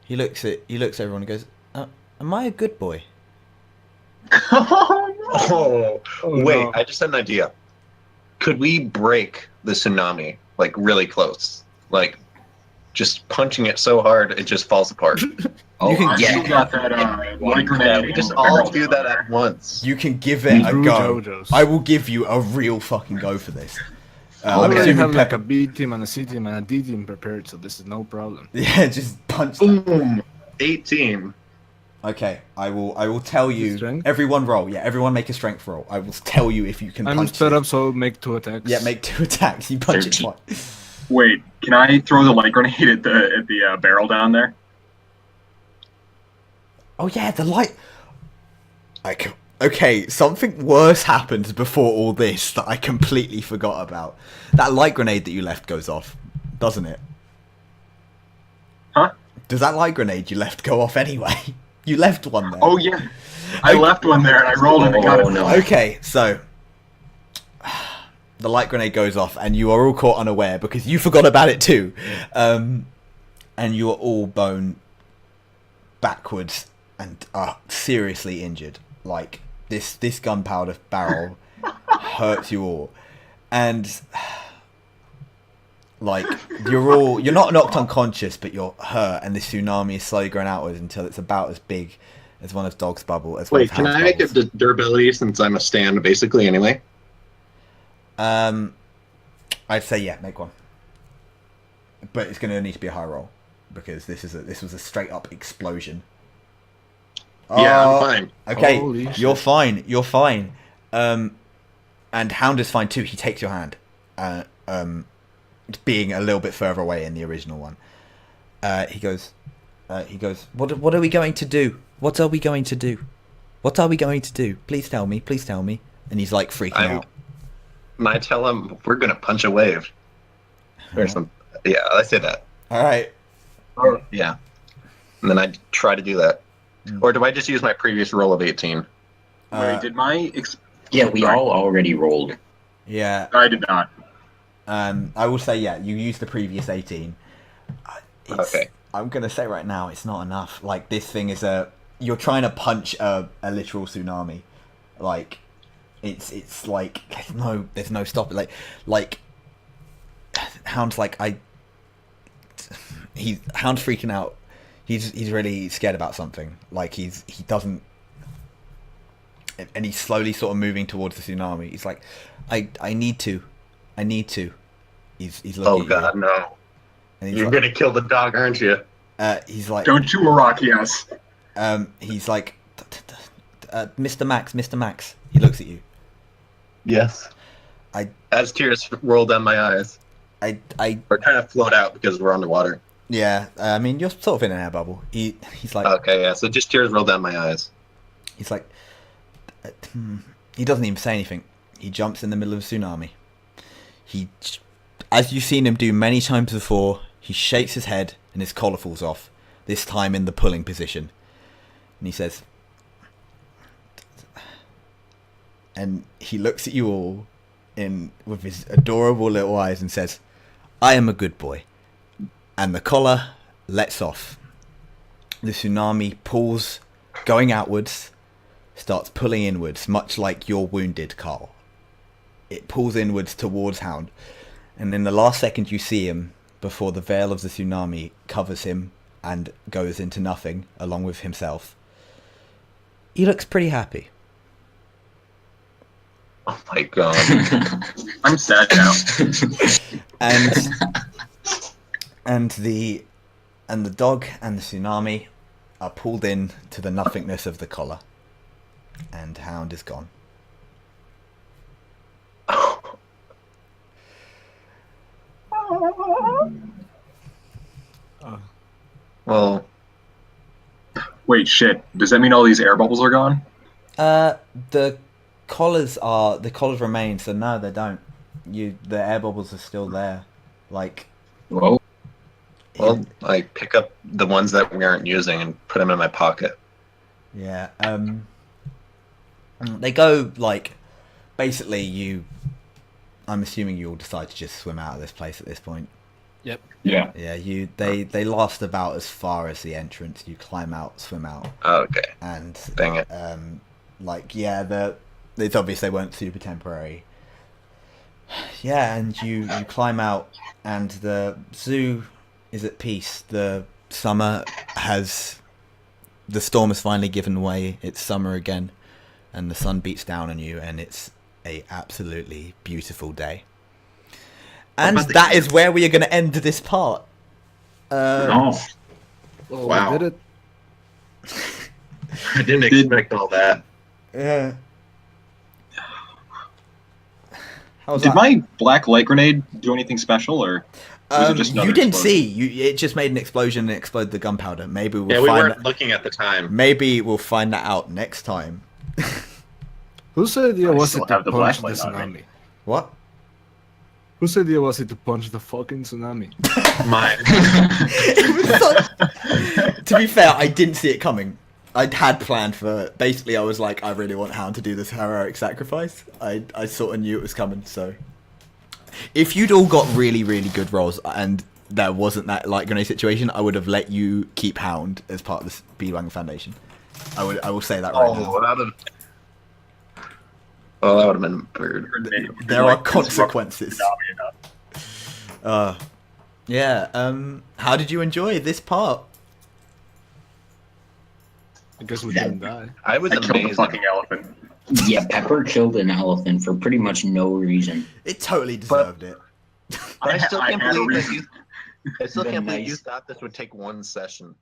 He looks at everyone and goes, "Am I a good boy?" Oh, wait! no. I just had an idea. Could we break the tsunami like really close, like just punching it so hard it just falls apart? Oh, You can I get- still got that light grenade. Yeah, we just all do that at once. You can give it a True go. JoJo's. I will give you a real fucking go for this. I I'm already assuming have like Pepper- a B team and a C team and a D team prepared, so this is no problem. Yeah, just punch. Boom! 18. Okay, I will tell you. Strength? Everyone roll. Yeah, everyone make a strength roll. I will tell you if you can I'm punch sped it. up, so make 2 attacks. Yeah, make 2 attacks. You punch 13. it twice. Wait, can I throw the light grenade at the barrel down there? Oh yeah, the light. Okay, something worse happens before all this that I completely forgot about. That light grenade that you left goes off, doesn't it? Huh? Does that light grenade you left go off anyway? You left one there. Oh yeah, I left one there and I rolled and I got it. Oh, no. Okay, so the light grenade goes off, and you are all caught unaware because you forgot about it too, and you are all bone backwards and are seriously injured. Like this gunpowder barrel hurts you all, and Like you're not knocked unconscious, but you're hurt, and the tsunami is slowly growing outwards until it's about as big as one of Dog's bubble. As one Wait, of can Hound's I make a bubbles. durability since I'm a stand basically anyway? I'd say yeah, make one, but it's going to need to be a high roll because this was a straight up explosion. Yeah, Oh, I'm fine. Okay, Holy you're shit. fine. You're fine. And Hound is fine too. He takes your hand. Being a little bit further away in the original one. He goes, what are we going to do? What are we going to do? What are we going to do? Please tell me. Please tell me. And he's like freaking out. And I tell him we're gonna punch a wave. Or some. Yeah, I say that. All right. Yeah. And then I try to do that. Or do I just use my previous roll of 18? Wait, did my Yeah, we all already rolled. Yeah. I did not. I will say yeah. You used the previous 18. Okay. I'm gonna say right now it's not enough. Like this thing is you're trying to punch a literal tsunami. Like it's like there's no stop. Like Hound's like Hound's freaking out. He's really scared about something. Like he doesn't, and he's slowly sort of moving towards the tsunami. He's like, I need to. He's looking. Oh at God, you, no! and he's You're like, gonna kill the dog, aren't you? he's like, Don't you Arakias. he's like, Mr. Max. He looks at you. Yes. As tears roll down my eyes, I or kind of float out because we're underwater. yeah. I mean, you're sort of in an air bubble. He's like, Okay, yeah. So just tears roll down my eyes. he's like, he doesn't even say anything. He jumps in the middle of a tsunami. As you've seen him do many times before, he shakes his head and his collar falls off. This time in the pulling position, and he says, and he looks at you all with his adorable little eyes and says, "I am a good boy." And the collar lets off. The tsunami pulls, going outwards, starts pulling inwards, much like you're wounded, Carl. It pulls inwards towards Hound, and in the last second you see him, before the veil of the tsunami covers him and goes into nothing, along with himself, he looks pretty happy. Oh my God! I'm sad now. And the dog and the tsunami are pulled in to the nothingness of the collar, and Hound is gone. Well, Wait, shit. Does that mean all these air bubbles are gone? The collars remain, so no, they don't. The air bubbles are still there. Like, Whoa. well, I pick up the ones that we aren't using and put them in my pocket. yeah. They go like, basically I'm assuming you all decide to just swim out of this place at this point. Yep. Yeah. Yeah, they last about as far as the entrance. You climb out, swim out, Okay. and Dang it. it's obvious they weren't super temporary. Yeah, and you climb out, and the zoo is at peace. The storm has finally given way. It's summer again, and the sun beats down on you, and it's a absolutely beautiful day. And about the that is where we are going to end this part. Oh. Oh, Wow. We did it. I didn't expect all that. Yeah. How was Did that? my black light grenade do anything special, or was it just another you didn't explosion? see. It just made an explosion and exploded the gunpowder. Maybe we'll Yeah, we find weren't looking at the time. Maybe we'll find that out next time. Whose idea I was still it to have the punch the flashlight on tsunami? What? Whose idea was it to punch the fucking tsunami? Mine. To be fair, I didn't see it coming. I'd had planned for. Basically, I was like, I really want Hound to do this heroic sacrifice. I sort of knew it was coming. So, if you'd all got really, really good rolls and there wasn't that light grenade situation, I would have let you keep Hound as part of the Speedwagon Foundation. I will say that right now. That would have been weird. There are consequences. Yeah. How did you enjoy this part? I guess we didn't die. I was I killed the amazing. fucking elephant. Yeah, Pepper killed an elephant for pretty much no reason. It totally deserved it. I still can't had a believe that reason. you. I still The can't believe you nice- thought this would take one session.